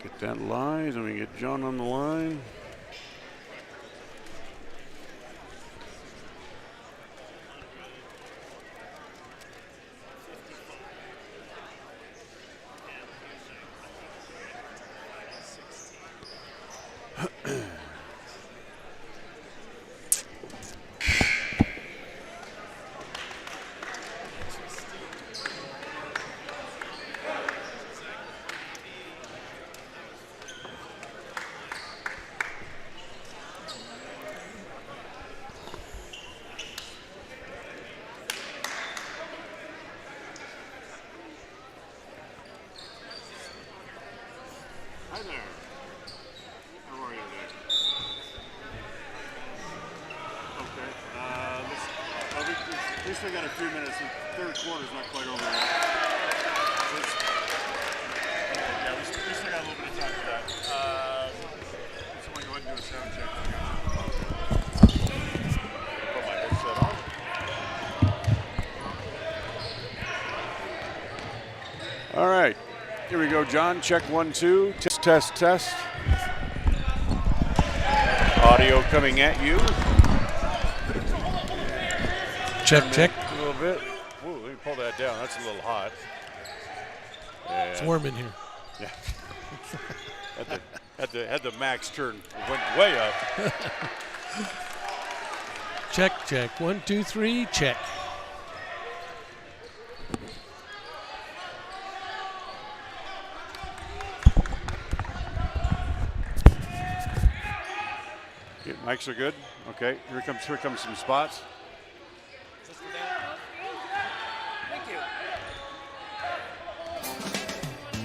Get that live, and we get John on the line. Hi there. How are you today? Okay. We still got a few minutes. The third quarter's not quite over yet. Yeah, we still got a little bit of time for that. Someone go ahead and do a sound check. Put my headset on. All right. Here we go, John. Check 1, 2. Test. Audio coming at you. Check. A little bit. Ooh, let me pull that down. That's a little hot. And It's warm in here. yeah. had the max turn. Went way up. Check. 1, 2, 3. Check. Yeah, mics are good. Okay. Here comes some spots.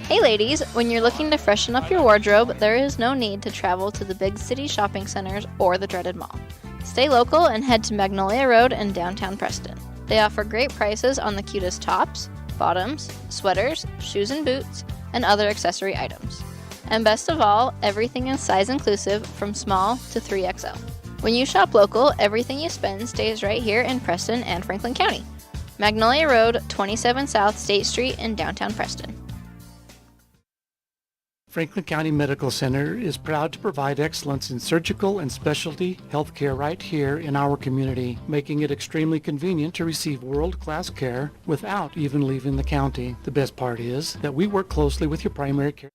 Hey ladies, when you're looking to freshen up your wardrobe, there is no need to travel to the big city shopping centers or the dreaded mall. Stay local and head to Magnolia Road in downtown Preston. They offer great prices on the cutest tops, bottoms, sweaters, shoes and boots, and other accessory items. And best of all, everything is size inclusive from small to 3XL. When you shop local, everything you spend stays right here in Preston and Franklin County. Magnolia Road, 27 South State Street in downtown Preston. Franklin County Medical Center is proud to provide excellence in surgical and specialty healthcare right here in our community, making it extremely convenient to receive world-class care without even leaving the county. The best part is that we work closely with your primary care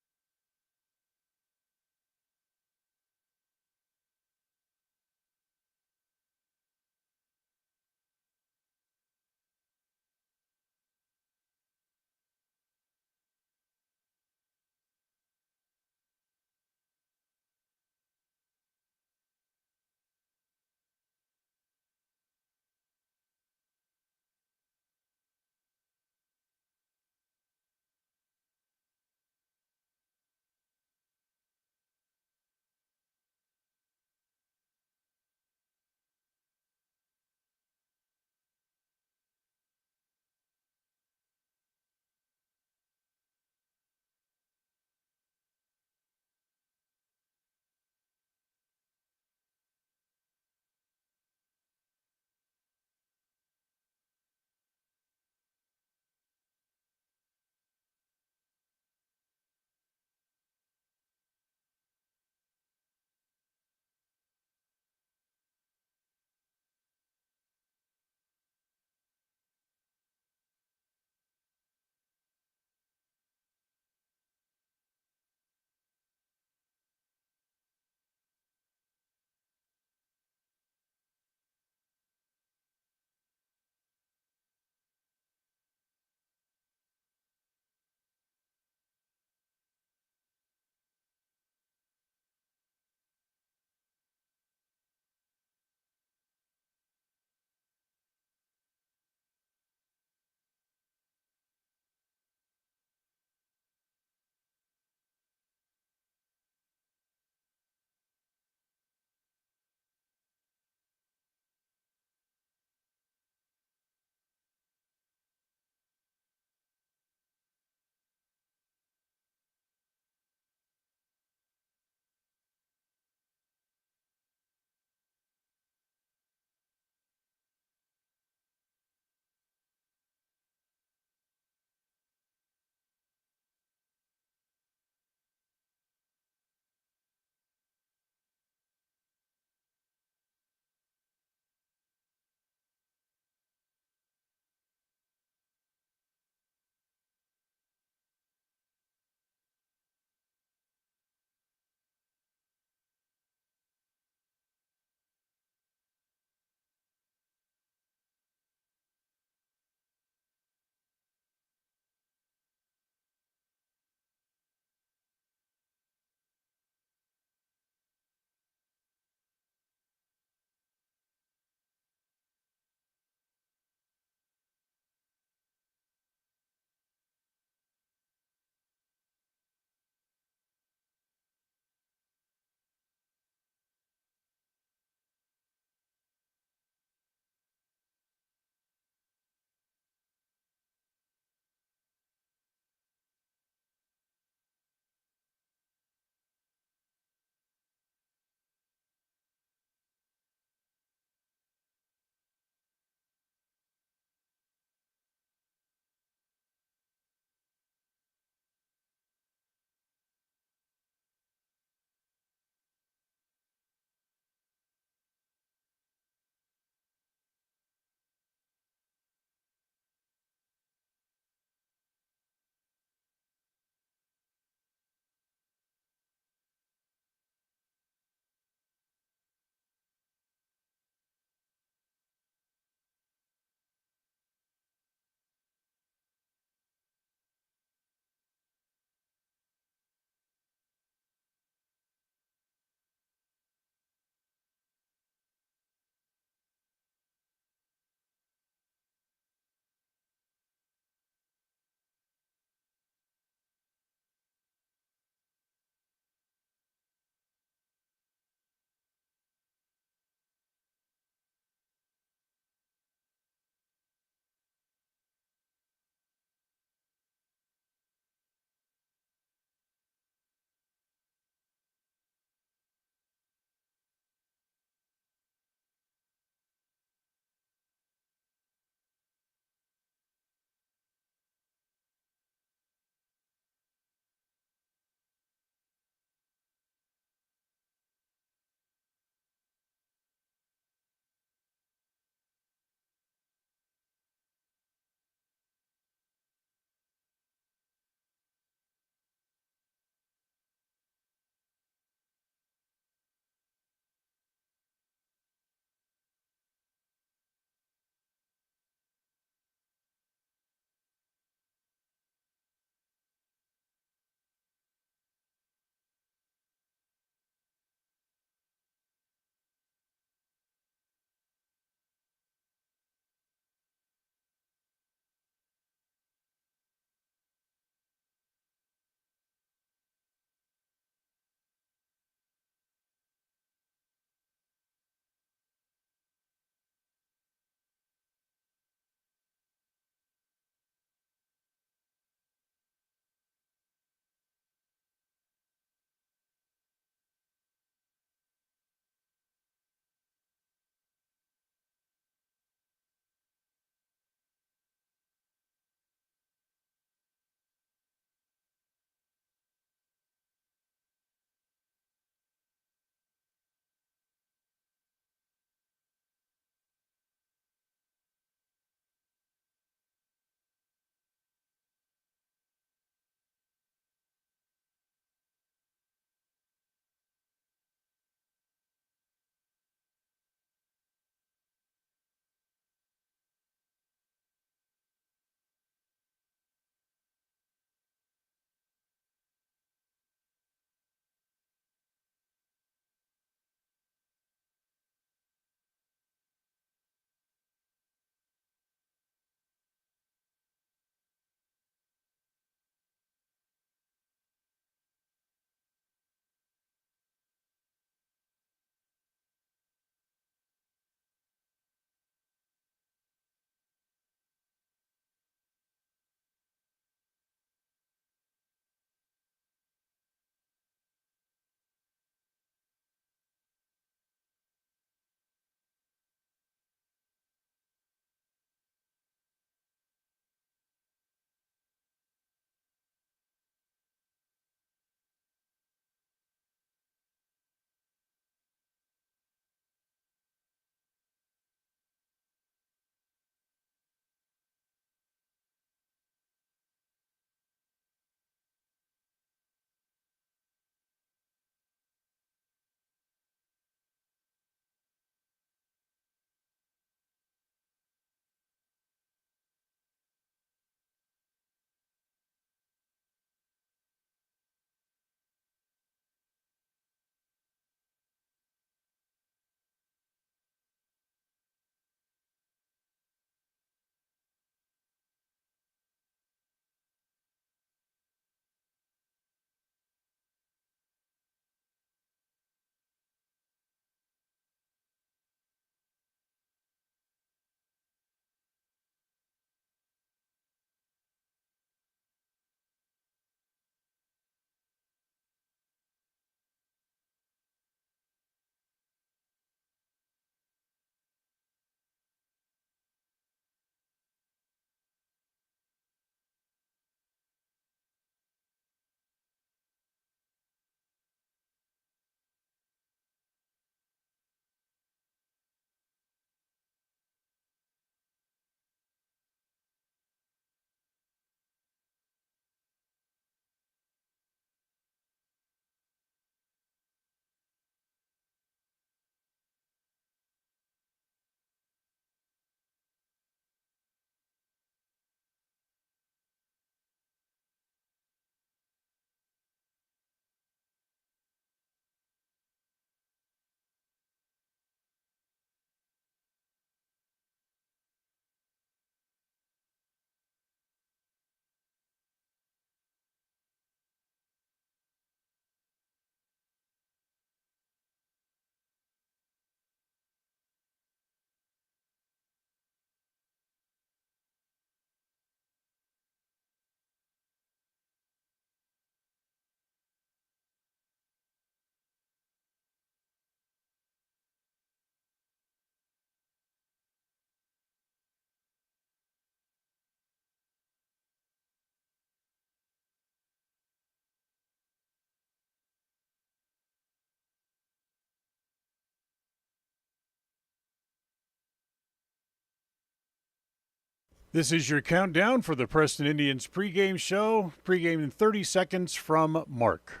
This is your countdown for the Preston Indians pregame show. Pregame in 30 seconds from Mark.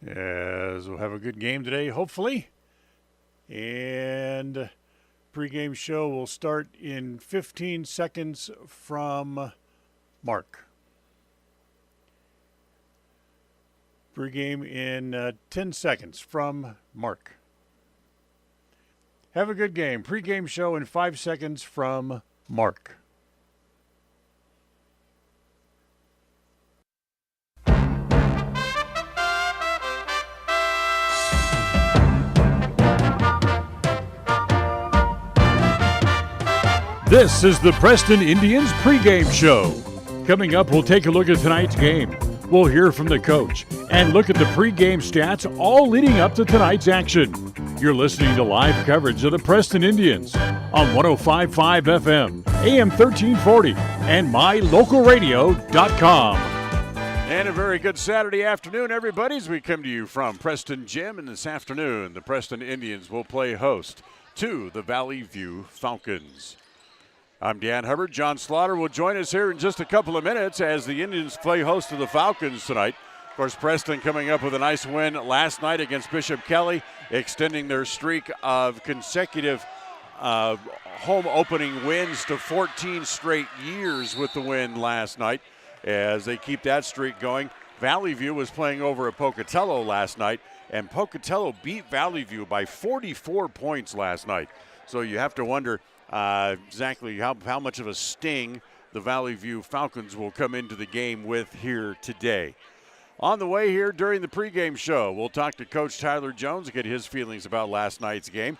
As we'll have a good game today, hopefully. And pregame show will start in 15 seconds from Mark. Pregame in 10 seconds from Mark. Have a good game. Pre-game show in 5 seconds from Mark. This is the Preston Indians pregame show. Coming up, we'll take a look at tonight's game. We'll hear from the coach and look at the pregame stats all leading up to tonight's action. You're listening to live coverage of the Preston Indians on 105.5 FM, AM 1340, and mylocalradio.com. And a very good Saturday afternoon, everybody, as we come to you from Preston Gym. And this afternoon, the Preston Indians will play host to the Vallivue Falcons. I'm Dan Hubbard. John Slaughter will join us here in just a couple of minutes as the Indians play host to the Falcons tonight. Of course, Preston coming up with a nice win last night against Bishop Kelly, extending their streak of consecutive home opening wins to 14 straight years with the win last night. As they keep that streak going, Vallivue was playing over at Pocatello last night, and Pocatello beat Vallivue by 44 points last night. So you have to wonder exactly how much of a sting the Vallivue Falcons will come into the game with here today. On the way here during the pregame show, we'll talk to Coach Tyler Jones, get his feelings about last night's game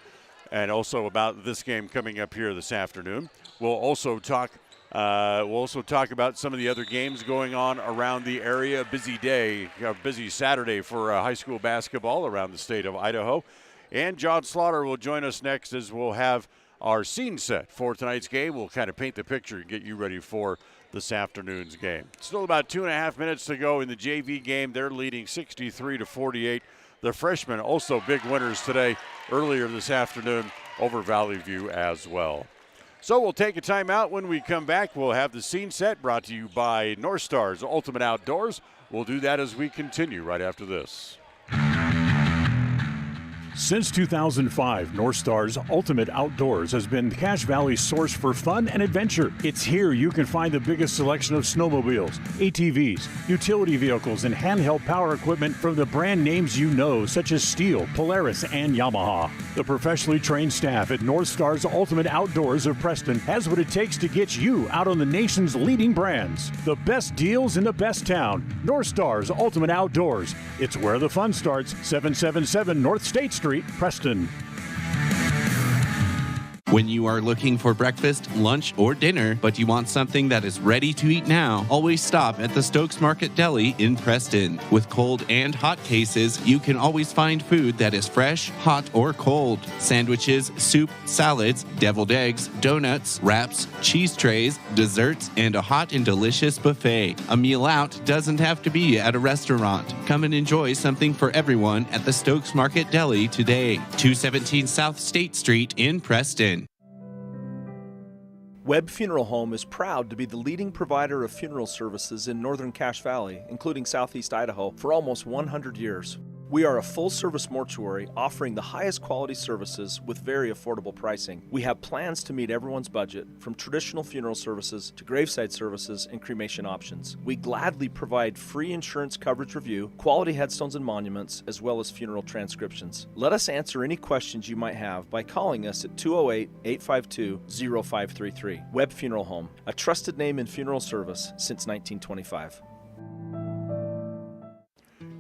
and also about this game coming up here this afternoon. We'll also talk about some of the other games going on around the area. A busy day, a busy Saturday for high school basketball around the state of Idaho. And John Slaughter will join us next as we'll have our scene set for tonight's game. We'll kind of paint the picture and get you ready for this afternoon's game. Still about 2.5 minutes to go in the JV game. They're leading 63-48. The freshmen also big winners today, earlier this afternoon over Vallivue as well. So we'll take a timeout. When we come back, we'll have the scene set brought to you by North Stars Ultimate Outdoors. We'll do that as we continue right after this. Since 2005, North Stars Ultimate Outdoors has been Cache Valley's source for fun and adventure. It's here you can find the biggest selection of snowmobiles, ATVs, utility vehicles, and handheld power equipment from the brand names you know, such as Steel, Polaris, and Yamaha. The professionally trained staff at North Stars Ultimate Outdoors of Preston has what it takes to get you out on the nation's leading brands. The best deals in the best town. North Stars Ultimate Outdoors. It's where the fun starts. 777 North State Street, Preston. When you are looking for breakfast, lunch, or dinner, but you want something that is ready to eat now, always stop at the Stokes Market Deli in Preston. With cold and hot cases, you can always find food that is fresh, hot, or cold. Sandwiches, soup, salads, deviled eggs, donuts, wraps, cheese trays, desserts, and a hot and delicious buffet. A meal out doesn't have to be at a restaurant. Come and enjoy something for everyone at the Stokes Market Deli today. 217 South State Street in Preston. Webb Funeral Home is proud to be the leading provider of funeral services in northern Cache Valley, including southeast Idaho, for almost 100 years. We are a full-service mortuary offering the highest quality services with very affordable pricing. We have plans to meet everyone's budget, from traditional funeral services to graveside services and cremation options. We gladly provide free insurance coverage review, quality headstones and monuments, as well as funeral transcriptions. Let us answer any questions you might have by calling us at 208-852-0533. Webb Funeral Home, a trusted name in funeral service since 1925.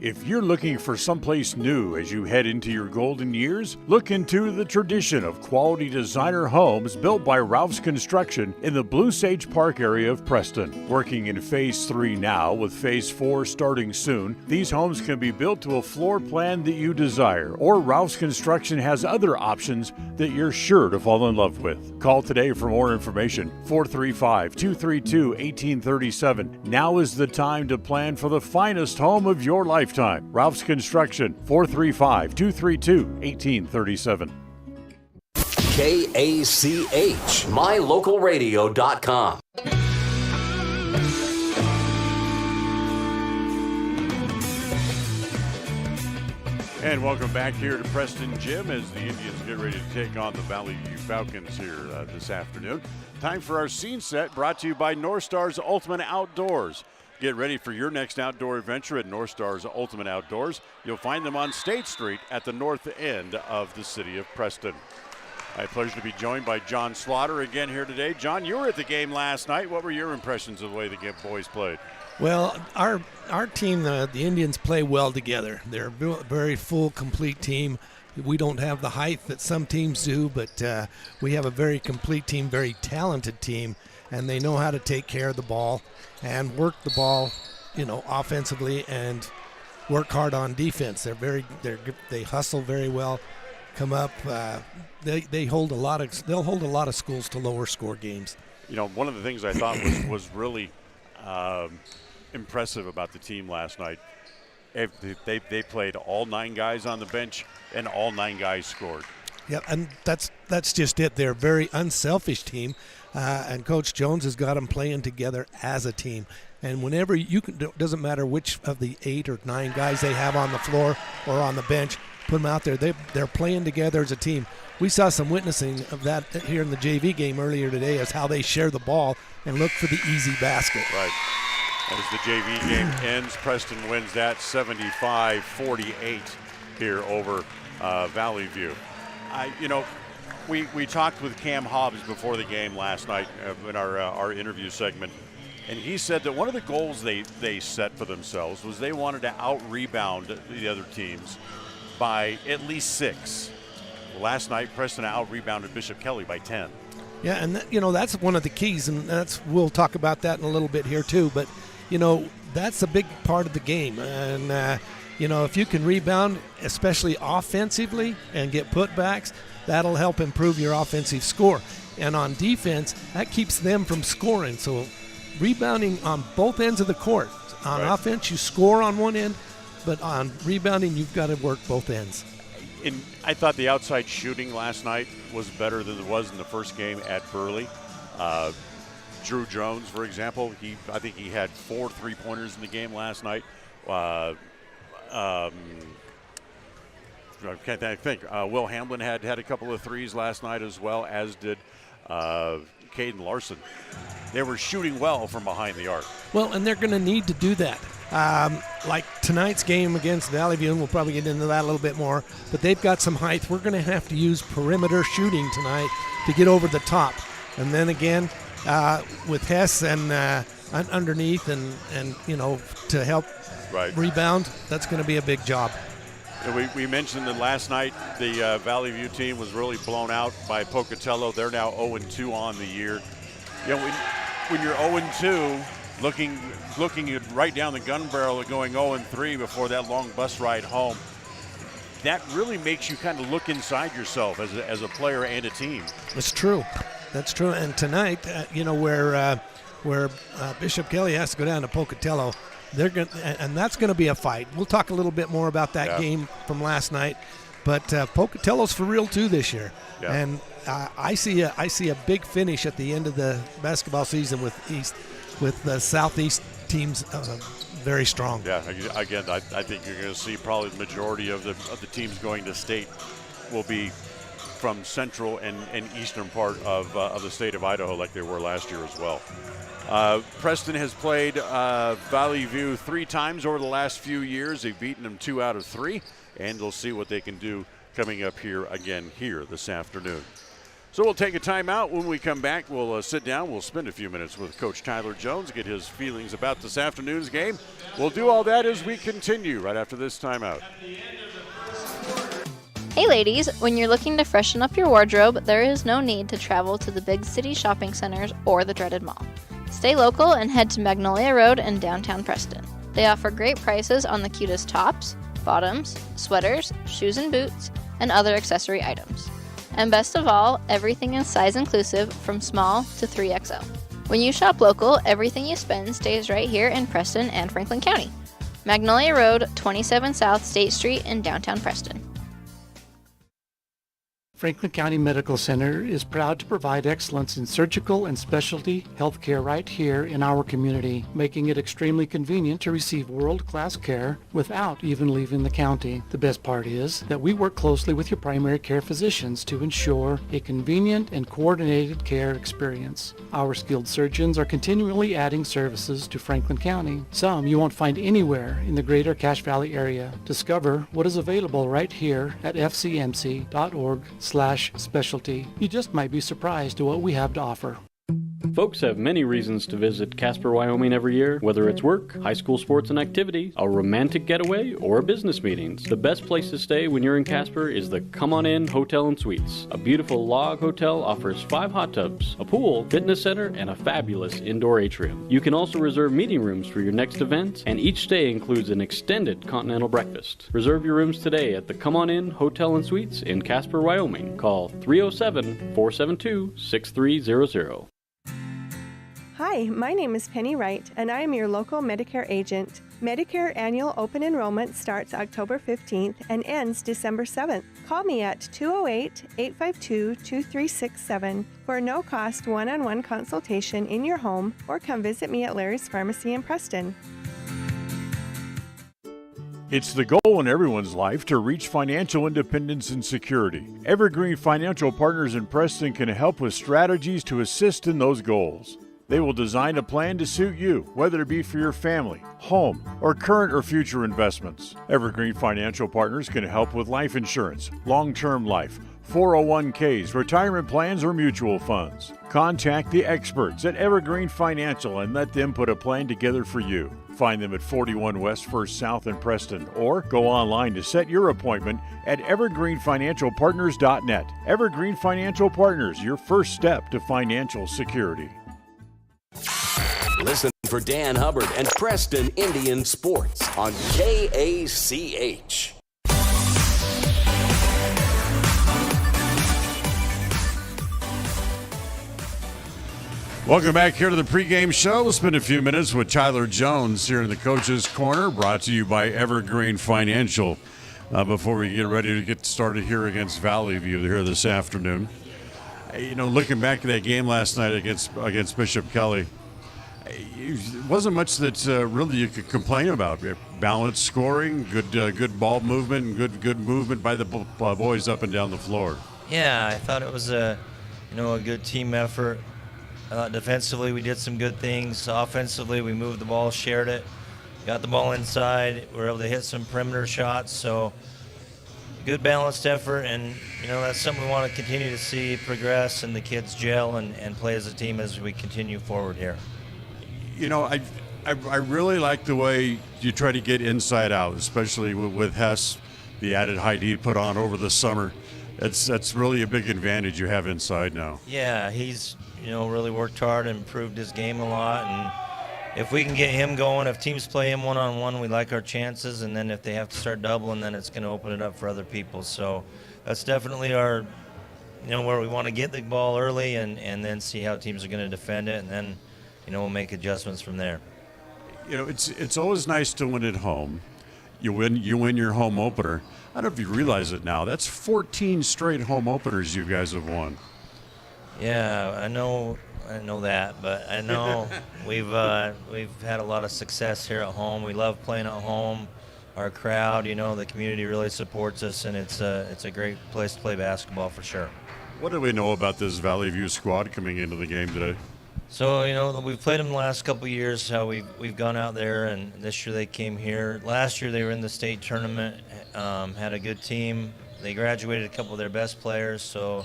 If you're looking for someplace new as you head into your golden years, look into the tradition of quality designer homes built by Ralph's Construction in the Blue Sage Park area of Preston. Working in Phase 3 now, with Phase 4 starting soon, these homes can be built to a floor plan that you desire, or Ralph's Construction has other options that you're sure to fall in love with. Call today for more information, 435-232-1837. Now is the time to plan for the finest home of your lifetime. Ralph's Construction, 435-232-1837. KACH, mylocalradio.com. And welcome back here to Preston Gym as the Indians get ready to take on the Vallivue Falcons here this afternoon. Time for our scene set, brought to you by North Star's Ultimate Outdoors. Get ready for your next outdoor adventure at North Star's Ultimate Outdoors. You'll find them on State Street at the north end of the city of Preston. I have pleasure to be joined by John Slaughter again here today. John, you were at the game last night. What were your impressions of the way the boys played? Well, our team, the Indians, play well together. They're a very full, complete team. We don't have the height that some teams do, but we have a very complete team, very talented team, and they know how to take care of the ball and work the ball, offensively and work hard on defense. They hustle very well, come up. They'll hold a lot of schools to lower score games. One of the things I thought was really impressive about the team last night. They played all 9 guys on the bench, and all 9 guys scored. Yeah, and that's just it. They're a very unselfish team, and Coach Jones has got them playing together as a team. And whenever doesn't matter which of the 8 or 9 guys they have on the floor or on the bench, put them out there. They're playing together as a team. We saw some witnessing of that here in the JV game earlier today, as how they share the ball and look for the easy basket. Right. As the JV game ends, Preston wins that 75-48 here over Vallivue. We talked with Cam Hobbs before the game last night in our interview segment, and he said that one of the goals they set for themselves was they wanted to out-rebound the other teams by at least 6. Last night, Preston out-rebounded Bishop Kelly by 10. Yeah, and that's one of the keys, and we'll talk about that in a little bit here too. But that's a big part of the game, and if you can rebound, especially offensively, and get putbacks, that'll help improve your offensive score. And on defense, that keeps them from scoring. So rebounding on both ends of the court. On offense, you score on one end, but on rebounding, you've got to work both ends. I thought the outside shooting last night was better than it was in the first game at Burley. Drew Jones, for example, I think he had 4 3-pointers in the game last night. I think Will Hamlin had a couple of threes last night, as well as did Caden Larson. They were shooting well from behind the arc. Well, and they're going to need to do that. Like tonight's game against Vallivue, and we'll probably get into that a little bit more, but they've got some height. We're going to have to use perimeter shooting tonight to get over the top. And then again, with Hess and underneath and to help rebound, that's going to be a big job. We mentioned that last night the Vallivue team was really blown out by Pocatello. They're now 0-2 on the year. When you're 0-2, looking right down the gun barrel of going 0-3 before that long bus ride home, that really makes you kind of look inside yourself as a player and a team. That's true. That's true. And tonight, where Bishop Kelly has to go down to Pocatello, and that's going to be a fight. We'll talk a little bit more about that game from last night, but Pocatello's for real too this year. Yeah. And I see a big finish at the end of the basketball season with the Southeast teams very strong. Yeah, again, I think you're going to see probably the majority of the teams going to state will be from central and eastern part of the state of Idaho, like they were last year as well. Preston has played Vallivue 3 times over the last few years. They've beaten them 2 out of 3, and we'll see what they can do coming up here again here this afternoon. So we'll take a timeout. When we come back, we'll sit down. We'll spend a few minutes with Coach Tyler Jones, get his feelings about this afternoon's game. We'll do all that as we continue right after this timeout. Hey ladies, when you're looking to freshen up your wardrobe, there is no need to travel to the big city shopping centers or the dreaded mall. Stay local and head to Magnolia Road in downtown Preston. They offer great prices on the cutest tops, bottoms, sweaters, shoes and boots, and other accessory items. And best of all, everything is size inclusive from small to 3XL. When you shop local, everything you spend stays right here in Preston and Franklin County. Magnolia Road, 27 South State Street in downtown Preston. Franklin County Medical Center is proud to provide excellence in surgical and specialty healthcare right here in our community, making it extremely convenient to receive world-class care without even leaving the county. The best part is that we work closely with your primary care physicians to ensure a convenient and coordinated care experience. Our skilled surgeons are continually adding services to Franklin County, some you won't find anywhere in the greater Cache Valley area. Discover what is available right here at fcmc.org/specialty. You just might be surprised at what we have to offer. Folks have many reasons to visit Casper, Wyoming every year, whether it's work, high school sports and activities, a romantic getaway, or business meetings. The best place to stay when you're in Casper is the Come On In Hotel and Suites. A beautiful log hotel offers 5 hot tubs, a pool, fitness center, and a fabulous indoor atrium. You can also reserve meeting rooms for your next event, and each stay includes an extended continental breakfast. Reserve your rooms today at the Come On In Hotel and Suites in Casper, Wyoming. Call 307-472-6300. Hi, my name is Penny Wright, and I am your local Medicare agent. Medicare annual open enrollment starts October 15th and ends December 7th. Call me at 208-852-2367 for a no-cost one-on-one consultation in your home, or come visit me at Larry's Pharmacy in Preston. It's the goal in everyone's life to reach financial independence and security. Evergreen Financial Partners in Preston can help with strategies to assist in those goals. They will design a plan to suit you, whether it be for your family, home, or current or future investments. Evergreen Financial Partners can help with life insurance, long-term life, 401ks, retirement plans, or mutual funds. Contact the experts at Evergreen Financial and let them put a plan together for you. Find them at 41 West 1st South in Preston, or go online to set your appointment at evergreenfinancialpartners.net. Evergreen Financial Partners, your first step to financial security. Listen for Dan Hubbard and Preston Indian Sports on KACH. Welcome back here to the pregame show. We'll spend a few minutes with Tyler Jones here in the Coach's Corner, brought to you by Evergreen Financial. Before we get ready to get started here against Vallivue here this afternoon. You know, looking back at that game last night against Bishop Kelly, it wasn't much that really you could complain about. Balanced scoring, good ball movement, and good movement by the boys up and down the floor. Yeah, I thought it was a good team effort. Defensively, we did some good things. Offensively, we moved the ball, shared it, got the ball inside. We were able to hit some perimeter shots. So good balanced effort, and that's something we want to continue to see progress and the kids gel and play as a team as we continue forward here. I really like the way you try to get inside out, especially with Hess, the added height he put on over the summer. That's really a big advantage you have inside now. Yeah, he's really worked hard and improved his game a lot, and if we can get him going, if teams play him one-on-one, we like our chances, and then if they have to start doubling, then it's going to open it up for other people. So that's definitely our, where we want to get the ball early and then see how teams are going to defend it, and then we'll make adjustments from there. It's always nice to win at home. You win your home opener. I don't know if you realize it now. That's 14 straight home openers you guys have won. Yeah, I know that, but I know we've had a lot of success here at home. We love playing at home. Our crowd, the community really supports us, and it's a great place to play basketball for sure. What do we know about this Vallivue squad coming into the game today? So, we've played them the last couple of years, how we've gone out there, and this year they came here. Last year they were in the state tournament, had a good team. They graduated a couple of their best players, so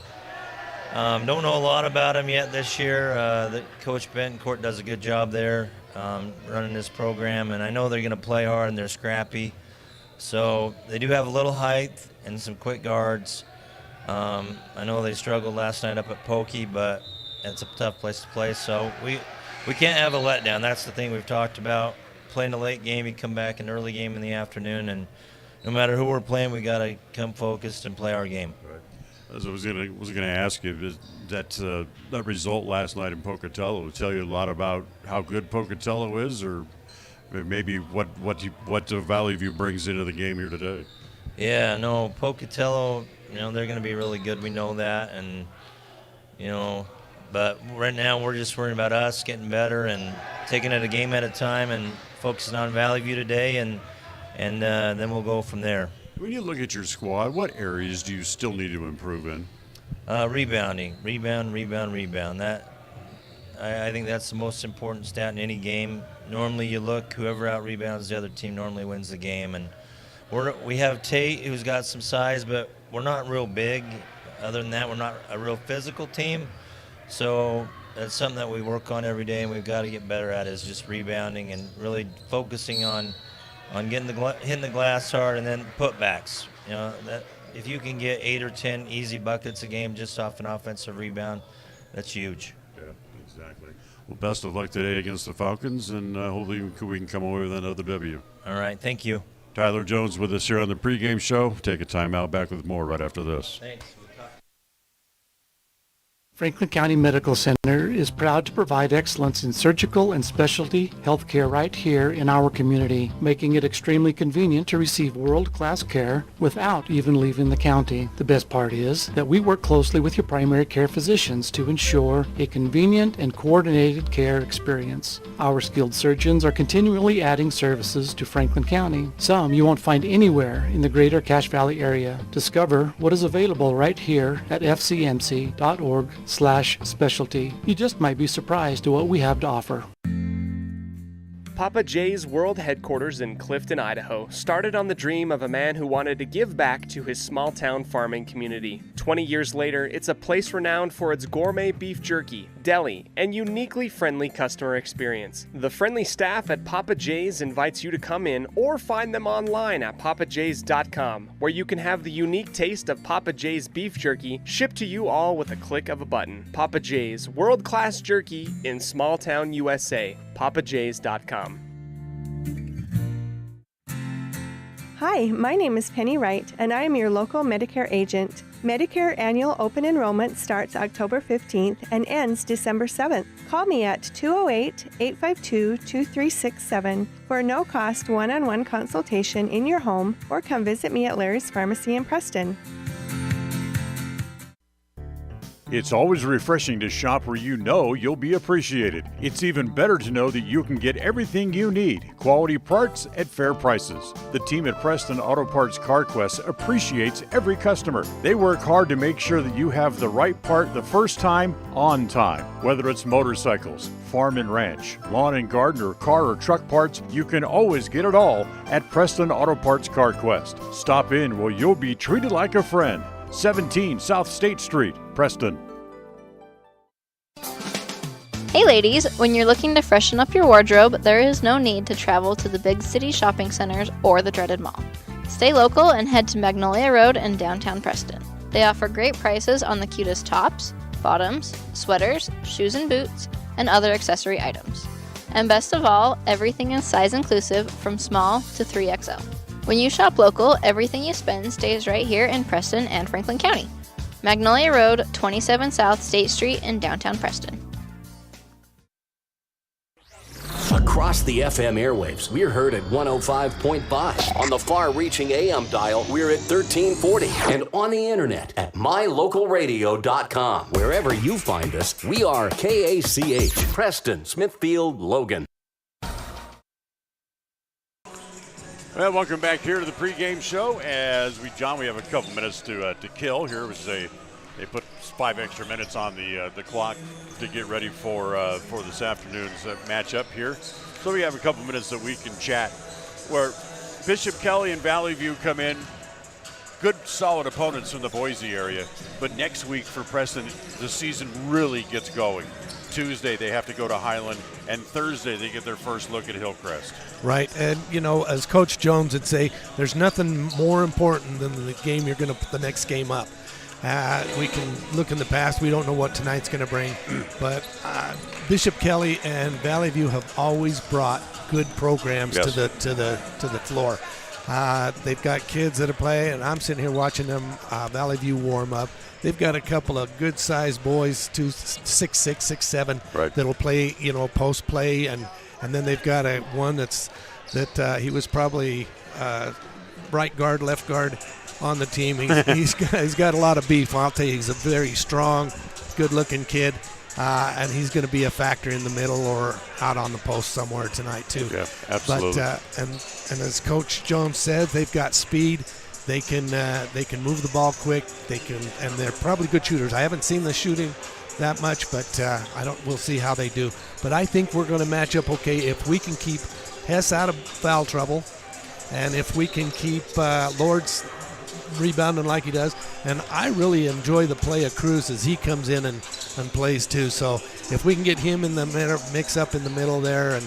don't know a lot about them yet this year. Coach Bentoncourt does a good job there running this program, and I know they're going to play hard and they're scrappy. So they do have a little height and some quick guards. I know they struggled last night up at Pokey, but it's a tough place to play, so we can't have a letdown. That's the thing we've talked about. Playing a late game, you come back an early game in the afternoon, and no matter who we're playing, we got to come focused and play our game. Right. As I was going to ask you, that result last night in Pocatello tell you a lot about how good Pocatello is, or maybe what Vallivue brings into the game here today? Yeah, no, Pocatello, they're going to be really good. We know that, and but right now we're just worrying about us getting better and taking it a game at a time and focusing on Vallivue today, and then we'll go from there. When you look at your squad, what areas do you still need to improve in? Rebounding, rebound. That I think that's the most important stat in any game. Normally, you look, whoever out rebounds the other team normally wins the game, and we have Tate, who's got some size, but we're not real big. Other than that, we're not a real physical team. So that's something that we work on every day, and we've got to get better at, is just rebounding and really focusing on hitting the glass hard, and then putbacks. That if you can get 8 or 10 easy buckets a game just off an offensive rebound, that's huge. Yeah, exactly. Well, best of luck today against the Falcons, and hopefully we can come away with another W. All right, thank you. Tyler Jones with us here on the pregame show. Take a time out, back with more right after this. Thanks. Franklin County Medical Center is proud to provide excellence in surgical and specialty healthcare right here in our community, making it extremely convenient to receive world-class care without even leaving the county. The best part is that we work closely with your primary care physicians to ensure a convenient and coordinated care experience. Our skilled surgeons are continually adding services to Franklin County, some you won't find anywhere in the greater Cache Valley area. Discover what is available right here at fcmc.org/specialty. You just might be surprised at what we have to offer. Papa J's world headquarters in Clifton, Idaho, started on the dream of a man who wanted to give back to his small-town farming community. 20 years later, it's a place renowned for its gourmet beef jerky, deli, and uniquely friendly customer experience. The friendly staff at Papa J's invites you to come in or find them online at papajs.com, where you can have the unique taste of Papa J's beef jerky shipped to you all with a click of a button. Papa J's, world-class jerky in small-town USA. papajs.com. Hi, my name is Penny Wright, and I am your local Medicare agent. Medicare annual open enrollment starts October 15th and ends December 7th. Call me at 208-852-2367 for a no-cost one-on-one consultation in your home, or come visit me at Larry's Pharmacy in Preston. It's always refreshing to shop where you know you'll be appreciated. It's even better to know that you can get everything you need, quality parts at fair prices. The team at Preston Auto Parts CarQuest appreciates every customer. They work hard to make sure that you have the right part the first time, on time. Whether it's motorcycles, farm and ranch, lawn and garden, or car or truck parts, you can always get it all at Preston Auto Parts CarQuest. Stop in where you'll be treated like a friend. 17 South State Street, Preston. Hey ladies, when you're looking to freshen up your wardrobe, there is no need to travel to the big city shopping centers or the dreaded mall. Stay local and head to Magnolia Road in downtown Preston. They offer great prices on the cutest tops, bottoms, sweaters, shoes and boots, and other accessory items. And best of all, everything is size inclusive from small to 3XL. When you shop local, everything you spend stays right here in Preston and Franklin County. Magnolia Road, 27 South State Street in downtown Preston. Across the FM airwaves, we're heard at 105.5. On the far-reaching AM dial, we're at 1340. And on the internet at mylocalradio.com. Wherever you find us, we are KACH, Preston, Smithfield, Logan. Well, welcome back here to the pregame show. John, we have a couple minutes to kill. Here was they put 5 extra minutes on the clock to get ready for this afternoon's matchup here. So we have a couple minutes that we can chat. Where Bishop Kelly and Vallivue come in, good solid opponents from the Boise area. But next week for Preston, the season really gets going. Tuesday they have to go to Highland, and Thursday they get their first look at Hillcrest. Right, and as Coach Jones would say, there's nothing more important than the game you're going to put the next game up. We can look in the past. We don't know what tonight's going to bring, but Bishop Kelly and Vallivue have always brought good programs to the floor. They've got kids that are playing, and I'm sitting here watching them Vallivue warm up. They've got a couple of good-sized boys, 6'6", 6'7", right, that'll play, post play, and then they've got one that he was probably right guard, left guard on the team. He's got a lot of beef. I'll tell you, he's a very strong, good-looking kid, and he's going to be a factor in the middle or out on the post somewhere tonight too. Yeah, absolutely. But and as Coach Jones said, they've got speed. They can move the ball quick. And they're probably good shooters. I haven't seen the shooting that much, but we'll see how they do. But I think we're going to match up okay if we can keep Hess out of foul trouble, and if we can keep Lords rebounding like he does. And I really enjoy the play of Cruz as he comes in and plays too. So if we can get him in the mix up in the middle there and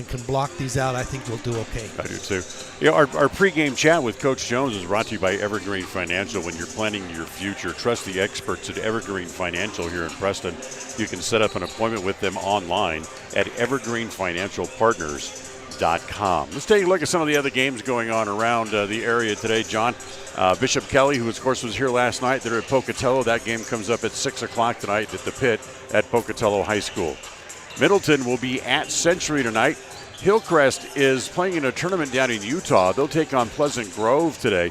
can block these out, I think we'll do okay. I do too. Our pregame chat with Coach Jones is brought to you by Evergreen Financial. When you're planning your future, trust the experts at Evergreen Financial here in Preston. You can set up an appointment with them online at evergreenfinancialpartners.com. Let's take a look at some of the other games going on around the area today, John. Bishop Kelly, who of course was here last night, they're at Pocatello. That game comes up at 6 o'clock tonight at the Pit at Pocatello High School. Middleton will be at Century tonight. Hillcrest is playing in a tournament down in Utah. They'll take on Pleasant Grove today.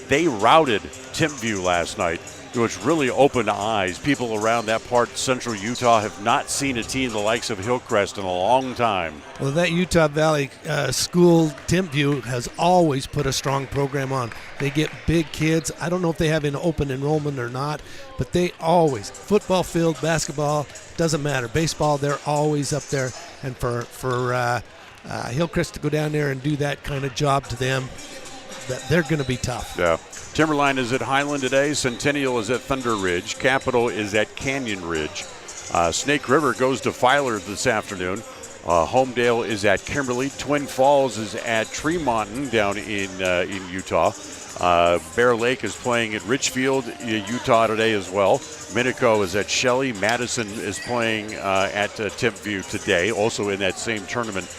They routed Timpview last night, which really opened eyes. People around that part, central Utah, have not seen a team the likes of Hillcrest in a long time. Well, that Utah Valley school, Timpview, has always put a strong program on. They get big kids. I don't know if they have an open enrollment or not, but they always, football field, basketball, doesn't matter. Baseball, they're always up there. And for Hillcrest to go down there and do that kind of job to them, they're going to be tough. Yeah. Timberline is at Highland today. Centennial is at Thunder Ridge. Capital is at Canyon Ridge. Snake River goes to Filer this afternoon. Homedale is at Kimberly. Twin Falls is at Tremonton down in Utah. Bear Lake is playing at Richfield, Utah today as well. Minico is at Shelley. Madison is playing at Timpview today, also in that same tournament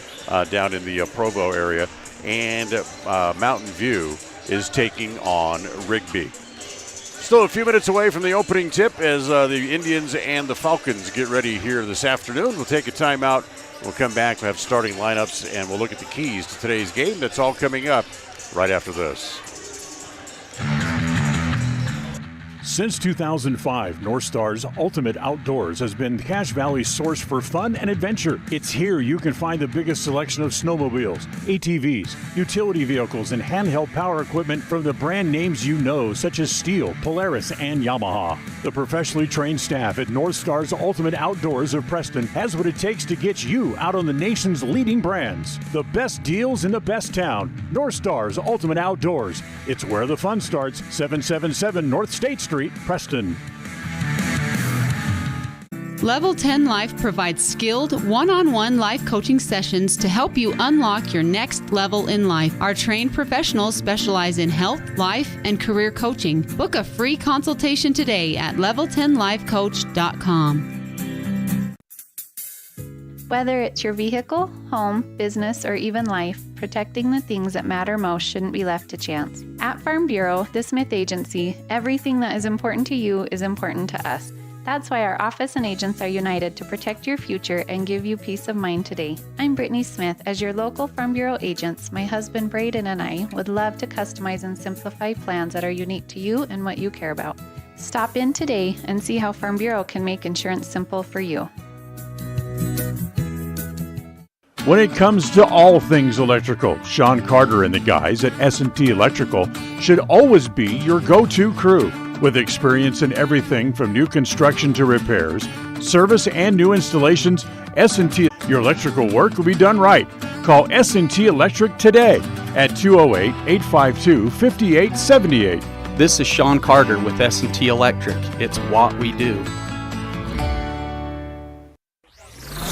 down in the Provo area. And Mountain View is taking on Rigby. Still a few minutes away from the opening tip as the Indians and the Falcons get ready here this afternoon. We'll take a timeout. We'll come back, we'll have starting lineups, and we'll look at the keys to today's game. That's all coming up right after this. Since 2005, North Star's Ultimate Outdoors has been Cache Valley's source for fun and adventure. It's here you can find the biggest selection of snowmobiles, ATVs, utility vehicles, and handheld power equipment from the brand names you know, such as Steel, Polaris, and Yamaha. The professionally trained staff at North Star's Ultimate Outdoors of Preston has what it takes to get you out on the nation's leading brands. The best deals in the best town. North Star's Ultimate Outdoors. It's where the fun starts. 777 North State Street, Preston. Level 10 Life provides skilled one-on-one life coaching sessions to help you unlock your next level in life. Our trained professionals specialize in health, life, and career coaching. Book a free consultation today at level10lifecoach.com. Whether it's your vehicle, home, business, or even life, protecting the things that matter most shouldn't be left to chance. At Farm Bureau, the Smith Agency, everything that is important to you is important to us. That's why our office and agents are united to protect your future and give you peace of mind today. I'm Brittany Smith. As your local Farm Bureau agents, my husband Braden and I would love to customize and simplify plans that are unique to you and what you care about. Stop in today and see how Farm Bureau can make insurance simple for you. When it comes to all things electrical, Sean Carter and the guys at S&T Electrical should always be your go-to crew. With experience in everything from new construction to repairs, service, and new installations, S&T, your electrical work will be done right. Call S&T Electric today at 208-852-5878. This is Sean Carter with S&T Electric. It's what we do.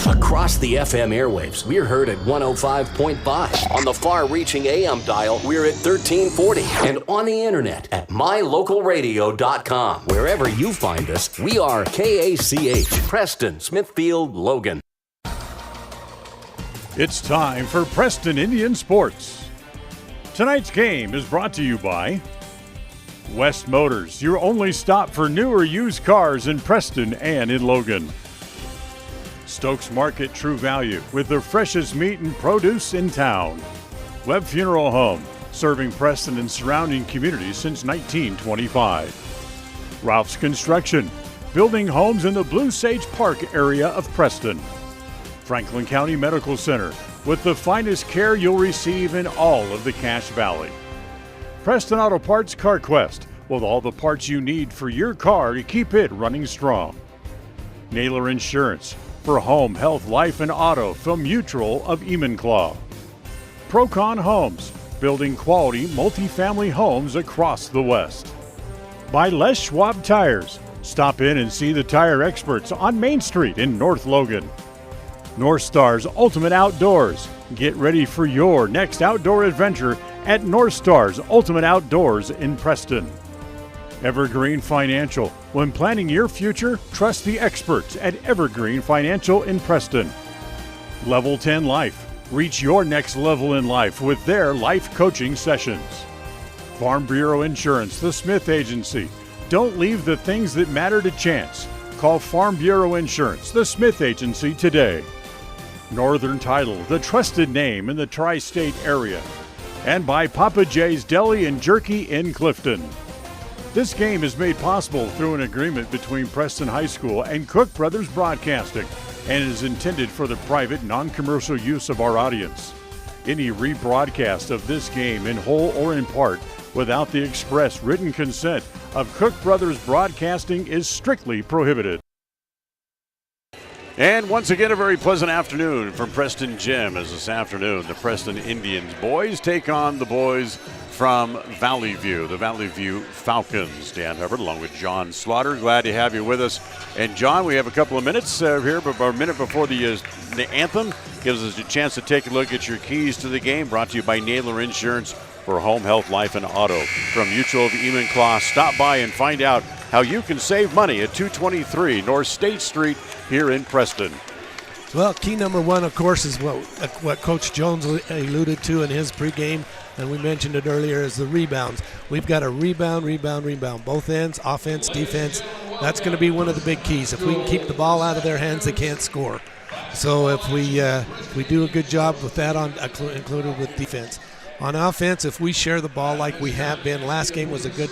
Across the FM airwaves, we're heard at 105.5. On the far-reaching AM dial, we're at 1340. And on the internet at mylocalradio.com. Wherever you find us, we are KACH, Preston, Smithfield, Logan. It's time for Preston Indian Sports. Tonight's game is brought to you by West Motors, your only stop for new or used cars in Preston and in Logan. Stokes Market True Value with the freshest meat and produce in town. Webb Funeral Home, serving Preston and surrounding communities since 1925. Ralph's Construction, building homes in the Blue Sage Park area of Preston. Franklin County Medical Center, with the finest care you'll receive in all of the Cache Valley. Preston Auto Parts CarQuest, with all the parts you need for your car to keep it running strong. Naylor Insurance, for home, health, life, and auto from Mutual of Enumclaw. Procon Homes, building quality multifamily homes across the West. By Les Schwab Tires, stop in and see the tire experts on Main Street in North Logan. North Star's Ultimate Outdoors, get ready for your next outdoor adventure at North Star's Ultimate Outdoors in Preston. Evergreen Financial. When planning your future, trust the experts at Evergreen Financial in Preston. Level 10 Life. Reach your next level in life with their life coaching sessions. Farm Bureau Insurance, the Smith Agency. Don't leave the things that matter to chance. Call Farm Bureau Insurance, the Smith Agency today. Northern Title, the trusted name in the tri-state area. And by Papa J's Deli and Jerky in Clifton. This game is made possible through an agreement between Preston High School and Cook Brothers Broadcasting and is intended for the private, non-commercial use of our audience. Any rebroadcast of this game in whole or in part without the express written consent of Cook Brothers Broadcasting is strictly prohibited. And once again, a very pleasant afternoon from Preston Gym, as this afternoon the Preston Indians boys take on the boys from Vallivue, the Vallivue Falcons. Dan Hubbard along with John Slaughter. Glad to have you with us. And John, we have a couple of minutes here, but a minute before the anthem gives us a chance to take a look at your keys to the game, brought to you by Naylor Insurance for home, health, life, and auto. From Mutual of Enumclaw, stop by and find out how you can save money at 223 North State Street here in Preston. Well, key number one, of course, is what Coach Jones alluded to in his pregame, and we mentioned it earlier, is the rebounds. We've got to rebound, both ends, offense, defense. That's going to be one of the big keys. If we can keep the ball out of their hands, they can't score. So if we do a good job with that, included with defense. On offense, if we share the ball like we have been, last game was a good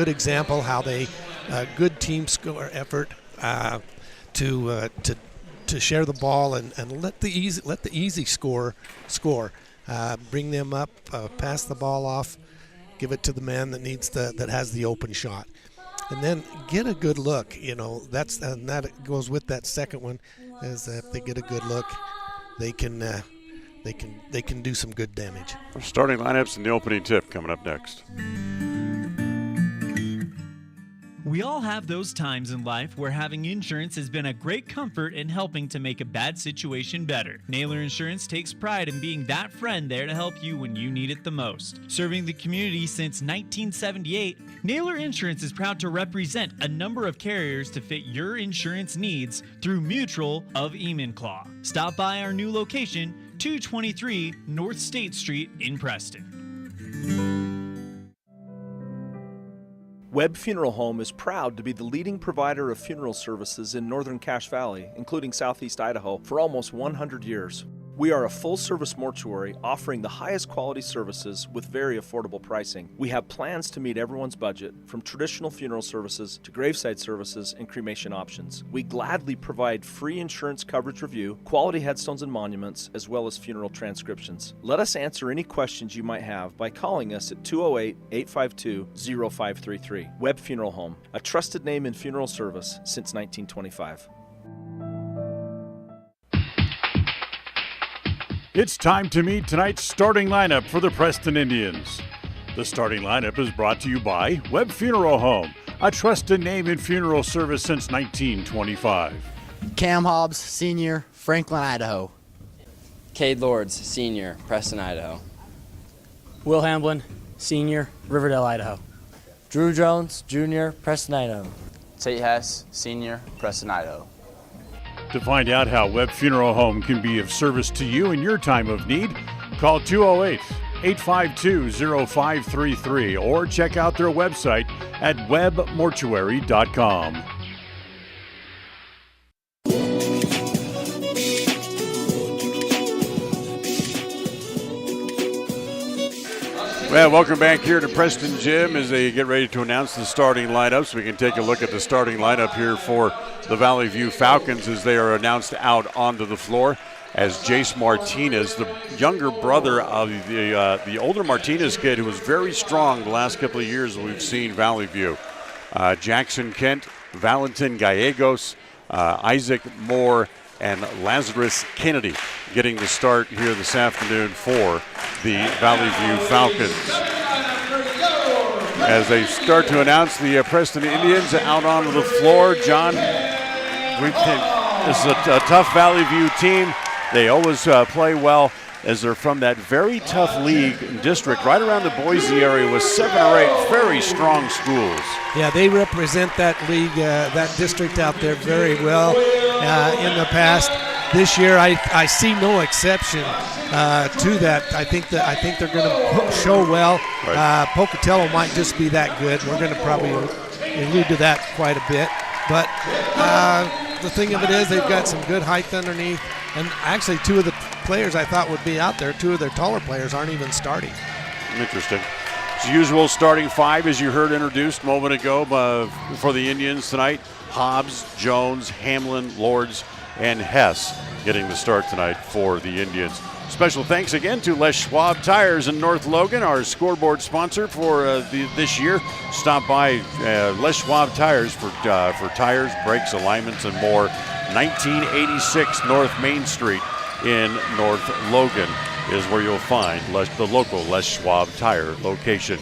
example how they good team score effort to share the ball and let the easy score. Bring them up, pass the ball off, give it to the man that has the open shot, and then get a good look. That goes with that second one, is that if they get a good look, they can do some good damage. Starting lineups and the opening tip coming up next. We all have those times in life where having insurance has been a great comfort in helping to make a bad situation better. Naylor Insurance takes pride in being that friend there to help you when you need it the most. Serving the community since 1978, Naylor Insurance is proud to represent a number of carriers to fit your insurance needs through Mutual of Enumclaw. Stop by our new location, 223 North State Street in Preston. Webb Funeral Home is proud to be the leading provider of funeral services in northern Cache Valley, including southeast Idaho, for almost 100 years. We are a full-service mortuary offering the highest quality services with very affordable pricing. We have plans to meet everyone's budget, from traditional funeral services to graveside services and cremation options. We gladly provide free insurance coverage review, quality headstones and monuments, as well as funeral transcriptions. Let us answer any questions you might have by calling us at 208-852-0533. Webb Funeral Home, a trusted name in funeral service since 1925. It's time to meet tonight's starting lineup for the Preston Indians. The starting lineup is brought to you by Webb Funeral Home, a trusted name in funeral service since 1925. Cam Hobbs, Senior, Franklin, Idaho. Cade Lords, Senior, Preston, Idaho. Will Hamblin, Senior, Riverdale, Idaho. Drew Jones, Junior, Preston, Idaho. Tate Hess, Senior, Preston, Idaho. To find out how Webb Funeral Home can be of service to you in your time of need, call 208-852-0533 or check out their website at webbmortuary.com. Well, welcome back here to Preston Gym as they get ready to announce the starting lineups. We can take a look at the starting lineup here for the Vallivue Falcons as they are announced out onto the floor. As Jace Martinez, the younger brother of the older Martinez kid who was very strong the last couple of years we've seen Vallivue. Jackson Kent, Valentin Gallegos, Isaac Moore, and Lazarus Kennedy getting the start here this afternoon for the Vallivue Falcons. As they start to announce the Preston Indians out onto the floor, John, this is a tough Vallivue team. They always play well as they're from that very tough league and district right around the Boise area with 7 or 8 very strong schools. Yeah, they represent that league, that district out there very well in the past. This year, I see no exception to that. I think they're going to show well. Right. Pocatello might just be that good. We're going to probably allude to that quite a bit. But the thing of it is, they've got some good height underneath. And actually, 2 of the players I thought would be out there, 2 of their taller players aren't even starting. Interesting. As usual, starting 5, as you heard introduced a moment ago for the Indians tonight. Hobbs, Jones, Hamlin, Lords, and Hess getting the start tonight for the Indians. Special thanks again to Les Schwab Tires in North Logan, our scoreboard sponsor for this year. Stop by Les Schwab Tires for tires, brakes, alignments, and more. 1986 North Main Street in North Logan is where you'll find the local Les Schwab Tire location.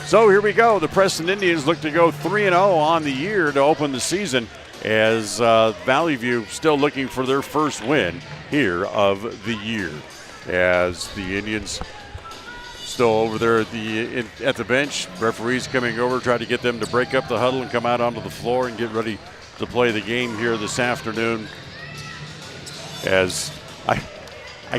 So here we go. The Preston Indians look to go 3-0 on the year to open the season as Vallivue still looking for their first win here of the year. As the Indians still over there at the bench, referees coming over, try to get them to break up the huddle and come out onto the floor and get ready to play the game here this afternoon. As I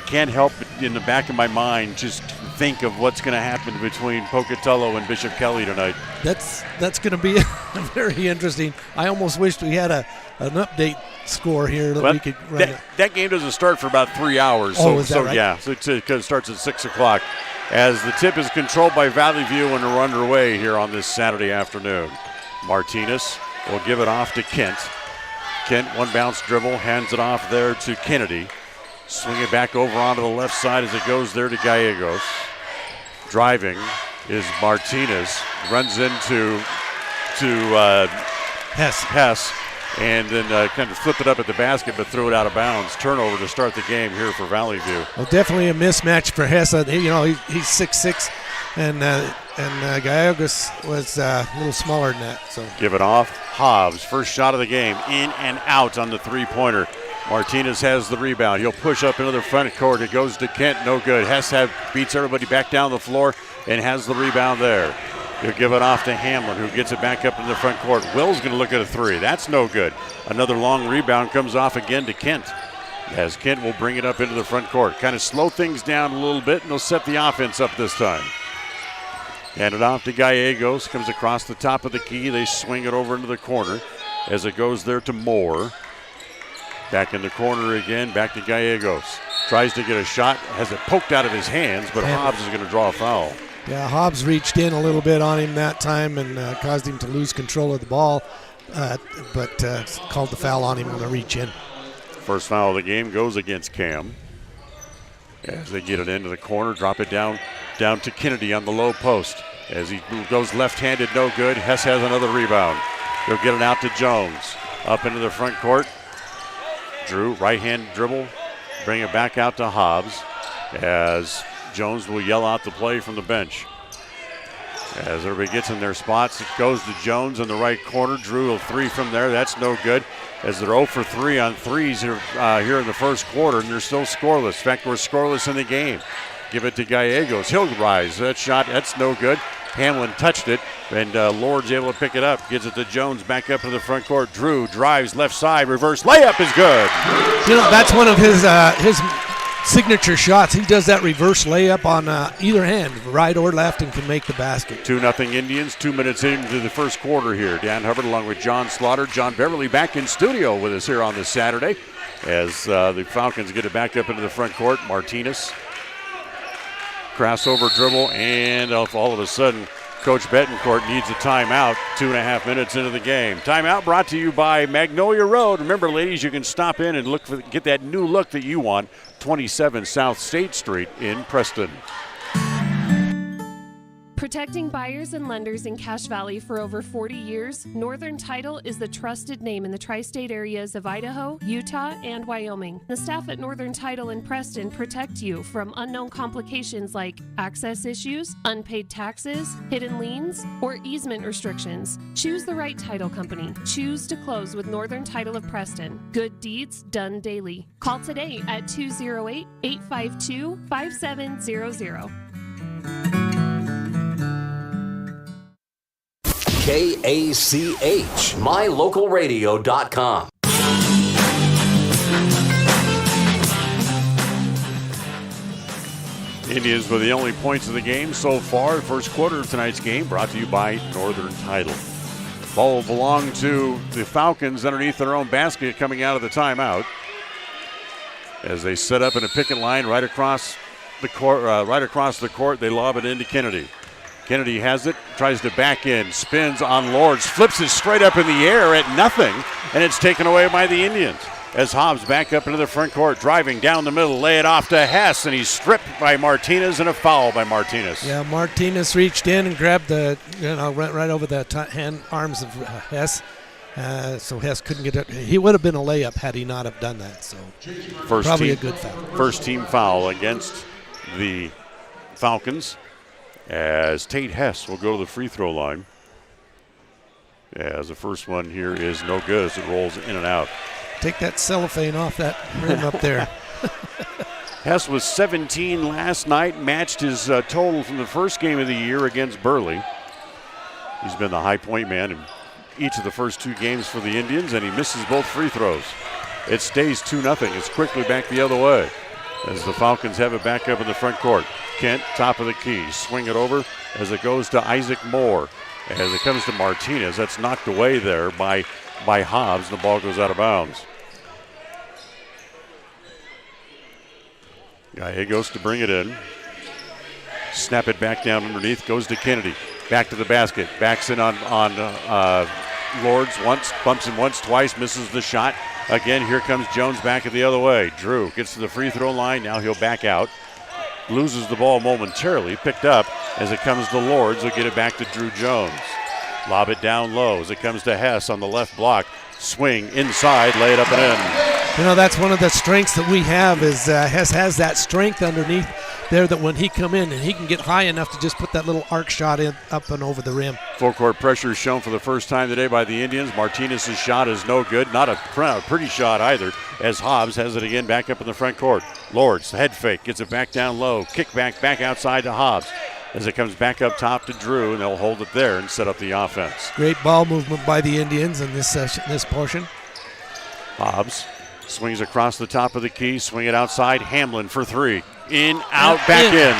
can't help but in the back of my mind just think of what's going to happen between Pocatello and Bishop Kelly tonight. That's going to be very interesting. I almost wished we had an update score here that we could run. That game doesn't start for about 3 hours. Is that right? Yeah, so it starts at 6 o'clock. As the tip is controlled by Vallivue and are underway here on this Saturday afternoon. Martinez will give it off to Kent. Kent, one bounce dribble, hands it off there to Kennedy. Swing it back over onto the left side as it goes there to Gallegos. Driving is Martinez. Runs into Hess. And then kind of flipped it up at the basket but threw it out of bounds. Turnover to start the game here for Vallivue. Well, definitely a mismatch for Hess. He's 6'6", and Gallegos was a little smaller than that. So give it off. Hobbs, first shot of the game, in and out on the three-pointer. Martinez has the rebound. He'll push up into the front court. It goes to Kent, no good. Hess beats everybody back down the floor and has the rebound there. He'll give it off to Hamlin, who gets it back up in the front court. Will's going to look at a 3. That's no good. Another long rebound comes off again to Kent, as Kent will bring it up into the front court. Kind of slow things down a little bit, and they'll set the offense up this time. Hand it off to Gallegos. Comes across the top of the key. They swing it over into the corner as it goes there to Moore. Back in the corner again, back to Gallegos. Tries to get a shot, has it poked out of his hands, but Hobbs is going to draw a foul. Yeah, Hobbs reached in a little bit on him that time and caused him to lose control of the ball, but called the foul on him on the reach in. First foul of the game goes against Cam. As they get it into the corner, drop it down to Kennedy on the low post. As he goes left-handed, no good. Hess has another rebound. They'll get it out to Jones. Up into the front court. Drew, right-hand dribble. Bring it back out to Hobbs as Jones will yell out the play from the bench. As everybody gets in their spots, it goes to Jones in the right corner. Drew a 3 from there. That's no good. As they're 0 for 3 on threes here in the first quarter, and they're still scoreless. In fact, we're scoreless in the game. Give it to Gallegos. He'll rise. That shot, that's no good. Hamlin touched it, and Lord's able to pick it up. Gives it to Jones back up to the front court. Drew drives left side. Reverse layup is good. You know, that's one of his signature shots. He does that reverse layup on either hand, right or left, and can make the basket. 2-0 Indians, 2 minutes into the first quarter here. Dan Hubbard along with John Slaughter. John Beverly back in studio with us here on this Saturday as the Falcons get it back up into the front court. Martinez Crossover dribble, and all of a sudden, Coach Betancourt needs a timeout 2.5 minutes into the game. Timeout brought to you by Magnolia Road. Remember, ladies, you can stop in and get that new look that you want. 27 South State Street in Preston. Protecting buyers and lenders in Cache Valley for over 40 years, Northern Title is the trusted name in the tri-state areas of Idaho, Utah, and Wyoming. The staff at Northern Title in Preston protect you from unknown complications like access issues, unpaid taxes, hidden liens, or easement restrictions. Choose the right title company. Choose to close with Northern Title of Preston. Good deeds done daily. Call today at 208-852-5700. KACH, mylocalradio.com. Indians with the only points of the game so far. First quarter of tonight's game brought to you by Northern Title. Ball belonged to the Falcons underneath their own basket coming out of the timeout. As they set up in a picket line right across the court, they lob it into Kennedy. Kennedy has it, tries to back in, spins on Lords, flips it straight up in the air at nothing, and it's taken away by the Indians. As Hobbs back up into the front court, driving down the middle, lay it off to Hess, and he's stripped by Martinez and a foul by Martinez. Yeah, Martinez reached in and grabbed the, right over the arms of Hess. So Hess couldn't get it. He would have been a layup had he not have done that. So probably a good foul. First team foul against the Falcons, as Tate Hess will go to the free throw line. As the first one here is no good as it rolls in and out. Take that cellophane off that rim up there. Hess was 17 last night, matched his total from the first game of the year against Burley. He's been the high point man in each of the first two games for the Indians, and he misses both free throws. It stays 2-0. It's quickly back the other way as the Falcons have it back up in the front court. Kent, top of the key, swing it over as it goes to Isaac Moore. As it comes to Martinez, that's knocked away there by Hobbs. The ball goes out of bounds. Gallegos to bring it in. Snap it back down underneath, goes to Kennedy. Back to the basket, backs in on Lords once, bumps him once, twice, misses the shot. Again, here comes Jones back the other way. Drew gets to the free throw line, now he'll back out. Loses the ball momentarily, picked up as it comes to Lords. He'll get it back to Drew Jones. Lob it down low as it comes to Hess on the left block. Swing inside, lay it up and in. That's one of the strengths that we have is Hess has that strength underneath there that when he come in and he can get high enough to just put that little arc shot in up and over the rim. Full court pressure is shown for the first time today by the Indians. Martinez's shot is no good. Not a pretty shot either, as Hobbs has it again back up in the front court. Lords, the head fake, gets it back down low. Kick back outside to Hobbs as it comes back up top to Drew, and they'll hold it there and set up the offense. Great ball movement by the Indians in this portion. Hobbs swings across the top of the key, swing it outside. Hamlin for three. In, out, back in.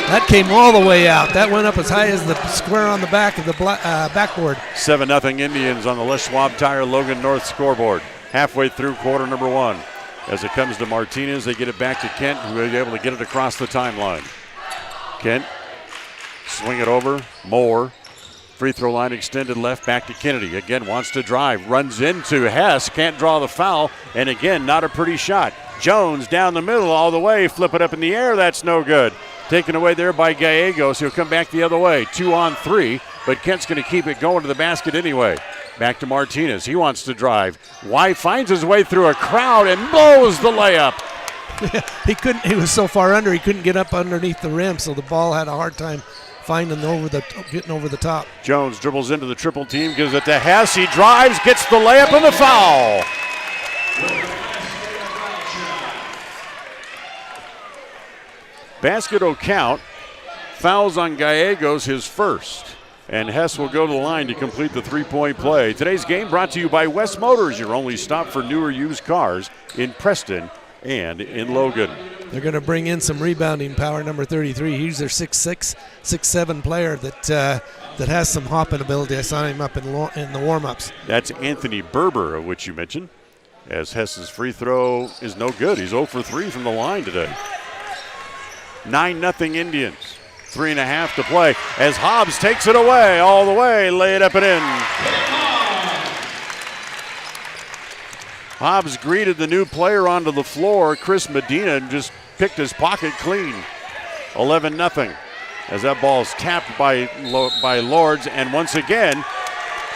That came all the way out. That went up as high as the square on the back of the backboard. 7-0 Indians on the Les Schwab Tire Logan North scoreboard. Halfway through quarter number one. As it comes to Martinez, they get it back to Kent, who will be able to get it across the timeline. Kent, swing it over. Moore. Free throw line extended left, back to Kennedy. Again, wants to drive, runs into Hess, can't draw the foul, and again, not a pretty shot. Jones down the middle all the way, flip it up in the air, that's no good. Taken away there by Gallegos, he'll come back the other way. 2-on-3, but Kent's going to keep it going to the basket anyway. Back to Martinez, he wants to drive. Finds his way through a crowd and blows the layup. He was so far under, he couldn't get up underneath the rim, so the ball had a hard time getting over the top. Jones dribbles into the triple team, gives it to Hess. He drives, gets the layup and the foul. Basket will count. Fouls on Gallegos, his first. And Hess will go to the line to complete the three-point play. Today's game brought to you by West Motors, your only stop for newer used cars in Preston and in Logan. They're going to bring in some rebounding power, number 33. He's their 6'6", 6'7" player that has some hopping ability. I saw him up in the warm-ups. That's Anthony Berber, of which you mentioned, as Hess's free throw is no good. He's 0 for 3 from the line today. 9-0 Indians. 3.5 to play as Hobbs takes it away all the way, lay it up and in. Hobbs greeted the new player onto the floor, Chris Medina, and just picked his pocket clean. 11-0 as that ball is tapped by Lords, and once again,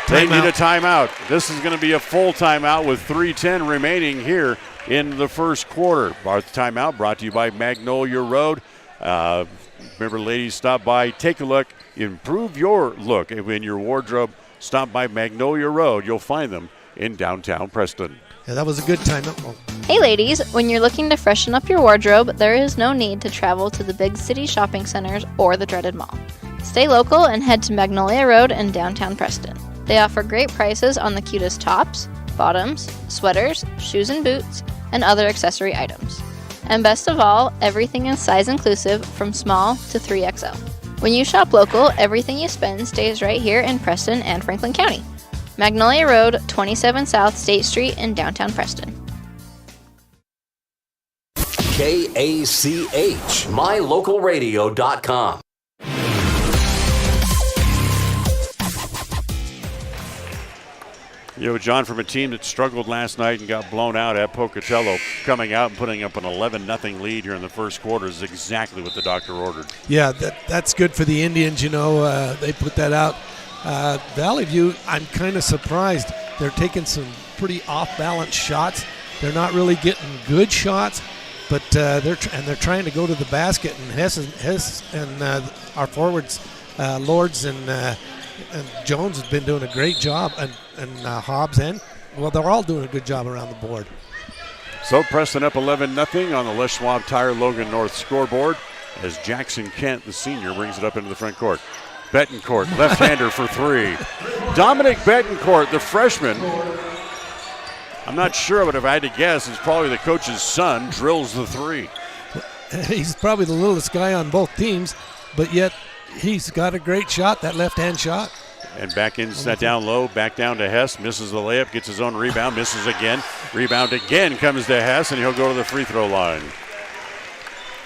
they need a timeout. This is going to be a full timeout with 3:10 remaining here in the first quarter. Our timeout brought to you by Magnolia Road. Remember, ladies, stop by, take a look, improve your look in your wardrobe. Stop by Magnolia Road. You'll find them in downtown Preston. Yeah, that was a good timeout. Hey ladies, when you're looking to freshen up your wardrobe, there is no need to travel to the big city shopping centers or the dreaded mall. Stay local and head to Magnolia Road in downtown Preston. They offer great prices on the cutest tops, bottoms, sweaters, shoes and boots, and other accessory items. And best of all, everything is size inclusive from small to 3XL. When you shop local, everything you spend stays right here in Preston and Franklin County. Magnolia Road, 27 South State Street in downtown Preston. KACH, mylocalradio.com. You know, John, from a team that struggled last night and got blown out at Pocatello, coming out and putting up an 11-0 lead here in the first quarter is exactly what the doctor ordered. Yeah, that's good for the Indians. You know, they put that out. Vallivue, I'm kind of surprised. They're taking some pretty off-balance shots. They're not really getting good shots, but they're trying to go to the basket. And Hess and our forwards, Lords and Jones, has been doing a great job, and Hobbs they're all doing a good job around the board. So Preston up 11-0 on the Les Schwab Tire Logan North scoreboard as Jackson Kent, the senior, brings it up into the front court. Betancourt, left-hander for three. Dominic Betancourt, the freshman, I'm not sure, but if I had to guess, it's probably the coach's son, drills the three. He's probably the littlest guy on both teams, but yet he's got a great shot, that left-hand shot. And back in, set down low, back down to Hess, misses the layup, gets his own rebound, misses again. Rebound again comes to Hess, and he'll go to the free throw line.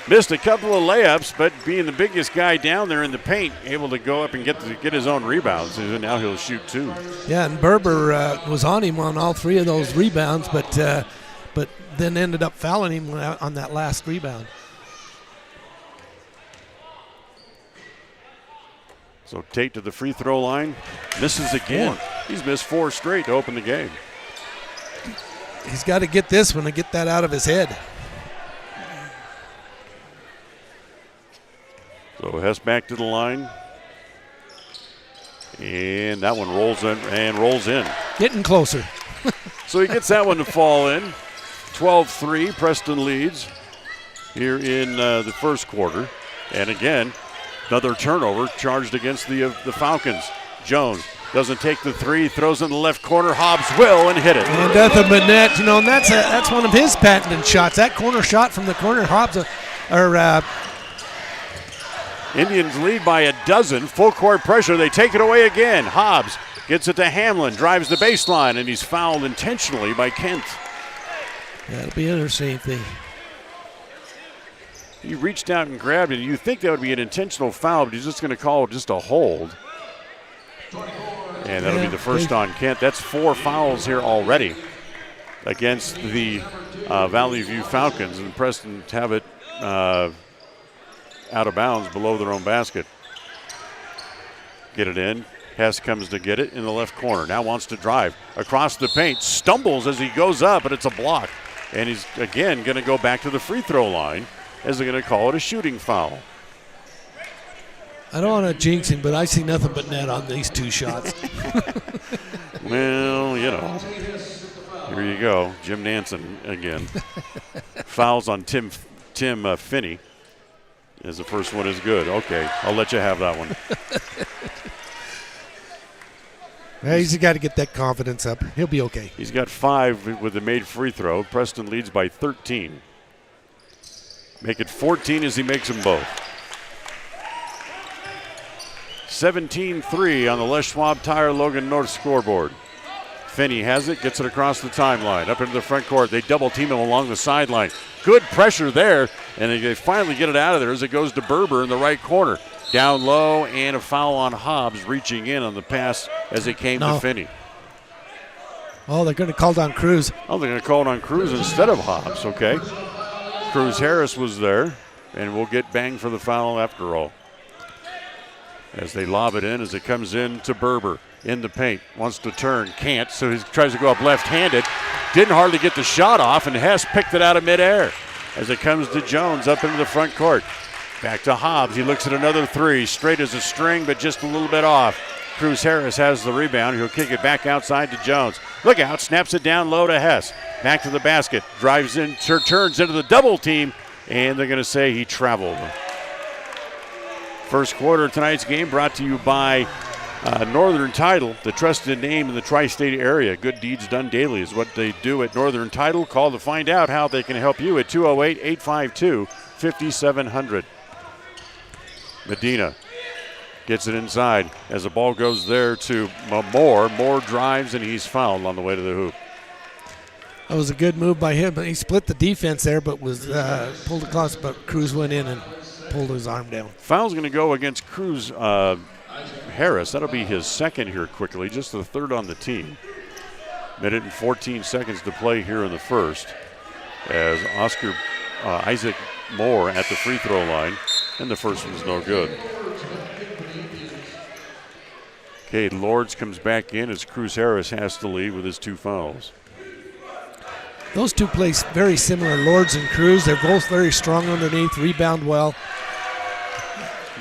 Missed a couple of layups, but being the biggest guy down there in the paint, able to go up and get his own rebounds. And now he'll shoot two. Yeah, and Berber was on him on all three of those rebounds, but then ended up fouling him on that last rebound. So Tate to the free throw line, misses again. He's missed 4 straight to open the game. He's got to get this one and get that out of his head. So Hess back to the line. And that one rolls in and rolls in. Getting closer. So he gets that one to fall in. 12-3, Preston leads here in the first quarter. And again, another turnover charged against the Falcons. Jones doesn't take the three, throws in the left corner. Hobbs will and hit it. And nothing but net, you know, and that's one of his patented shots. That corner shot from the corner, Hobbs, Indians lead by 12. Full court pressure. They take it away again. Hobbs gets it to Hamlin, drives the baseline, and he's fouled intentionally by Kent. That'll be interesting. He reached out and grabbed it. You think that would be an intentional foul, but he's just going to call it just a hold. And that'll be the first on Kent. That's 4 fouls here already against the Vallivue Falcons. And Preston have it out of bounds below their own basket. Get it in. Hess comes to get it in the left corner. Now wants to drive across the paint. Stumbles as he goes up, but it's a block. And he's, again, going to go back to the free throw line as they're going to call it a shooting foul. I don't want to jinx him, but I see nothing but net on these 2 shots. Well, you know. Here you go. Jim Nansen again. Fouls on Tim Finney. As the first one is good. Okay, I'll let you have that one. Yeah, he's got to get that confidence up. He'll be okay. He's got 5 with the made free throw. Preston leads by 13. Make it 14 as he makes them both. 17-3 on the Les Schwab Tire Logan North scoreboard. Finney has it, gets it across the timeline, up into the front court. They double team him along the sideline. Good pressure there, and they finally get it out of there as it goes to Berber in the right corner. Down low, and a foul on Hobbs reaching in on the pass as it came to Finney. Oh, they're going to call down Cruz. Oh, they're going to call it on Cruz instead of Hobbs. Okay. Cruz Harris was there, and we'll get banged for the foul after all. As they lob it in, as it comes in to Berber in the paint. Wants to turn, can't, so he tries to go up left-handed. Didn't hardly get the shot off, and Hess picked it out of midair as it comes to Jones up into the front court. Back to Hobbs. He looks at another three, straight as a string, but just a little bit off. Cruz Harris has the rebound. He'll kick it back outside to Jones. Look out, snaps it down low to Hess. Back to the basket, drives in, turns into the double team, and they're going to say he traveled. First quarter of tonight's game brought to you by Northern Title, the trusted name in the tri-state area. Good deeds done daily is what they do at Northern Title. Call to find out how they can help you at 208-852-5700. Medina gets it inside as the ball goes there to Moore. Moore drives, and he's fouled on the way to the hoop. That was a good move by him. He split the defense there, but was pulled across, but Cruz went in and pulled his arm down. Foul's going to go against Cruz Harris. That'll be his second here quickly, just the third on the team. Minute and 14 seconds to play here in the first as Isaac Moore at the free throw line, and the first one's no good. Okay, Lords comes back in as Cruz Harris has to lead with his two fouls. Those two play very similar, Lords and Cruz. They're both very strong underneath, rebound well.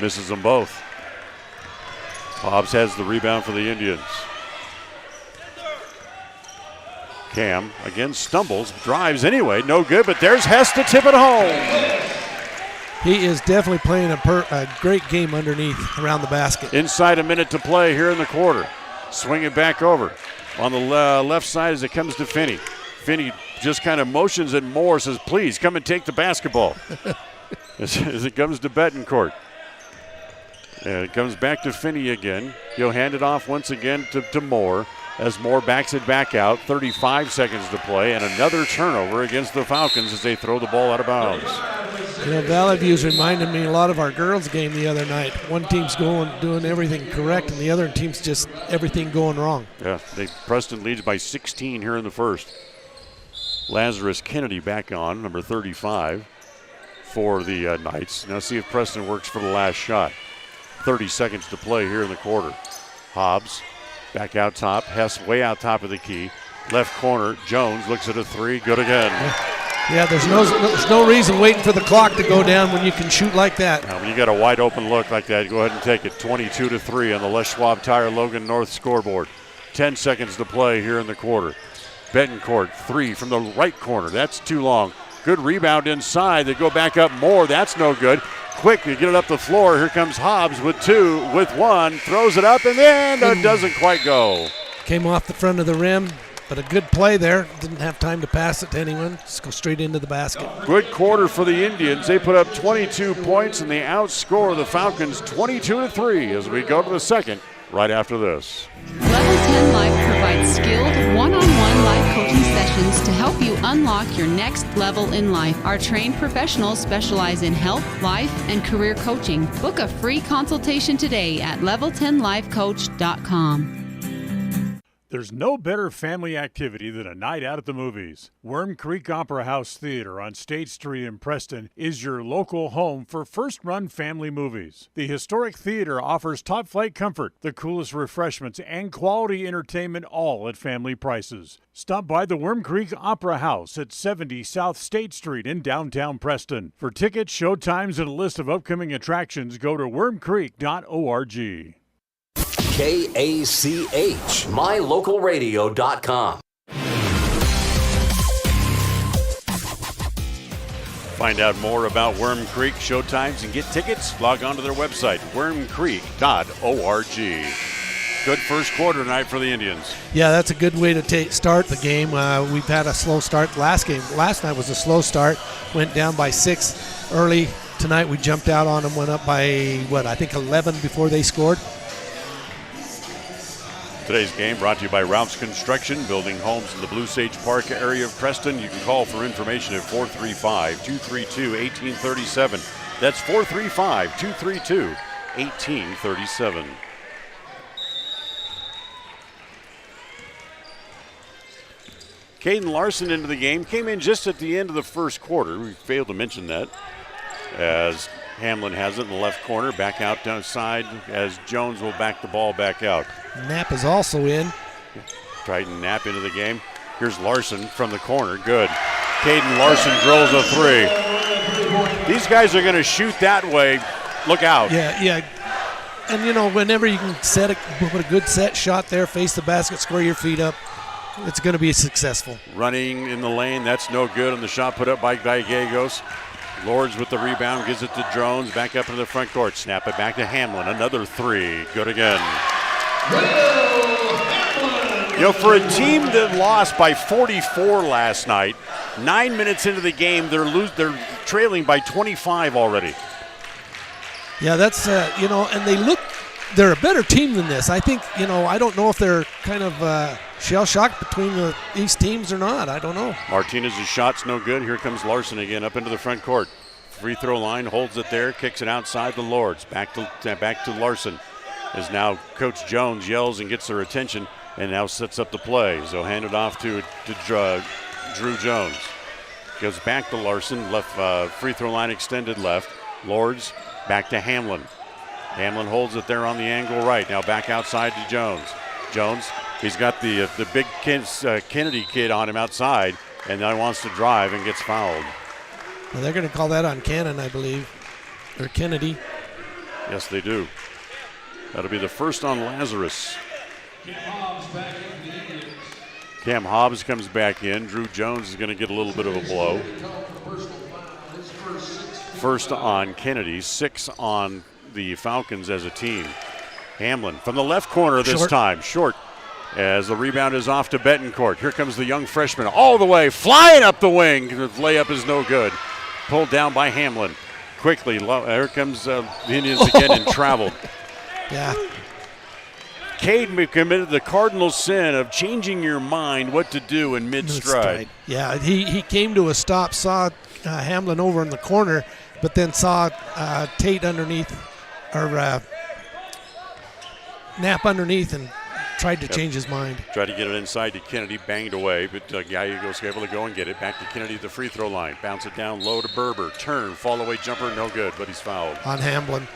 Misses them both. Hobbs has the rebound for the Indians. Cam again stumbles, drives anyway, no good, but there's Hess to tip it home. He is definitely playing a great game underneath around the basket. Inside a minute to play here in the quarter. Swing it back over on the left side as it comes to Finney. Finney just kind of motions at Moore, says, please come and take the basketball. as it comes to Betancourt. And it comes back to Finney again. He'll hand it off once again to Moore as Moore backs it back out. 35 seconds to play, and another turnover against the Falcons as they throw the ball out of bounds. You know, Vallivue's reminded me a lot of our girls' game the other night. One team's doing everything correct, and the other team's just everything going wrong. Yeah, Preston leads by 16 here in the first. Lazarus Kennedy back on, number 35 for the Knights. Now see if Preston works for the last shot. 30 seconds to play here in the quarter. Hobbs back out top. Hess way out top of the key. Left corner, Jones looks at a three, good again. Yeah, there's no reason waiting for the clock to go down when you can shoot like that. Now, when you got a wide open look like that, go ahead and take it. 22-3 on the Les Schwab Tire Logan North scoreboard. 10 seconds to play here in the quarter. Betancourt, three from the right corner. That's too long. Good rebound inside. They go back up more. That's no good. Quick to get it up the floor. Here comes Hobbs with two, with one. Throws it up, and then it doesn't quite go. Came off the front of the rim, but a good play there. Didn't have time to pass it to anyone. Just go straight into the basket. Good quarter for the Indians. They put up 22 points, and they outscore the Falcons 22-3 as we go to the second right after this. Level 10 Life provides skilled, one-on-one life coaching sessions to help you unlock your next level in life. Our trained professionals specialize in health, life, and career coaching. Book a free consultation today at level10lifecoach.com. There's no better family activity than a night out at the movies. Worm Creek Opera House Theater on State Street in Preston is your local home for first-run family movies. The historic theater offers top-flight comfort, the coolest refreshments, and quality entertainment, all at family prices. Stop by the Worm Creek Opera House at 70 South State Street in downtown Preston. For tickets, showtimes, and a list of upcoming attractions, go to wormcreek.org. KACH, mylocalradio.com. Find out more about Worm Creek showtimes and get tickets. Log on to their website, wormcreek.org. Good first quarter tonight for the Indians. Yeah, that's a good way to start the game. We've had a slow start last night was a slow start. Went down by 6 early. Tonight we jumped out on them, went up by, 11 before they scored. Today's game brought to you by Ralph's Construction, building homes in the Blue Sage Park area of Preston. You can call for information at 435-232-1837. That's 435-232-1837. Caden Larson into the game, came in just at the end of the first quarter. We failed to mention that, as Hamlin has it in the left corner, back out downside as Jones will back the ball back out. Knapp is also in. Triton Knapp into the game. Here's Larson from the corner, good. Caden Larson drills a three. These guys are going to shoot that way. Look out. Yeah. And, you know, whenever you can put a good set shot there, face the basket, square your feet up, it's going to be successful. Running in the lane, that's no good on the shot put up by Gallegos. Lords with the rebound, gives it to Jones, back up into the front court. Snap it back to Hamlin, another three, good again. You know, for a team that lost by 44 last night, 9 minutes into the game, they're trailing by 25 already. Yeah, that's, you know, and they're a better team than this. I think, you know, I don't know if they're kind of shell-shocked between these teams or not. I don't know. Martinez's shot's no good. Here comes Larson again up into the front court. Free throw line, holds it there, kicks it outside the Lords. Back to Larson. As now Coach Jones yells and gets their attention and now sets up the play. So hand it off to Drew Jones. Goes back to Larson, left free throw line extended left. Lords back to Hamlin. Hamlin holds it there on the angle right. Now back outside to Jones. Jones, he's got the big Kennedy kid on him outside, and now he wants to drive and gets fouled. Well, they're going to call that on Cannon, I believe, or Kennedy. Yes, they do. That'll be the first on Lazarus. Cam Hobbs comes back in. Drew Jones is going to get a little bit of a blow. First on Kennedy, 6 on the Falcons as a team. Hamlin from the left corner this time, short, as the rebound is off to Betancourt. Here comes the young freshman all the way, flying up the wing. The layup is no good. Pulled down by Hamlin. Quickly, here comes the Indians again in travel. Yeah. Cade committed the cardinal sin of changing your mind what to do in mid-stride. Yeah, he came to a stop, saw Hamlin over in the corner, but then saw Tate underneath, or Knapp underneath, and tried to change his mind. Tried to get it inside to Kennedy, banged away, but Gallegos able to go and get it. Back to Kennedy at the free throw line. Bounce it down low to Berber. Turn, fall away jumper, no good, but he's fouled. On Hamlin.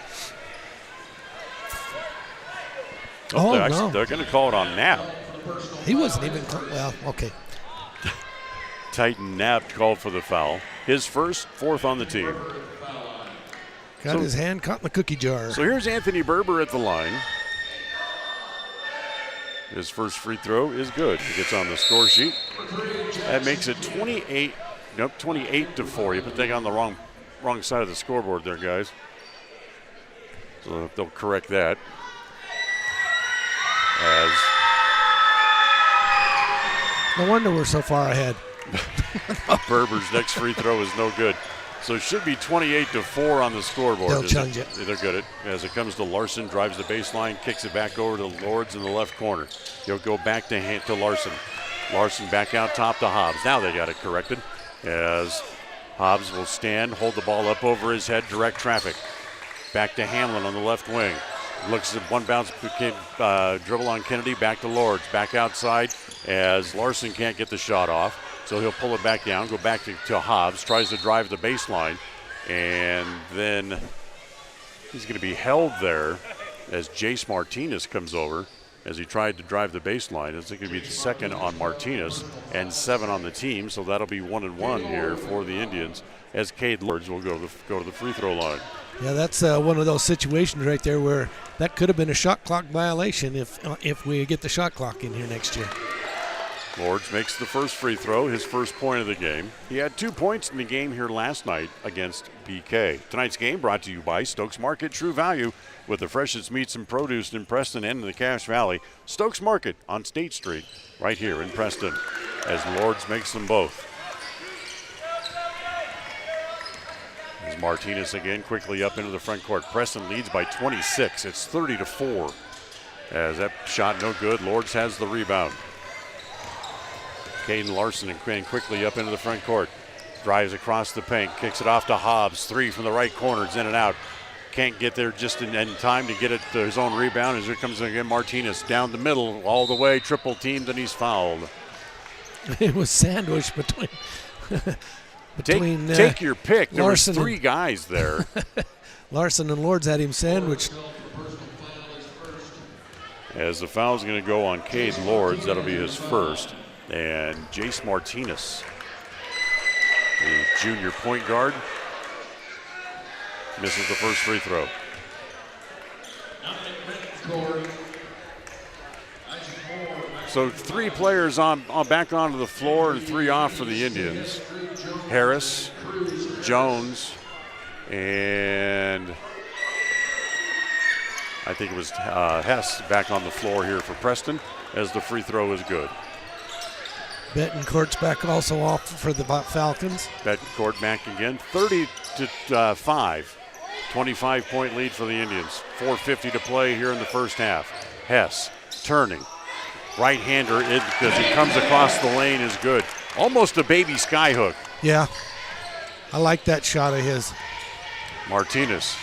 No. They're going to call it on Knapp. He wasn't even, well, okay. Titan Knapp called for the foul. His first, 4th on the team. Got his hand caught in the cookie jar. So here's Anthony Berber at the line. His first free throw is good. He gets on the score sheet. That makes it 28 to 4. You put that on the wrong side of the scoreboard there, guys. So they'll correct that. No wonder we're so far ahead. Berber's next free throw is no good. So it should be 28 to 4 on the scoreboard. They'll change it. They're good at it. As it comes to Larson, drives the baseline, kicks it back over to Lords in the left corner. He'll go back to Larson. Larson back out top to Hobbs. Now they got it corrected as Hobbs will stand, hold the ball up over his head, direct traffic. Back to Hamlin on the left wing. Looks at one bounce, dribble on Kennedy, back to Lords, back outside as Larson can't get the shot off. So he'll pull it back down, go back to Hobbs, tries to drive the baseline, and then he's going to be held there as Jace Martinez comes over as he tried to drive the baseline. It's going to be the second on Martinez and 7 on the team, so that'll be 1-1 here for the Indians as Cade Lords will go to the free throw line. Yeah, that's one of those situations right there where that could have been a shot clock violation if we get the shot clock in here next year. Lords makes the first free throw, his first point of the game. He had 2 points in the game here last night against BK. Tonight's game brought to you by Stokes Market True Value, with the freshest meats and produce in Preston and in the Cache Valley. Stokes Market on State Street, right here in Preston, as Lords makes them both. As Martinez again quickly up into the front court. Preston leads by 26. It's 30 to 4. As that shot no good, Lords has the rebound. Caden Larson and Quinn quickly up into the front court. Drives across the paint, kicks it off to Hobbs. 3 from the right corner, it's in and out. Can't get there just in time to get it to his own rebound. As here comes again Martinez down the middle, all the way, triple teamed, and he's fouled. It was sandwiched between take your pick. There was Larson 3 guys there. Larson and Lords had him sandwiched. As the foul's going to go on Cade Lords, that'll be his first. And Jace Martinez, the junior point guard, misses the first free throw. So 3 players on back onto the floor and 3 off for the Indians. Harris, Jones, and I think it was Hess back on the floor here for Preston as the free throw is good. Betancourt's back also off for the Falcons. Betancourt back again, 30-5. 25-point lead for the Indians. 4:50 to play here in the first half. Hess turning. Right-hander, because he comes across the lane, is good. Almost a baby skyhook. Yeah, I like that shot of his. Martinez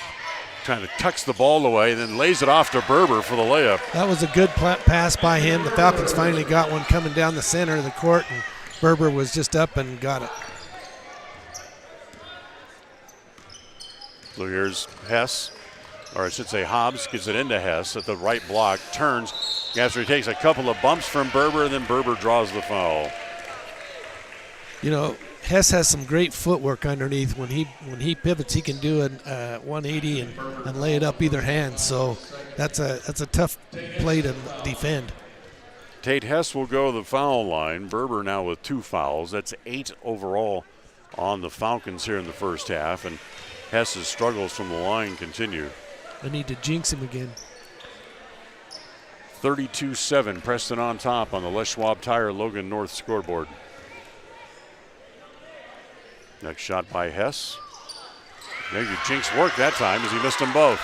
kind of tucks the ball away and then lays it off to Berber for the layup. That was a good pass by him. The Falcons finally got one coming down the center of the court, and Berber was just up and got it. So here's Hess, or I should say Hobbs, gets it into Hess at the right block, turns after he takes a couple of bumps from Berber, and then Berber draws the foul. You know, Hess has some great footwork underneath. When he pivots, he can do a 180 and lay it up either hand. So that's a tough play to defend. Tate Hess will go to the foul line. Berber now with 2 fouls. That's 8 overall on the Falcons here in the first half, and Hess's struggles from the line continue. I need to jinx him again. 32-7, Preston on top on the Les Schwab Tire Logan North scoreboard. Next shot by Hess. Maybe jinx worked that time as he missed them both.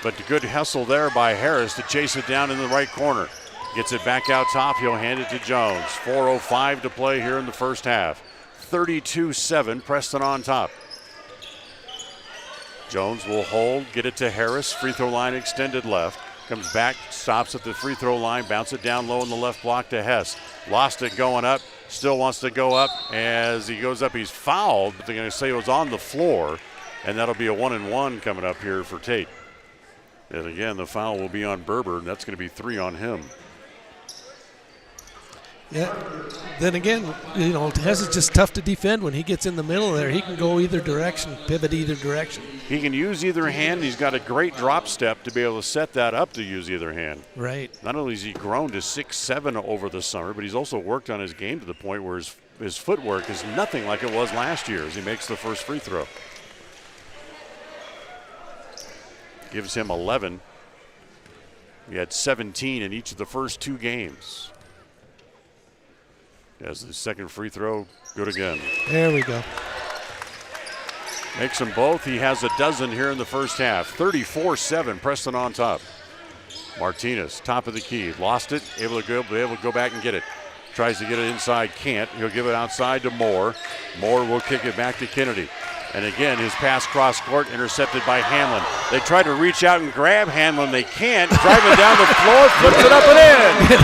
But the good hustle there by Harris to chase it down in the right corner. Gets it back out top, he'll hand it to Jones. 4:05 to play here in the first half. 32-7, Preston on top. Jones will hold, get it to Harris, free throw line extended left. Comes back, stops at the free throw line, bounce it down low in the left block to Hess. Lost it going up, still wants to go up. As he goes up, he's fouled, but they're going to say it was on the floor, and that'll be a 1-and-1 coming up here for Tate. And again, the foul will be on Berber, and that's going to be 3 on him. Yeah. Then again, you know, Hess is just tough to defend when he gets in the middle there. He can go either direction, pivot either direction. He can use either hand. He's got a great drop step to be able to set that up to use either hand. Right. Not only has he grown to 6'7" over the summer, but he's also worked on his game to the point where his footwork is nothing like it was last year as he makes the first free throw. Gives him 11. He had 17 in each of the first 2 games. As the second free throw, good again. There we go. Makes them both. He has a dozen here in the first half. 34-7, Preston on top. Martinez, top of the key, lost it, be able to go back and get it. Tries to get it inside, can't. He'll give it outside to Moore. Moore will kick it back to Kennedy. And again, his pass cross court intercepted by Hanlon. They try to reach out and grab Hanlon. They can't. Driving down the floor, flips it up and in.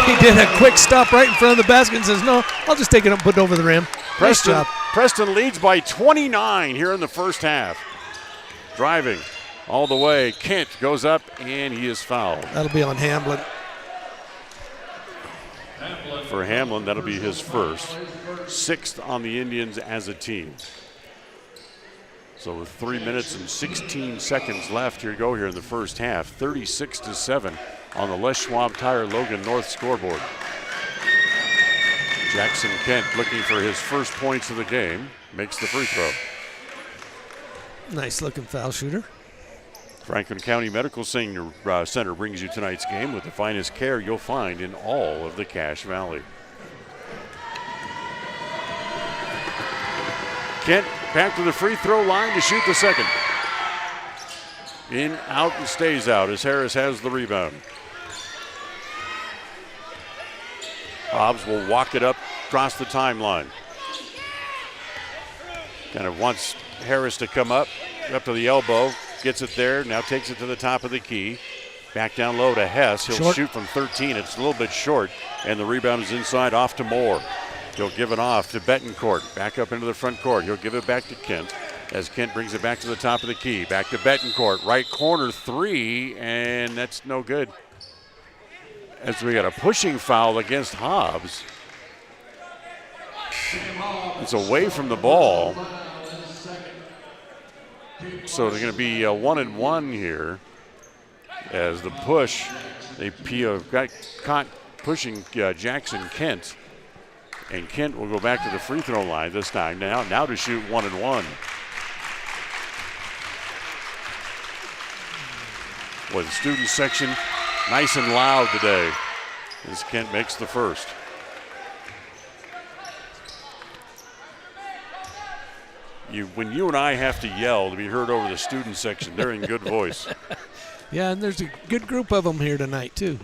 He did a quick stop right in front of the basket and says, no, I'll just take it and put it over the rim. Nice job. Preston leads by 29 here in the first half. Driving all the way. Kent goes up and he is fouled. That'll be on Hamlin. For Hamlin, that'll be his first. 6th on the Indians as a team. So with 3 minutes and 16 seconds left, here you go here in the first half. 36-7 on the Les Schwab Tire Logan North scoreboard. Jackson Kent looking for his first points of the game. Makes the free throw. Nice looking foul shooter. Franklin County Medical Center brings you tonight's game with the finest care you'll find in all of the Cache Valley. Kent back to the free throw line to shoot the second. In, out, and stays out as Harris has the rebound. Hobbs will walk it up across the timeline. Kind of wants Harris to come up to the elbow. Gets it there, now takes it to the top of the key. Back down low to Hess. He'll shoot from 13. It's a little bit short, and the rebound is inside off to Moore. He'll give it off to Betancourt. Back up into the front court. He'll give it back to Kent as Kent brings it back to the top of the key. Back to Betancourt. Right corner three, and that's no good. As we got a pushing foul against Hobbs. It's away from the ball. So they're going to be 1-1 here. As the push, they got caught pushing Jackson Kent. And Kent will go back to the free throw line this time. Now to shoot 1-1. Boy, the student section nice and loud today as Kent makes the first. When you and I have to yell to be heard over the student section, they're in good voice. Yeah, and there's a good group of them here tonight, too.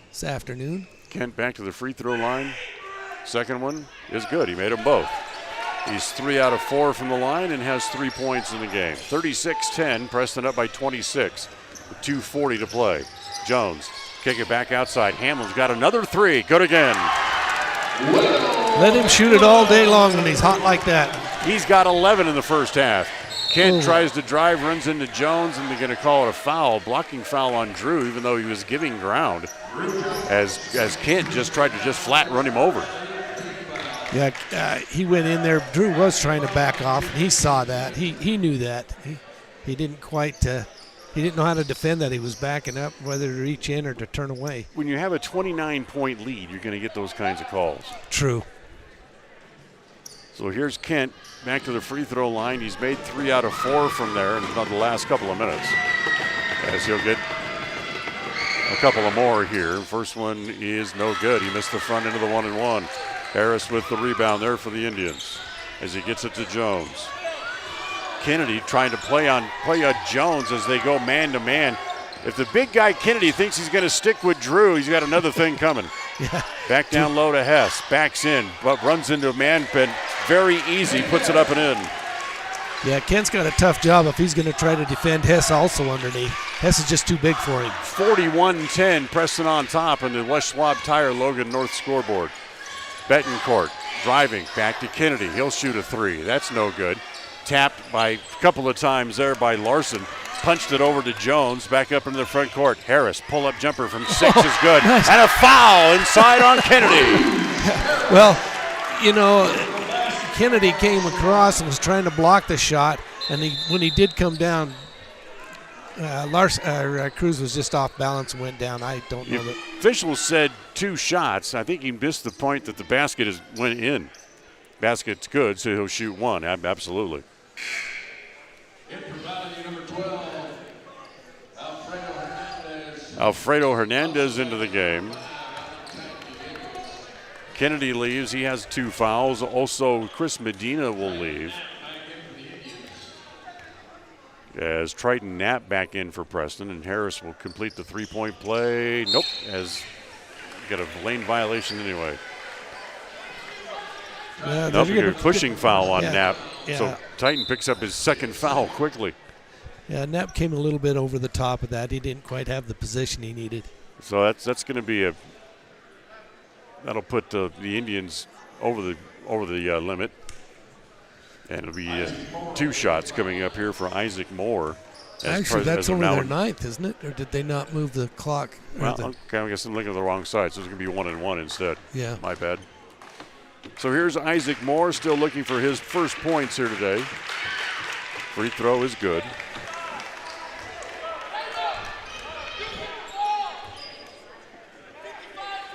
This afternoon. Kent back to the free throw line. Second one is good. He made them both. He's 3 out of 4 from the line and has 3 points in the game. 36-10, Preston up by 26 with 2:40 to play. Jones, kick it back outside. Hamlin's got another three. Good again. Let him shoot it all day long when he's hot like that. He's got 11 in the first half. Kent tries to drive, runs into Jones, and they're going to call it a foul, blocking foul on Drew, even though he was giving ground, as Kent just tried to just flat run him over. Yeah, he went in there. Drew was trying to back off, and he saw that. He knew that. He didn't quite. He didn't know how to defend that. He was backing up, whether to reach in or to turn away. When you have a 29-point lead, you're going to get those kinds of calls. True. So here's Kent back to the free throw line. He's made 3 out of 4 from there in the last couple of minutes. As he'll get a couple of more here. First one is no good. He missed the front end of the 1-and-1. Harris with the rebound there for the Indians as he gets it to Jones. Kennedy trying to play on Jones as they go man-to-man. If the big guy Kennedy thinks he's going to stick with Drew, he's got another thing coming. Yeah. Back down low to Hess. Backs in, but runs into a man, but very easy, puts it up and in. Yeah, Kent's got a tough job if he's going to try to defend Hess also underneath. Hess is just too big for him. 41-10, Preston on top on the West Schwab Tire Logan North scoreboard. Betancourt driving back to Kennedy. He'll shoot a three. That's no good. Tapped by a couple of times there by Larson. Punched it over to Jones, back up into the front court. Harris, pull-up jumper from 6 is good. Nice. And a foul inside on Kennedy. Well, you know, Kennedy came across and was trying to block the shot, and when he did come down, Cruz was just off balance and went down. I don't know that. Officials said 2 shots. I think he missed the point that the basket went in. Basket's good, so he'll shoot 1. Absolutely. Alfredo Hernandez into the game. Kennedy leaves. He has 2 fouls. Also, Chris Medina will leave. As Triton Knapp back in for Preston, and Harris will complete the 3-point play. Nope, as got a lane violation anyway. Nope, a pushing foul on Knapp. Yeah. So Titan picks up his second foul quickly. Yeah, Knapp came a little bit over the top of that. He didn't quite have the position he needed. So that's going to be that'll put the Indians over the limit, and it'll be 2 shots coming up here for Isaac Moore. Actually, that's only their 9th, isn't it? Or did they not move the clock? Well, okay, I guess I'm looking at the wrong side, so it's going to be 1-1 instead. Yeah. My bad. So here's Isaac Moore, still looking for his first points here today. Free throw is good.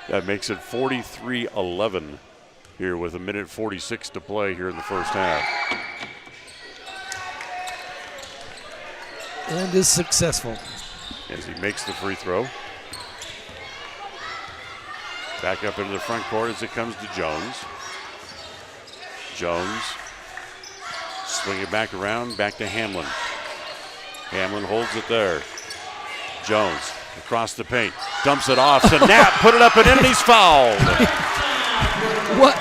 That makes it 43-11 here with 1:46 to play here in the first half. And is successful. As he makes the free throw. Back up into the front court as it comes to Jones. Jones swing it back around, back to Hamlin. Hamlin holds it there. Jones Across the paint. Dumps it off to Knapp. Put it up and in, and he's fouled. What?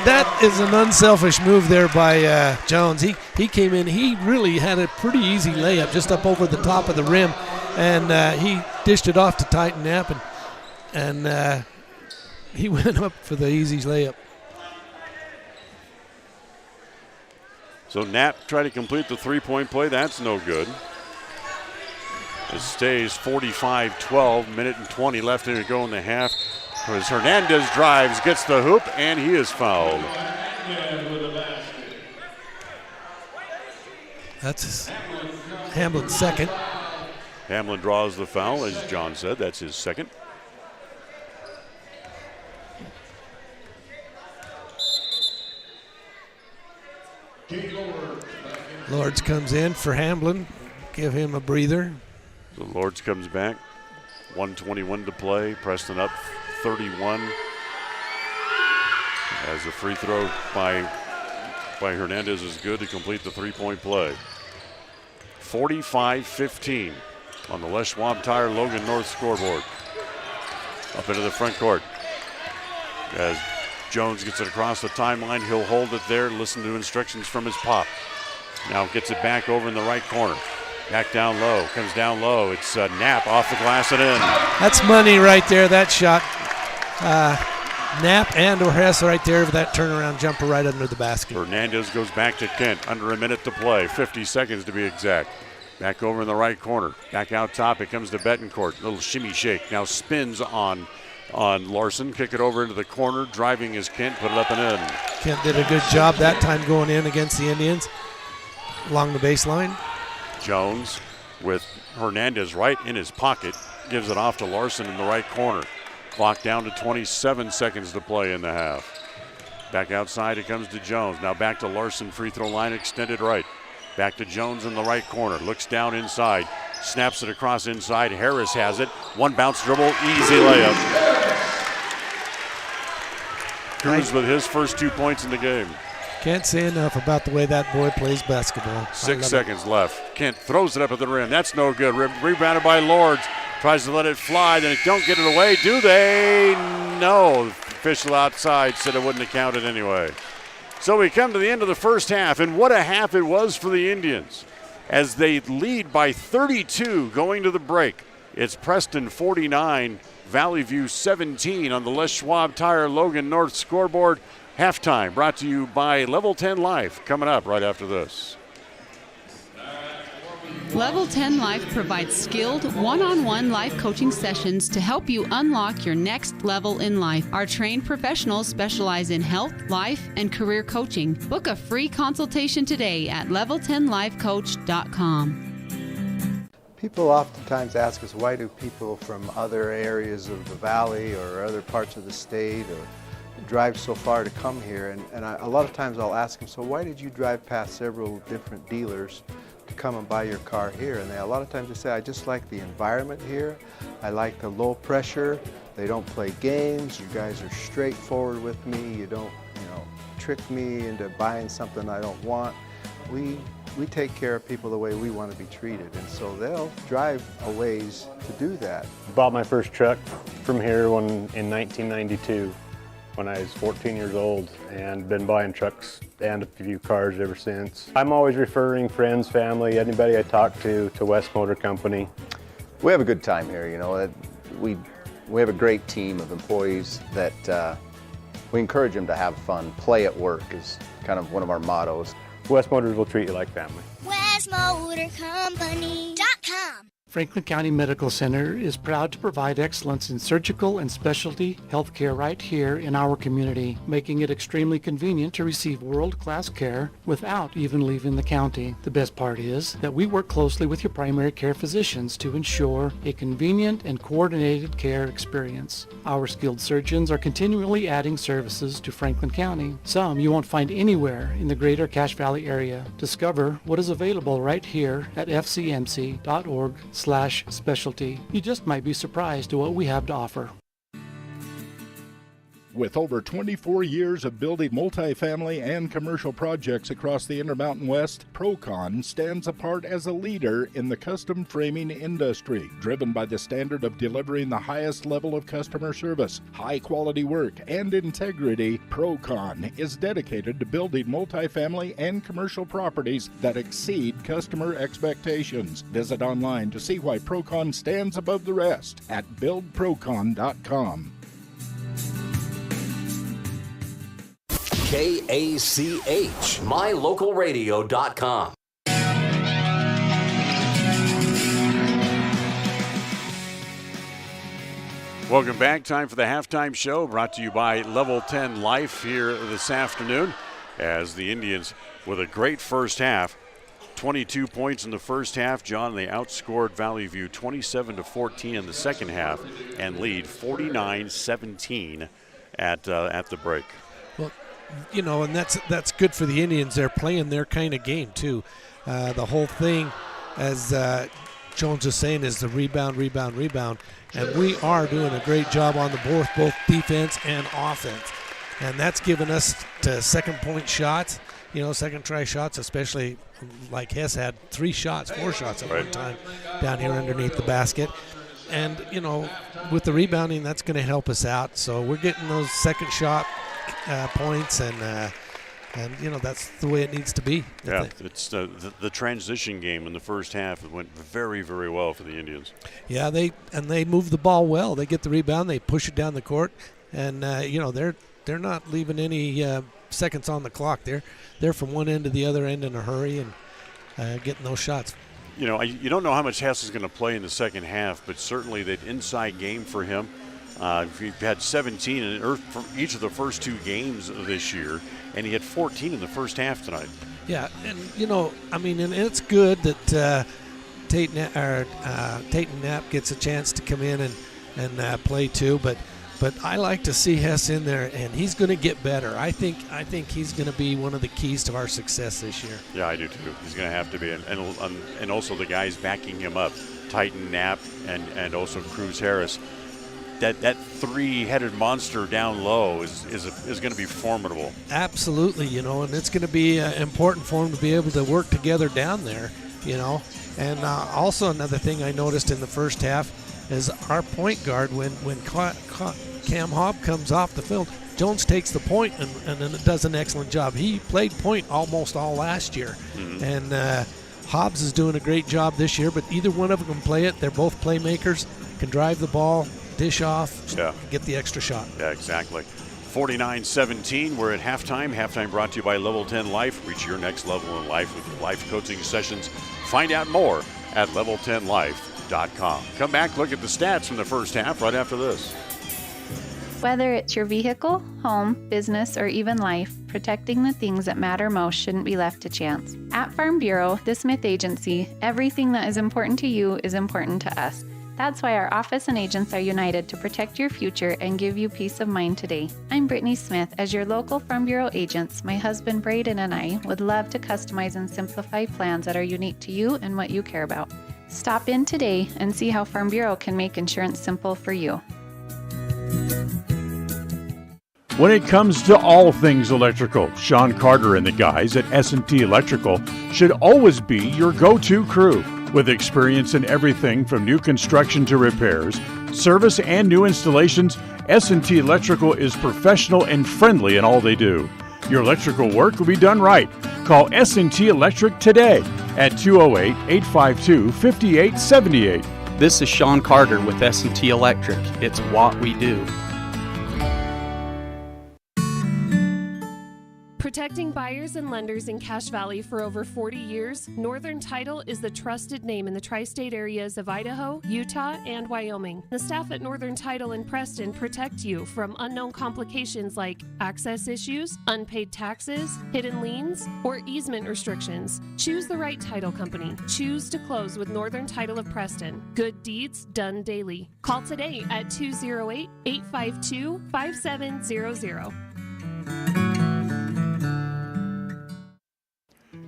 That is an unselfish move there by Jones. He came in. He really had a pretty easy layup just up over the top of the rim, and he dished it off to Titan Knapp, and he went up for the easy layup. So Knapp tried to complete the three-point play. That's no good. It stays 45-12, minute and 20 left to go in the half. As Hernandez drives, gets the hoop, and he is fouled. That's Hamlin's second. Hamlin draws the foul, as John said. That's his second. Lords comes in for Hamlin. Give him a breather. So Lords comes back. 1:21 to play. Preston up 31. As a free throw by Hernandez is good to complete the three-point play. 45-15 on the Les Schwab Tire Logan North scoreboard. Up into the front court. As Jones gets it across the timeline, he'll hold it there, listen to instructions from his pop. Now gets it back over in the right corner. Back down low, comes down low. It's Knapp off the glass and in. That's money right there, that shot. Knapp and Orhes right there with that turnaround jumper right under the basket. Hernandez goes back to Kent, under a minute to play, 50 seconds to be exact. Back over in the right corner. Back out top, it comes to Betancourt. Little shimmy shake, now spins on Larson. Kick it over into the corner, driving is Kent, put it up and in. Kent did a good job that time going in against the Indians along the baseline. Jones with Hernandez right in his pocket, gives it off to Larson in the right corner. Clock down to 27 seconds to play in the half. Back outside it comes to Jones. Now back to Larson, free throw line extended right. Back to Jones in the right corner, looks down inside, snaps it across inside. Harris has it, one bounce dribble, easy layup. Cruz with his first 2 points in the game. Can't say enough about the way that boy plays basketball. 6 seconds left. Kent throws it up at the rim. That's no good. Rebounded by Lords. Tries to let it fly. Then it don't get it away. Do they? No. Official outside said it wouldn't have counted anyway. So we come to the end of the first half, and what a half it was for the Indians as they lead by 32 going to the break. It's Preston 49, Vallivue 17 on the Les Schwab Tire Logan North scoreboard. Halftime brought to you by Level 10 Life, coming up right after this. Level 10 Life provides skilled one-on-one life coaching sessions to help you unlock your next level in life. Our trained professionals specialize in health, life, and career coaching. Book a free consultation today at level10lifecoach.com. People oftentimes ask us, why do people from other areas of the valley or other parts of the state or drive so far to come here? And a lot of times I'll ask them, so why did you drive past several different dealers to come and buy your car here? And a lot of times they say, I just like the environment here. I like the low pressure. They don't play games. You guys are straightforward with me. You don't, trick me into buying something I don't want. We take care of people the way we want to be treated, and so they'll drive a ways to do that. Bought my first truck from here in 1992 when I was 14 years old, and been buying trucks and a few cars ever since. I'm always referring friends, family, anybody I talk to West Motor Company. We have a good time here, We have a great team of employees that we encourage them to have fun. Play at work is kind of one of our mottos. West Motors will treat you like family. WestMotorCompany.com. Franklin County Medical Center is proud to provide excellence in surgical and specialty healthcare right here in our community, making it extremely convenient to receive world-class care without even leaving the county. The best part is that we work closely with your primary care physicians to ensure a convenient and coordinated care experience. Our skilled surgeons are continually adding services to Franklin County, some you won't find anywhere in the greater Cache Valley area. Discover what is available right here at fcmc.org/specialty. You just might be surprised at what we have to offer. With over 24 years of building multifamily and commercial projects across the Intermountain West, Procon stands apart as a leader in the custom framing industry, driven by the standard of delivering the highest level of customer service, high-quality work, and integrity. Procon is dedicated to building multifamily and commercial properties that exceed customer expectations. Visit online to see why Procon stands above the rest at buildprocon.com. KACH, mylocalradio.com. Welcome back. Time for the halftime show, brought to you by Level 10 Life here this afternoon, as the Indians, with a great first half, 22 points in the first half. John, they outscored Vallivue 27-14 in the second half and lead 49-17 at the break. Well, you know, and that's good for the Indians. They're playing their kind of game too. The whole thing, as Jones was saying, is the rebound, and we are doing a great job on the both defense and offense, and that's given us to second try shots, especially like Hess had 4 shots at one time down here underneath the basket. And, you know, with the rebounding, that's going to help us out. So we're getting those second shot points, and you know, that's the way it needs to be. Yeah, it's the transition game in the first half. It went very, very well for the Indians. Yeah, they move the ball well. They get the rebound, they push it down the court, and you know, they're not leaving any seconds on the clock. They're from one end to the other end in a hurry and getting those shots. You know, you don't know how much Hess is going to play in the second half, but certainly that inside game for him. He had 17 for each of the first 2 games of this year, and he had 14 in the first half tonight. Yeah, and you know, I mean, and it's good that Tatum Knapp gets a chance to come in and play too. But I like to see Hess in there, and he's going to get better. I think he's going to be one of the keys to our success this year. Yeah, I do too. He's going to have to be, and also the guys backing him up, Titan Knapp and also Cruz Harris. That three-headed monster down low is going to be formidable. Absolutely, you know, and it's going to be important for them to be able to work together down there, you know. And also another thing I noticed in the first half is our point guard, when Cam Hobb comes off the field, Jones takes the point and then does an excellent job. He played point almost all last year, and Hobbs is doing a great job this year, but either one of them can play it. They're both playmakers, can drive the ball, dish off, get the extra shot. Yeah, exactly. 49-17, we're at halftime. Halftime brought to you by Level 10 Life. Reach your next level in life with life coaching sessions. Find out more at level10life.com. Come back, look at the stats from the first half right after this. Whether it's your vehicle, home, business, or even life, protecting the things that matter most shouldn't be left to chance. At Farm Bureau, the Smith Agency, everything that is important to you is important to us. That's why our office and agents are united to protect your future and give you peace of mind today. I'm Brittany Smith. As your local Farm Bureau agents, my husband Braden and I would love to customize and simplify plans that are unique to you and what you care about. Stop in today and see how Farm Bureau can make insurance simple for you. When it comes to all things electrical, Sean Carter and the guys at S&T Electrical should always be your go-to crew. With experience in everything from new construction to repairs, service, and new installations, S&T Electrical is professional and friendly in all they do. Your electrical work will be done right. Call S&T Electric today at 208-852-5878. This is Sean Carter with S&T Electric. It's what we do. Protecting buyers and lenders in Cache Valley for over 40 years, Northern Title is the trusted name in the tri-state areas of Idaho, Utah, and Wyoming. The staff at Northern Title in Preston protect you from unknown complications like access issues, unpaid taxes, hidden liens, or easement restrictions. Choose the right title company. Choose to close with Northern Title of Preston. Good deeds done daily. Call today at 208-852-5700.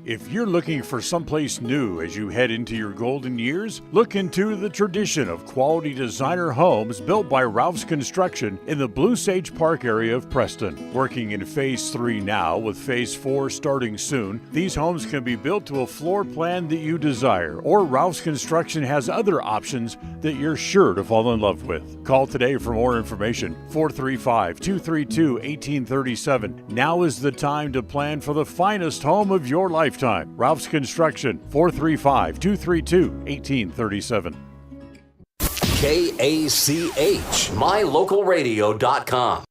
If you're looking for someplace new as you head into your golden years, look into the tradition of quality designer homes built by Ralph's Construction in the Blue Sage Park area of Preston. Working in Phase 3 now, with Phase 4 starting soon, these homes can be built to a floor plan that you desire, or Ralph's Construction has other options that you're sure to fall in love with. Call today for more information, 435-232-1837. Now is the time to plan for the finest home of your lifetime. Ralph's Construction, 435-232-1837. KACH, mylocalradio.com.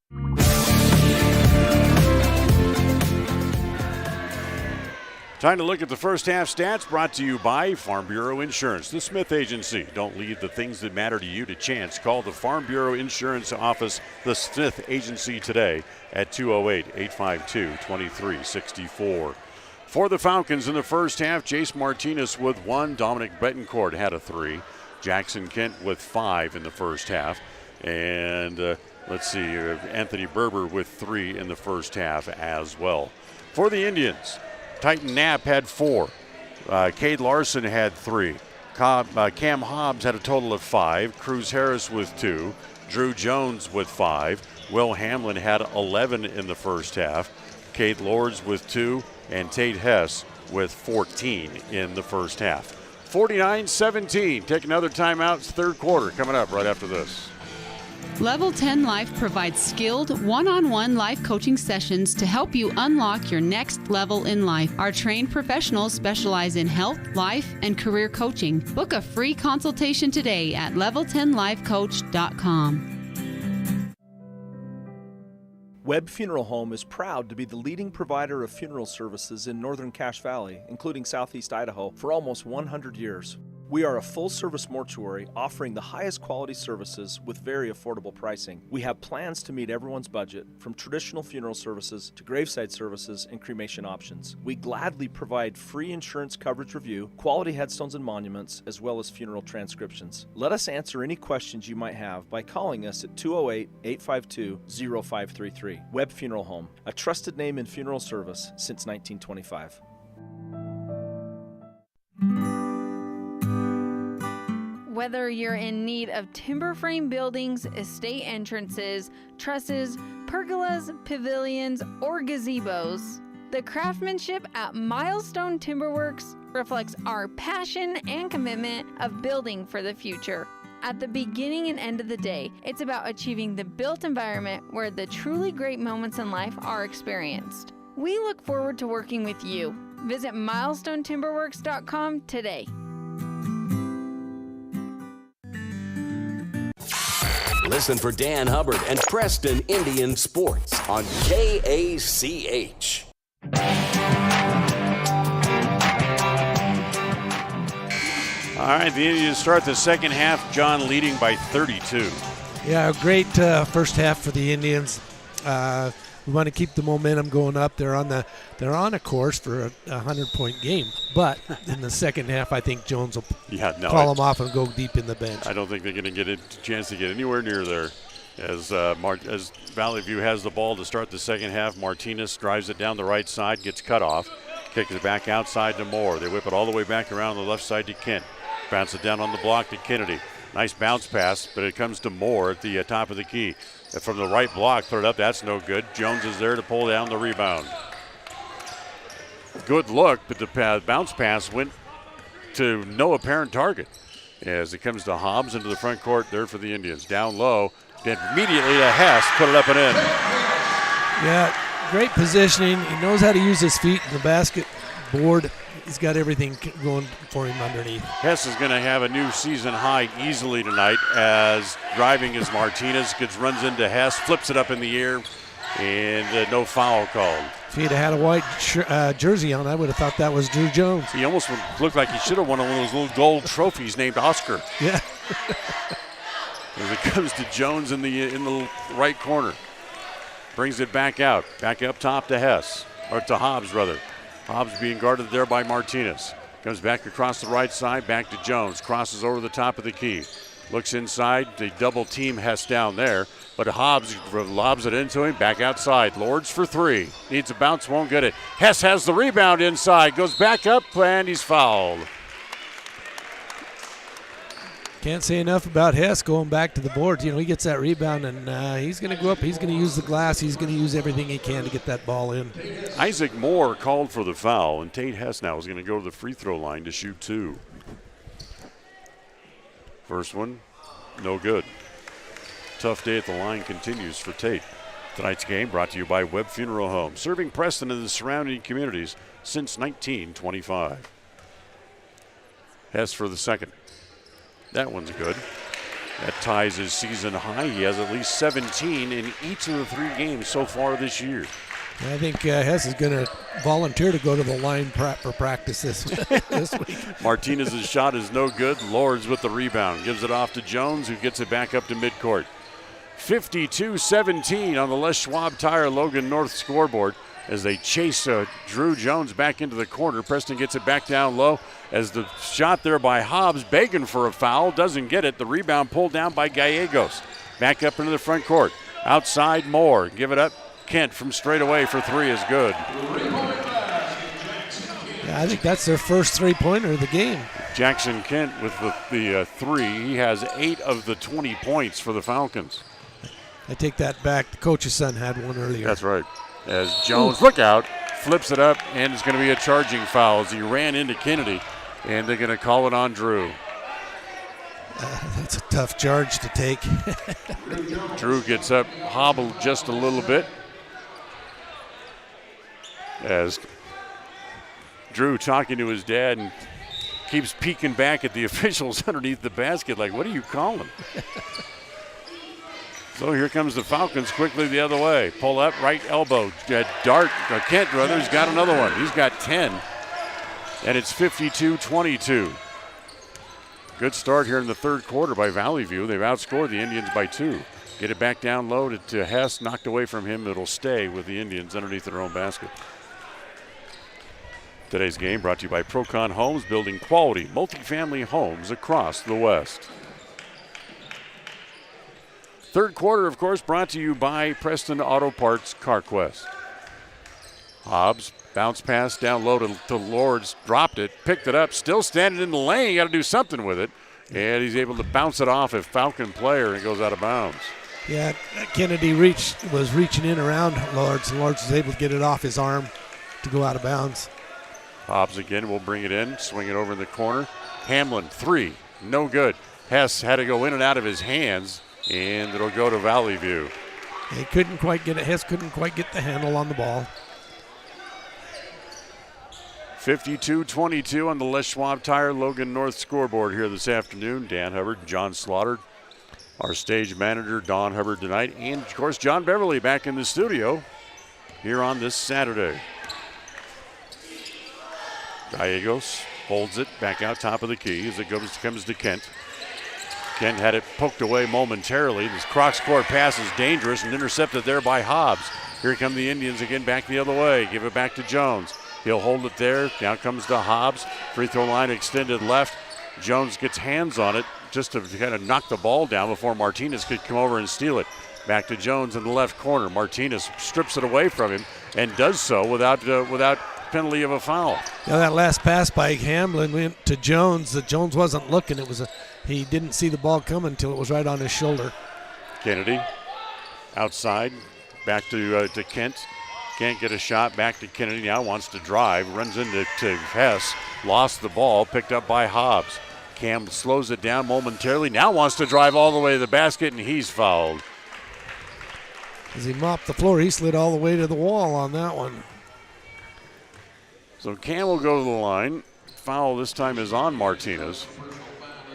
Time to look at the first half stats, brought to you by Farm Bureau Insurance, the Smith Agency. Don't leave the things that matter to you to chance. Call the Farm Bureau Insurance Office, the Smith Agency, today at 208-852-2364. For the Falcons in the first half, Jace Martinez with 1. Dominic Betancourt had a 3. Jackson Kent with 5 in the first half. And Anthony Berber with 3 in the first half as well. For the Indians, Titan Knapp had 4. Cade Larson had 3. Cam Hobbs had a total of 5. Cruz Harris with 2. Drew Jones with 5. Will Hamlin had 11 in the first half. Cade Lords with 2. And Tate Hess with 14 in the first half. 49-17. Take another timeout. It's third quarter coming up right after this. Level 10 Life provides skilled, one-on-one life coaching sessions to help you unlock your next level in life. Our trained professionals specialize in health, life, and career coaching. Book a free consultation today at level10lifecoach.com. Webb Funeral Home is proud to be the leading provider of funeral services in northern Cache Valley, including southeast Idaho, for almost 100 years. We are a full-service mortuary offering the highest quality services with very affordable pricing. We have plans to meet everyone's budget, from traditional funeral services to graveside services and cremation options. We gladly provide free insurance coverage review, quality headstones and monuments, as well as funeral transcriptions. Let us answer any questions you might have by calling us at 208-852-0533. Webb Funeral Home, a trusted name in funeral service since 1925. Whether you're in need of timber frame buildings, estate entrances, trusses, pergolas, pavilions, or gazebos, the craftsmanship at Milestone Timberworks reflects our passion and commitment of building for the future. At the beginning and end of the day, it's about achieving the built environment where the truly great moments in life are experienced. We look forward to working with you. Visit milestonetimberworks.com today. Listen for Dan Hubbard and Preston Indian Sports on KACH. All right, the Indians start the second half, John, leading by 32. Yeah, great first half for the Indians. We want to keep the momentum going up. They're on a course for a 100-point game. But in the second half, I think Jones will call them off and go deep in the bench. I don't think they're going to get a chance to get anywhere near there. As Vallivue has the ball to start the second half, Martinez drives it down the right side, gets cut off, kicks it back outside to Moore. They whip it all the way back around the left side to Kent. Bounce it down on the block to Kennedy. Nice bounce pass, but it comes to Moore at the top of the key. From the right block, throw it up. That's no good. Jones is there to pull down the rebound. Good look, but the bounce pass went to no apparent target. As it comes to Hobbs into the front court there for the Indians. Down low, then immediately to Hess, put it up and in. Yeah, great positioning. He knows how to use his feet in the basket board. He's got everything going for him underneath. Hess is going to have a new season high easily tonight, as driving is Martinez, runs into Hess, flips it up in the air, and no foul called. If he'd have had a white jersey on, I would have thought that was Drew Jones. He almost looked like he should have won one of those little gold trophies named Oscar. Yeah. As it comes to Jones in the right corner. Brings it back out. Back up top to Hess, or to Hobbs rather. Hobbs being guarded there by Martinez. Comes back across the right side, back to Jones. Crosses over the top of the key. Looks inside. They double team Hess down there. But Hobbs lobs it into him, back outside. Lords for three. Needs a bounce, won't get it. Hess has the rebound inside, goes back up, and he's fouled. Can't say enough about Hess going back to the boards. You know, he gets that rebound, and he's going to go up. He's going to use the glass. He's going to use everything he can to get that ball in. Isaac Moore called for the foul, and Tate Hess now is going to go to the free throw line to shoot two. First one, no good. Tough day at the line continues for Tate. Tonight's game brought to you by Webb Funeral Home, serving Preston and the surrounding communities since 1925. Hess for the second. That one's good. That ties his season high. He has at least 17 in each of the 3 games so far this year. I think Hess is going to volunteer to go to the line for practice this week. Martinez's shot is no good. Lords with the rebound. Gives it off to Jones, who gets it back up to midcourt. 52-17 on the Les Schwab Tire Logan North scoreboard as they chase Drew Jones back into the corner. Preston gets it back down low as the shot there by Hobbs, begging for a foul, doesn't get it. The rebound pulled down by Gallegos. Back up into the front court. Outside Moore. Give it up. Kent from straight away for three is good. Yeah, I think that's their first 3-pointer of the game. Jackson Kent with the three. He has 8 of the 20 points for the Falcons. I take that back. The coach's son had one earlier. That's right. As Jones, look out, flips it up, and it's going to be a charging foul as he ran into Kennedy, and they're going to call it on Drew. That's a tough charge to take. Drew gets up, hobbled just a little bit. As Drew talking to his dad and keeps peeking back at the officials underneath the basket like, what are you calling? So here comes the Falcons quickly the other way. Pull up, right elbow. Dart, Kent Brothers got another one. He's got 10. And it's 52-22. Good start here in the third quarter by Vallivue. They've outscored the Indians by 2. Get it back down low to Hess. Knocked away from him. It'll stay with the Indians underneath their own basket. Today's game brought to you by Procon Homes, building quality multifamily homes across the West. Third quarter, of course, brought to you by Preston Auto Parts CarQuest. Hobbs, bounce pass down low to Lords, dropped it, picked it up, still standing in the lane. You got to do something with it. And he's able to bounce it off a Falcon player and goes out of bounds. Yeah, Kennedy was reaching in around Lords, and Lords was able to get it off his arm to go out of bounds. Hobbs again will bring it in, swing it over in the corner. Hamlin, 3, no good. Hess had to go in and out of his hands, and it'll go to Vallivue. He couldn't quite get it. Hess couldn't quite get the handle on the ball. 52-22 on the Les Schwab Tire Logan North scoreboard here this afternoon. Dan Hubbard, John Slaughter, our stage manager, Don Hubbard tonight, and of course John Beverly back in the studio here on this Saturday. Gallegos holds it back out top of the key as it comes to Kent. Kent had it poked away momentarily. This cross court pass is dangerous and intercepted there by Hobbs. Here come the Indians again back the other way. Give it back to Jones. He'll hold it there. Now comes to Hobbs. Free throw line extended left. Jones gets hands on it just to kind of knock the ball down before Martinez could come over and steal it. Back to Jones in the left corner. Martinez strips it away from him and does so without penalty of a foul. Yeah, that last pass by Hamlin went to Jones. Jones wasn't looking. He didn't see the ball coming until it was right on his shoulder. Kennedy outside, back to Kent. Can't get a shot. Back to Kennedy. Now wants to drive. Runs into Hess. Lost the ball. Picked up by Hobbs. Cam slows it down momentarily. Now wants to drive all the way to the basket, and he's fouled. As he mopped the floor, he slid all the way to the wall on that one. So Cam will go to the line. Foul this time is on Martinez.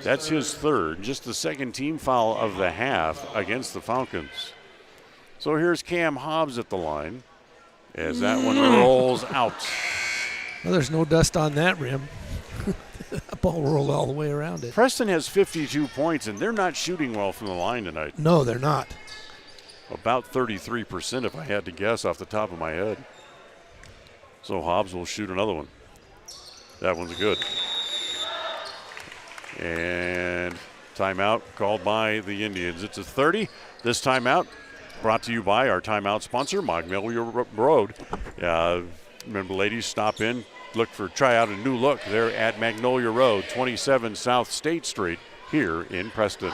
That's his third, just the second team foul of the half against the Falcons. So here's Cam Hobbs at the line as that one rolls out. Well, there's no dust on that rim. That ball rolled all the way around it. Preston has 52 points, and they're not shooting well from the line tonight. No, they're not. About 33% if I had to guess off the top of my head. So Hobbs will shoot another one. That one's good. And Timeout called by the Indians. It's a 30. This timeout brought to you by our timeout sponsor, Magnolia Road. Remember, ladies, stop in, try out a new look there at Magnolia Road, 27 South State Street here in Preston.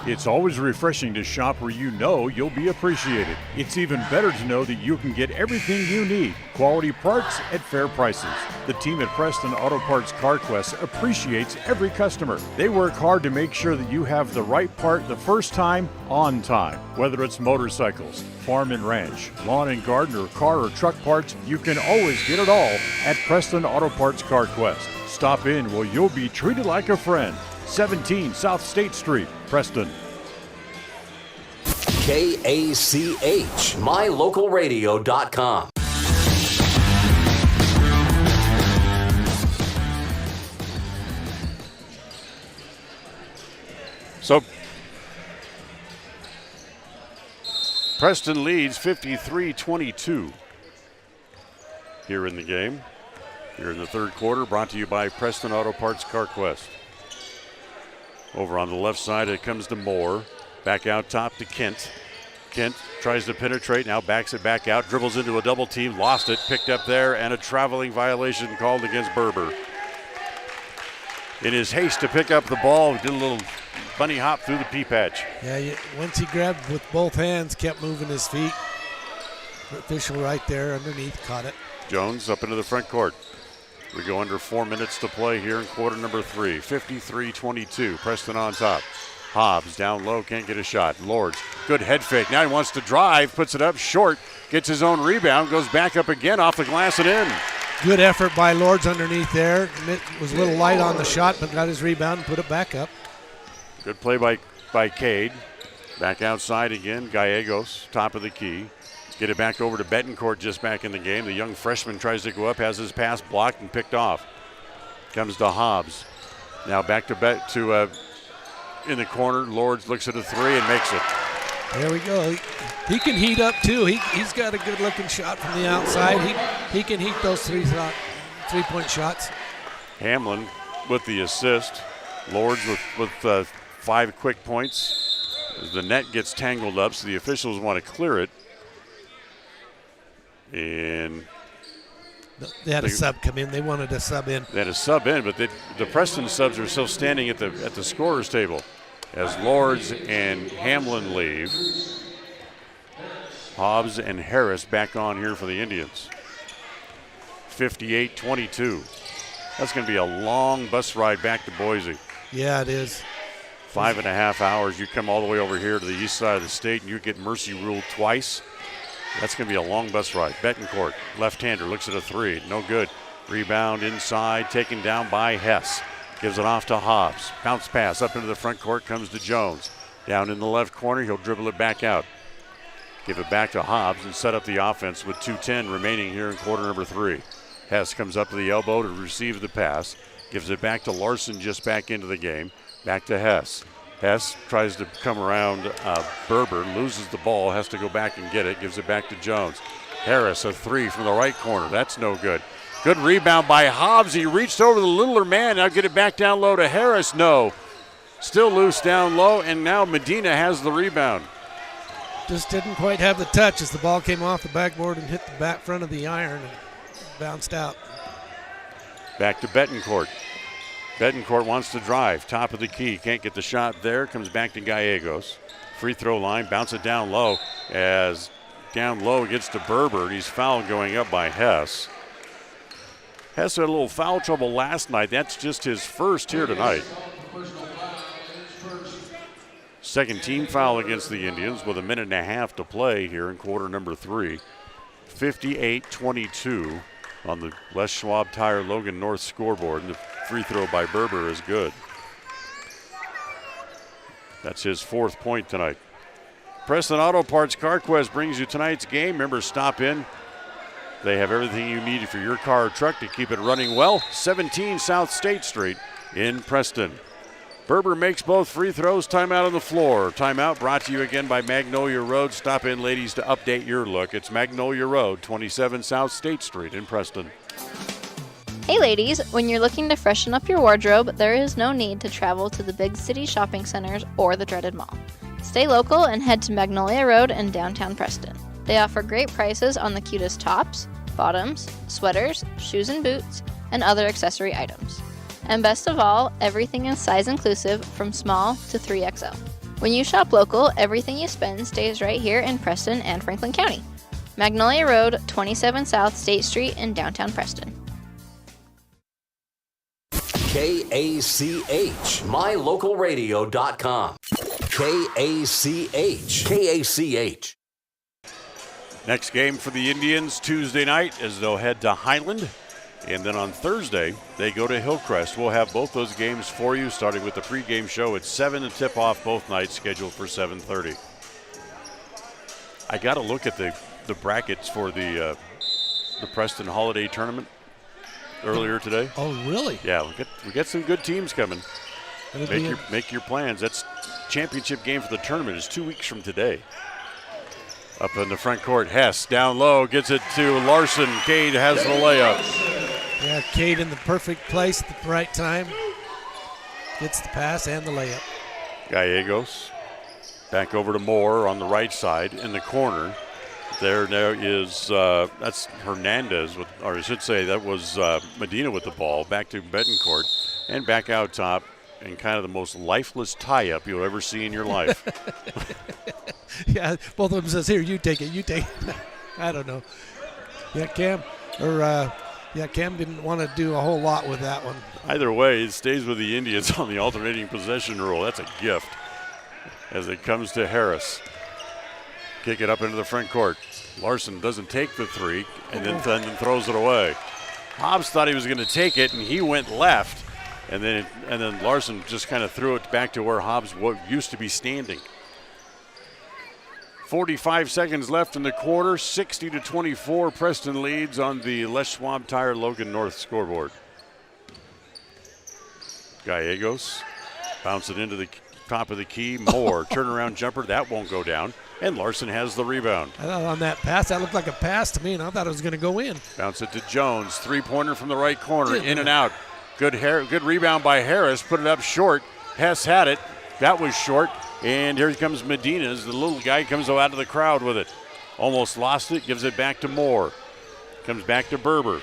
It's always refreshing to shop where you know you'll be appreciated. It's even better to know that you can get everything you need. Quality parts at fair prices. The team at Preston Auto Parts CarQuest appreciates every customer. They work hard to make sure that you have the right part the first time, on time. Whether it's motorcycles, farm and ranch, lawn and garden, or car or truck parts, you can always get it all at Preston Auto Parts CarQuest. Stop in where you'll be treated like a friend. 17 South State Street, Preston. KACH, mylocalradio.com. So Preston leads 53-22 here in the game. Here in the third quarter, brought to you by Preston Auto Parts CarQuest. Over on the left side, it comes to Moore. Back out top to Kent. Kent tries to penetrate, now backs it back out, dribbles into a double team, lost it, picked up there, and a traveling violation called against Berber. In his haste to pick up the ball, did a little bunny hop through the pea patch. Yeah, once he grabbed with both hands, kept moving his feet. The official right there underneath caught it. Jones up into the front court. We go under 4 minutes to play here in quarter number 3. 53-22, Preston on top. Hobbs down low, can't get a shot. Lords, good head fake. Now he wants to drive, puts it up short, gets his own rebound, goes back up again off the glass and in. Good effort by Lords underneath there. It was a little light on the shot, but got his rebound and put it back up. Good play by Cade. Back outside again, Gallegos, top of the key. Get it back over to Betancourt, just back in the game. The young freshman tries to go up, has his pass blocked and picked off. Comes to Hobbs. Now back to in the corner. Lords looks at a three and makes it. There we go. He can heat up too. He's got a good looking shot from the outside. He can heat those three-point shots. Hamlin with the assist. Lords with 5 quick points. The net gets tangled up, so the officials want to clear it. And they had a sub come in. They wanted a sub in. They had a sub in, but the Preston subs are still standing at the scorer's table as Lords and Hamlin leave. Hobbs and Harris back on here for the Indians. 58-22. That's going to be a long bus ride back to Boise. Yeah, it is. 5.5 hours. You come all the way over here to the east side of the state and you get mercy ruled twice. That's going to be a long bus ride. Betancourt, left-hander, looks at a three. No good. Rebound inside, taken down by Hess. Gives it off to Hobbs. Bounce pass up into the front court, comes to Jones. Down in the left corner, he'll dribble it back out. Give it back to Hobbs and set up the offense with 2:10 remaining here in quarter number 3. Hess comes up to the elbow to receive the pass. Gives it back to Larson, just back into the game. Back to Hess. Hess tries to come around Berber, loses the ball, has to go back and get it, gives it back to Jones. Harris, a three from the right corner. That's no good. Good rebound by Hobbs. He reached over the littler man. Now get it back down low to Harris. No. Still loose down low, and now Medina has the rebound. Just didn't quite have the touch as the ball came off the backboard and hit the back front of the iron and bounced out. Back to Betancourt. Betancourt wants to drive, top of the key, can't get the shot there, comes back to Gallegos. Free throw line, bounce it down low, as down low gets to Berber. He's fouled going up by Hess. Hess had a little foul trouble last night. That's just his first here tonight. Second team foul against the Indians with 1.5 minutes to play here in quarter number 3. 58-22 on the Les Schwab Tire Logan North scoreboard. And the free throw by Berber is good. That's his 4th point tonight. Preston Auto Parts CarQuest brings you tonight's game. Remember, stop in. They have everything you need for your car or truck to keep it running well. 17 South State Street in Preston. Berber makes both free throws. Timeout on the floor. Timeout brought to you again by Magnolia Road. Stop in, ladies, to update your look. It's Magnolia Road, 27 South State Street in Preston. Hey ladies, when you're looking to freshen up your wardrobe, there is no need to travel to the big city shopping centers or the dreaded mall. Stay local and head to Magnolia Road in downtown Preston. They offer great prices on the cutest tops, bottoms, sweaters, shoes and boots, and other accessory items. And best of all, everything is size inclusive from small to 3XL. When you shop local, everything you spend stays right here in Preston and Franklin County. Magnolia Road, 27 South State Street in downtown Preston. KACH, mylocalradio.com. KACH. Next game for the Indians Tuesday night as they'll head to Highland. And then on Thursday, they go to Hillcrest. We'll have both those games for you, starting with the pregame show at 7 to tip off both nights, scheduled for 7:30. I got to look at the brackets for the Preston Holiday Tournament earlier today. Oh, really? Yeah, we got some good teams coming. Make your plans. That's championship game for the tournament is 2 weeks from today. Up in the front court, Hess down low, gets it to Larson. Cade has the layup. Yeah, Cade in the perfect place at the right time. Gets the pass and the layup. Gallegos back over to Moore on the right side in the corner. There is that's Hernandez, or I should say that was Medina with the ball. Back to Betancourt and back out top. And kind of the most lifeless tie-up you'll ever see in your life. Yeah, both of them says, here, you take it. I don't know. Yeah, Cam didn't want to do a whole lot with that one. Either way, it stays with the Indians on the alternating possession rule. That's a gift as it comes to Harris. Kick it up into the front court. Larson doesn't take the three and then throws it away. Hobbs thought he was going to take it, and he went left. And then Larson just kind of threw it back to where Hobbs used to be standing. 45 seconds left in the quarter. 60-24. Preston leads on the Les Schwab Tire Logan North scoreboard. Gallegos bounce it into the top of the key. Moore turnaround jumper. That won't go down. And Larson has the rebound. I thought on that pass, that looked like a pass to me, and I thought it was going to go in. Bounce it to Jones. Three-pointer from the right corner. In and out. Good rebound by Harris. Put it up short. Hess had it. That was short. And here comes Medina as the little guy comes out of the crowd with it. Almost lost it. Gives it back to Moore. Comes back to Berber.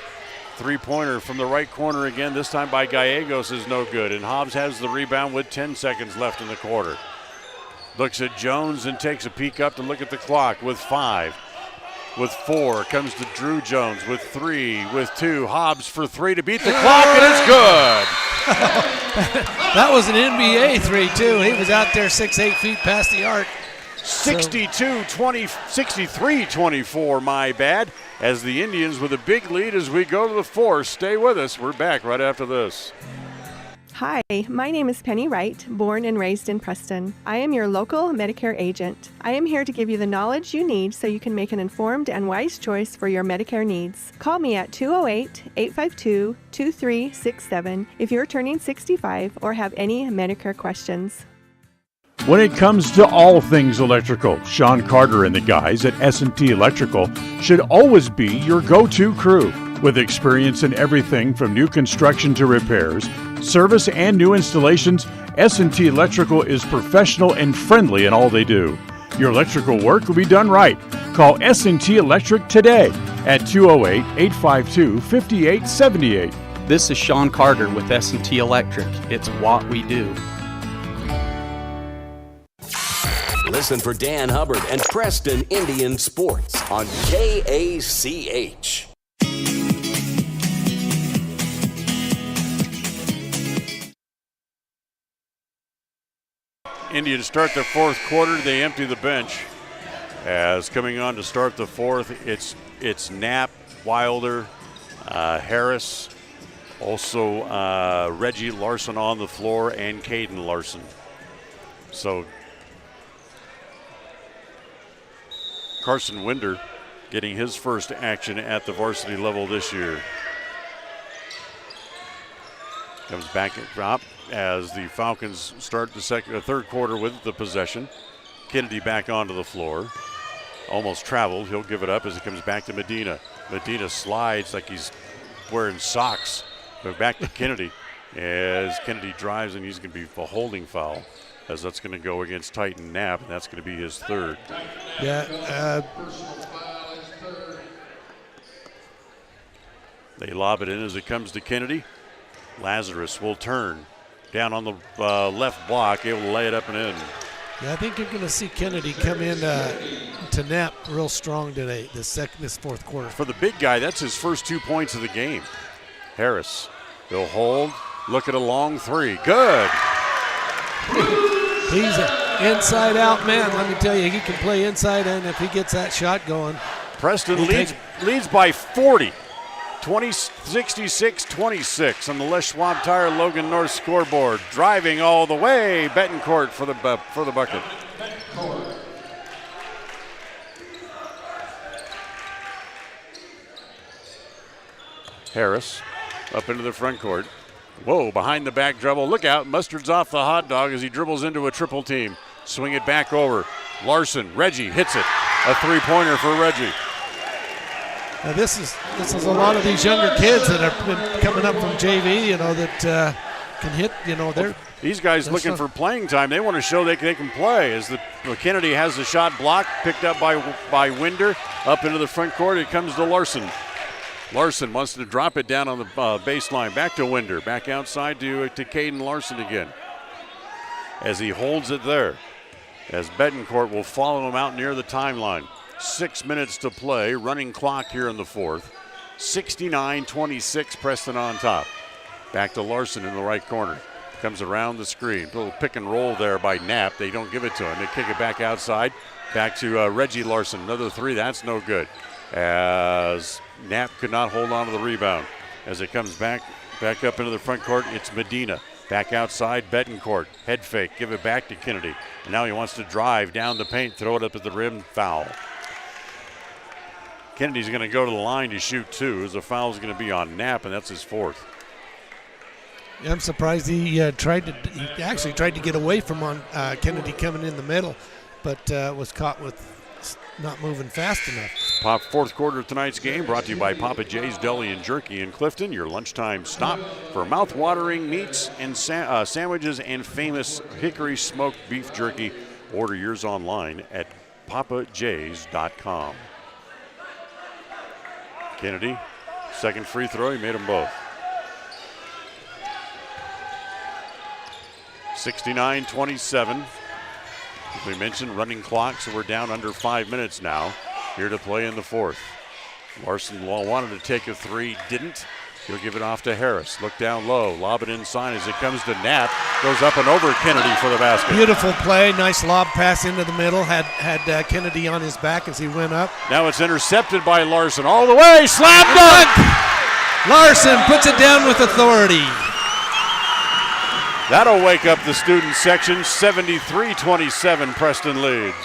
Three-pointer from the right corner again. This time by Gallegos is no good. And Hobbs has the rebound with 10 seconds left in the quarter. Looks at Jones and takes a peek up to look at the clock with 5. With 4 comes to Drew Jones with 3, with 2. Hobbs for 3 to beat the clock, and it's good. That was an NBA 3, too. He was out there 6-8 feet past the arc. 63-24, my bad, as the Indians with a big lead as we go to the fourth. Stay with us. We're back right after this. Hi, my name is Penny Wright, born and raised in Preston. I am your local Medicare agent. I am here to give you the knowledge you need so you can make an informed and wise choice for your Medicare needs. Call me at 208-852-2367 if you're turning 65 or have any Medicare questions. When it comes to all things electrical, Sean Carter and the guys at S&T Electrical should always be your go-to crew. With experience in everything from new construction to repairs, service, and new installations, S&T Electrical is professional and friendly in all they do. Your electrical work will be done right. Call S&T Electric today at 208-852-5878. This is Sean Carter with S&T Electric. It's what we do. Listen for Dan Hubbard and Preston Indian Sports on KACH. Indians start the fourth quarter. They empty the bench. As coming on to start the fourth, it's Knapp, Wilder, Harris, also Reggie Larson on the floor, and Caden Larson. So Carson Winder getting his first action at the varsity level this year. Comes back at drop as the Falcons start the third quarter with the possession. Kennedy back onto the floor. Almost traveled. He'll give it up as it comes back to Medina. Medina slides like he's wearing socks Go back to Kennedy as Kennedy drives, and he's going to be a holding foul, as that's going to go against Titan Knapp, and that's going to be his third. Yeah. They lob it in as it comes to Kennedy. Lazarus will turn down on the left block, able to lay it up and in. Yeah, I think you're going to see Kennedy come in to Knapp real strong today, this fourth quarter. For the big guy, that's his first 2 points of the game. Harris, he'll hold, look at a long three. Good. He's an inside-out man. Let me tell you, he can play inside, and if he gets that shot going. Preston leads by 40. 66-26 on the Les Schwab Tire Logan North scoreboard. Driving all the way, Betancourt for the bucket. Harris up into the front court. Whoa, behind the back dribble. Look out, Mustard's off the hot dog as he dribbles into a triple team. Swing it back over. Larson, Reggie hits it. A three-pointer for Reggie. Now this is a lot of these younger kids that have been coming up from JV, that can hit, these guys looking for playing time. They want to show they can play. As Kennedy has the shot blocked, picked up by Winder, up into the front court. It comes to Larson. Larson wants to drop it down on the baseline. Back to Winder. Back outside to Caden Larson again. As he holds it there. As Betancourt will follow him out near the timeline. 6 minutes to play. Running clock here in the fourth. 69-26, Preston on top. Back to Larson in the right corner. Comes around the screen. A little pick and roll there by Knapp. They don't give it to him. They kick it back outside. Back to Reggie Larson. Another three. That's no good. As Knapp could not hold on to the rebound. As it comes back up into the front court, it's Medina. Back outside, Betancourt. Head fake. Give it back to Kennedy. And now he wants to drive down the paint, throw it up at the rim. Foul. Kennedy's going to go to the line to shoot two, as the foul is going to be on Knapp, and that's his fourth. Yeah, I'm surprised he actually tried to get away from Kennedy coming in the middle, but was caught with not moving fast enough. Fourth quarter of tonight's game brought to you by Papa J's Deli and Jerky in Clifton, your lunchtime stop for mouth-watering meats and sandwiches and famous hickory smoked beef jerky. Order yours online at papajs.com. Kennedy, second free throw, he made them both. 69-27. As we mentioned, running clock, so we're down under 5 minutes now. Here to play in the fourth. Larson wanted to take a three, didn't. He'll give it off to Harris. Look down low, lob it inside as it comes to Knapp. Goes up and over Kennedy for the basket. Beautiful play, nice lob pass into the middle. Had Kennedy on his back as he went up. Now it's intercepted by Larson all the way, slam dunk! Larson puts it down with authority. That'll wake up the student section. 73-27, Preston leads.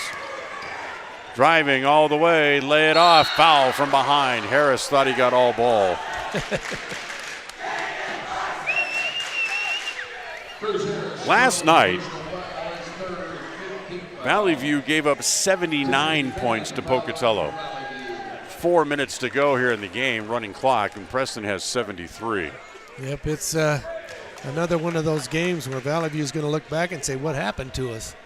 Driving all the way, lay it off, foul from behind. Harris thought he got all ball. Last night, Vallivue gave up 79 points to Pocatello. 4 minutes to go here in the game, running clock, and Preston has 73. Yep, it's another one of those games where Vallivue is going to look back and say, what happened to us?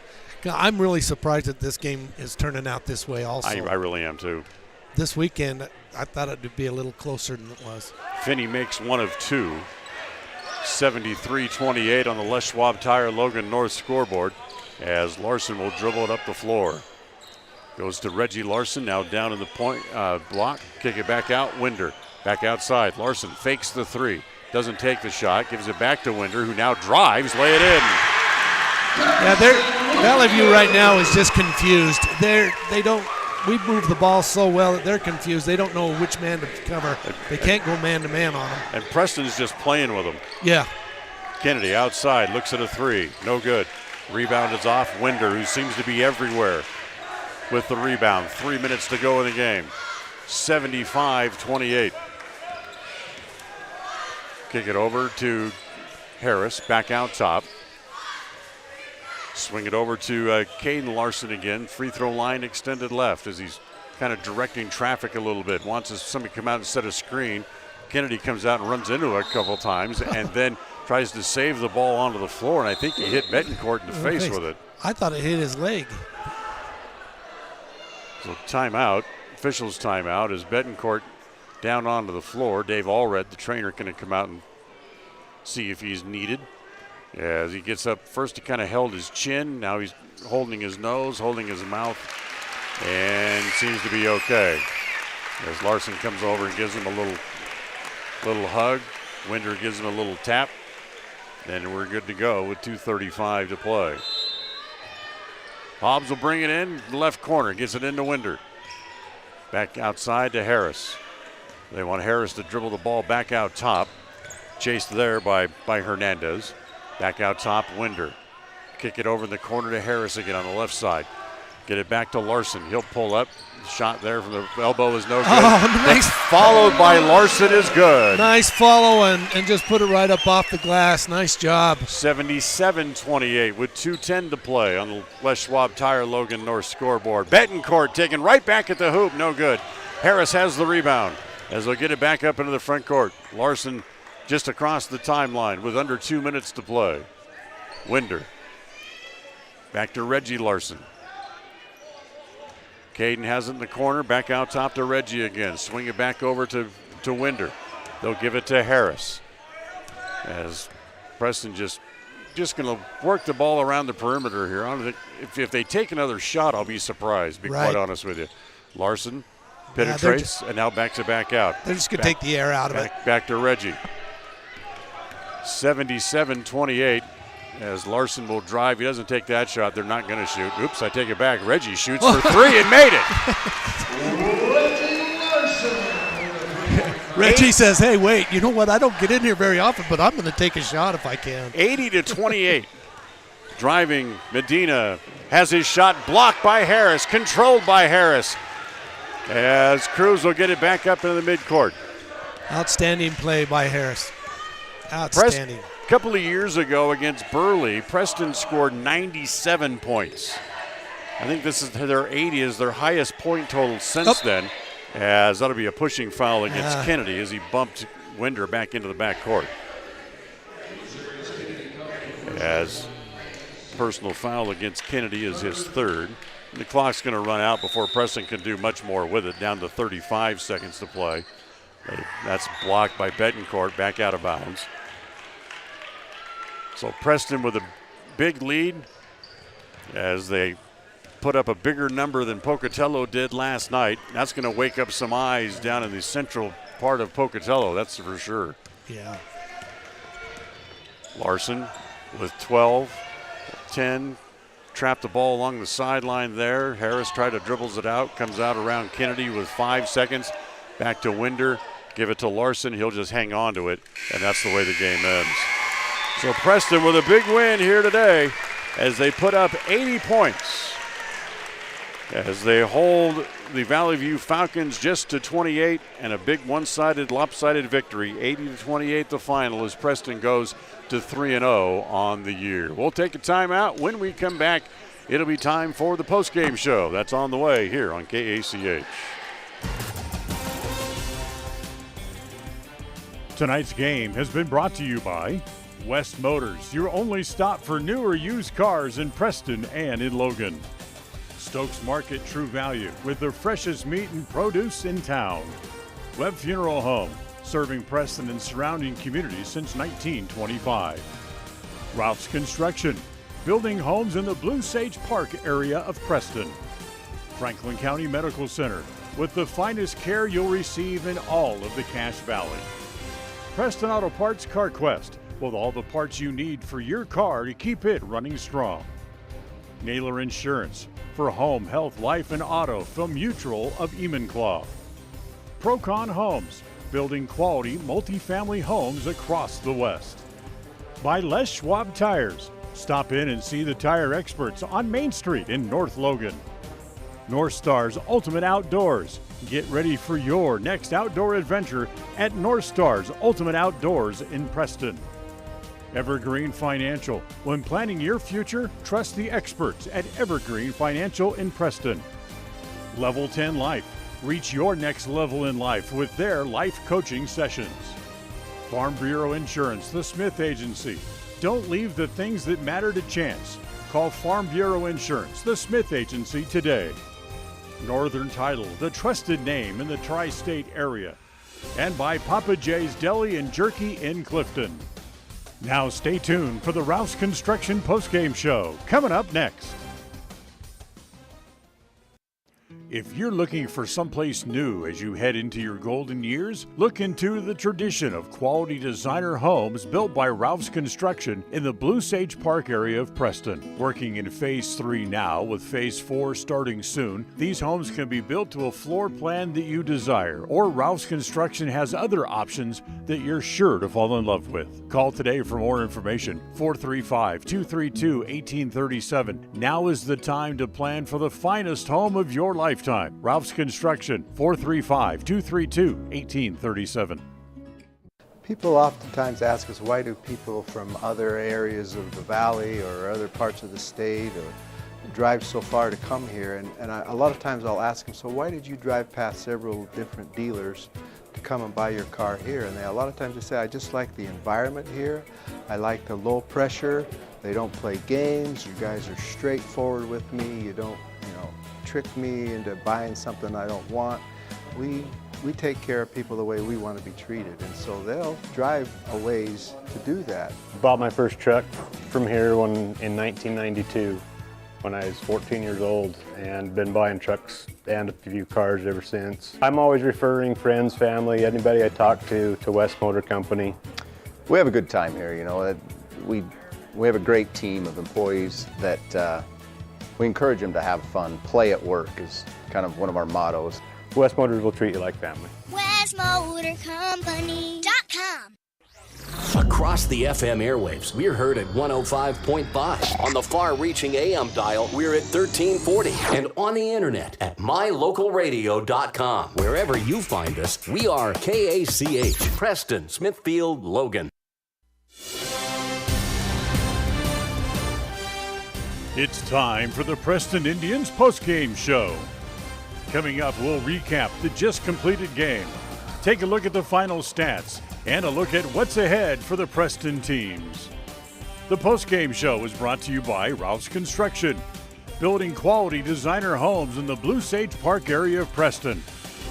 I'm really surprised that this game is turning out this way also. I really am too. This weekend, I thought it would be a little closer than it was. Finney makes one of two. 73-28 on the Les Schwab Tire Logan North scoreboard as Larson will dribble it up the floor. Goes to Reggie Larson, now down in the point block. Kick it back out, Winder. Back outside, Larson fakes the three. Doesn't take the shot, gives it back to Winder, who now drives, lay it in. Yeah, Vallivue right now is just confused. We move the ball so well that they're confused. They don't know which man to cover. They can't go man-to-man on them. And Preston's just playing with them. Yeah. Kennedy outside, looks at a three. No good. Rebound is off. Winder, who seems to be everywhere with the rebound. 3 minutes to go in the game. 75-28. Kick it over to Harris, back out top. Swing it over to Caden Larson again. Free throw line extended left as he's kind of directing traffic a little bit. Wants somebody to come out and set a screen. Kennedy comes out and runs into it a couple times and then tries to save the ball onto the floor, and I think he hit Betancourt in the face with it. I thought it hit his leg. So timeout, officials timeout, as Betancourt down onto the floor. Dave Allred, the trainer, going to come out and see if he's needed. As he gets up, first he kind of held his chin. Now he's holding his nose, holding his mouth, and seems to be okay. As Larson comes over and gives him a little hug. Winder gives him a little tap. And we're good to go with 2:35 to play. Hobbs will bring it in, left corner, gets it into Winder. Back outside to Harris. They want Harris to dribble the ball back out top. Chased there by Hernandez. Back out top, Winder. Kick it over in the corner to Harris again on the left side. Get it back to Larson. He'll pull up. Shot there from the elbow is no good. Oh, nice. Followed by Larson is good. Nice follow and just put it right up off the glass. Nice job. 77-28 with 2:10 to play on the Les Schwab Tire Logan North scoreboard. Betancourt taken right back at the hoop. No good. Harris has the rebound as they'll get it back up into the front court. Larson just across the timeline with under 2 minutes to play. Winder. Back to Reggie Larson. Caden has it in the corner. Back out top to Reggie again. Swing it back over to Winder. They'll give it to Harris. As Preston just going to work the ball around the perimeter here. I don't think if they take another shot, I'll be surprised, be quite honest with you. Larson penetrates and now backs it back out. They're just going to take the air out of it. Back to Reggie. 77-28 as Larson will drive. He doesn't take that shot. They're not going to shoot. Oops, I take it back. Reggie shoots for three and made it. Reggie says, hey, wait, you know what? I don't get in here very often, but I'm going to take a shot if I can. 80-28. Driving, Medina has his shot blocked by Harris, controlled by Harris. As Cruz will get it back up into the midcourt. Outstanding play by Harris. Outstanding. A couple of years ago against Burley, Preston scored 97 points. I think this is their 80 is their highest point total since then. As that'll be a pushing foul against Kennedy as he bumped Winder back into the backcourt. As personal foul against Kennedy is his third. And the clock's going to run out before Preston can do much more with it, down to 35 seconds to play. That's blocked by Betancourt, back out of bounds. So Preston with a big lead as they put up a bigger number than Pocatello did last night. That's going to wake up some eyes down in the central part of Pocatello, that's for sure. Yeah. Larson with 12, 10, trapped the ball along the sideline there. Harris tried to dribbles it out, comes out around Kennedy with 5 seconds. Back to Winder, give it to Larson. He'll just hang on to it, and that's the way the game ends. So Preston with a big win here today as they put up 80 points. As they hold the Vallivue Falcons just to 28 and a big one-sided, lopsided victory, 80-28 the final as Preston goes to 3-0 on the year. We'll take a timeout. When we come back, it'll be time for the postgame show. That's on the way here on KACH. Tonight's game has been brought to you by West Motors, your only stop for new or used cars in Preston and in Logan. Stokes Market True Value with the freshest meat and produce in town. Webb Funeral Home, serving Preston and surrounding communities since 1925. Ralph's Construction, building homes in the Blue Sage Park area of Preston. Franklin County Medical Center, with the finest care you'll receive in all of the Cache Valley. Preston Auto Parts CarQuest, with all the parts you need for your car to keep it running strong. Naylor Insurance, for home, health, life, and auto from Mutual of Enumclaw. Procon Homes, building quality multifamily homes across the West. By Les Schwab Tires, stop in and see the tire experts on Main Street in North Logan. North Star's Ultimate Outdoors, get ready for your next outdoor adventure at North Star's Ultimate Outdoors in Preston. Evergreen Financial. When planning your future, trust the experts at Evergreen Financial in Preston. Level 10 Life. Reach your next level in life with their life coaching sessions. Farm Bureau Insurance, the Smith Agency. Don't leave the things that matter to chance. Call Farm Bureau Insurance, the Smith Agency today. Northern Title, the trusted name in the tri-state area. And by Papa J's Deli and Jerky in Clifton. Now stay tuned for the Ralph's Construction postgame show, coming up next. If you're looking for someplace new as you head into your golden years, look into the tradition of quality designer homes built by Ralph's Construction in the Blue Sage Park area of Preston. Working in Phase 3 now, with Phase 4 starting soon, these homes can be built to a floor plan that you desire, or Ralph's Construction has other options that you're sure to fall in love with. Call today for more information, 435-232-1837. Now is the time to plan for the finest home of your lifetime. Ralph's Construction, 435-232-1837. People oftentimes ask us, why do people from other areas of the valley or other parts of the state or drive so far to come here? And a lot of times I'll ask them, so why did you drive past several different dealers to come and buy your car here? And a lot of times they say, I just like the environment here. I like the low pressure. They don't play games. You guys are straightforward with me. You don't, trick me into buying something I don't want. We take care of people the way we want to be treated, and so they'll drive a ways to do that. Bought my first truck from here in 1992 when I was 14 years old, and been buying trucks and a few cars ever since. I'm always referring friends, family, anybody I talk to West Motor Company. We have a good time here, We have a great team of employees that we encourage them to have fun. Play at work is kind of one of our mottos. West Motors will treat you like family. WestMotorCompany.com. Across the FM airwaves, we're heard at 105.5. On the far-reaching AM dial, we're at 1340. And on the internet at mylocalradio.com. Wherever you find us, we are KACH, Preston, Smithfield, Logan. It's time for the Preston Indians postgame show. Coming up, we'll recap the just completed game, take a look at the final stats, and a look at what's ahead for the Preston teams. The postgame show is brought to you by Ralph's Construction, building quality designer homes in the Blue Sage Park area of Preston.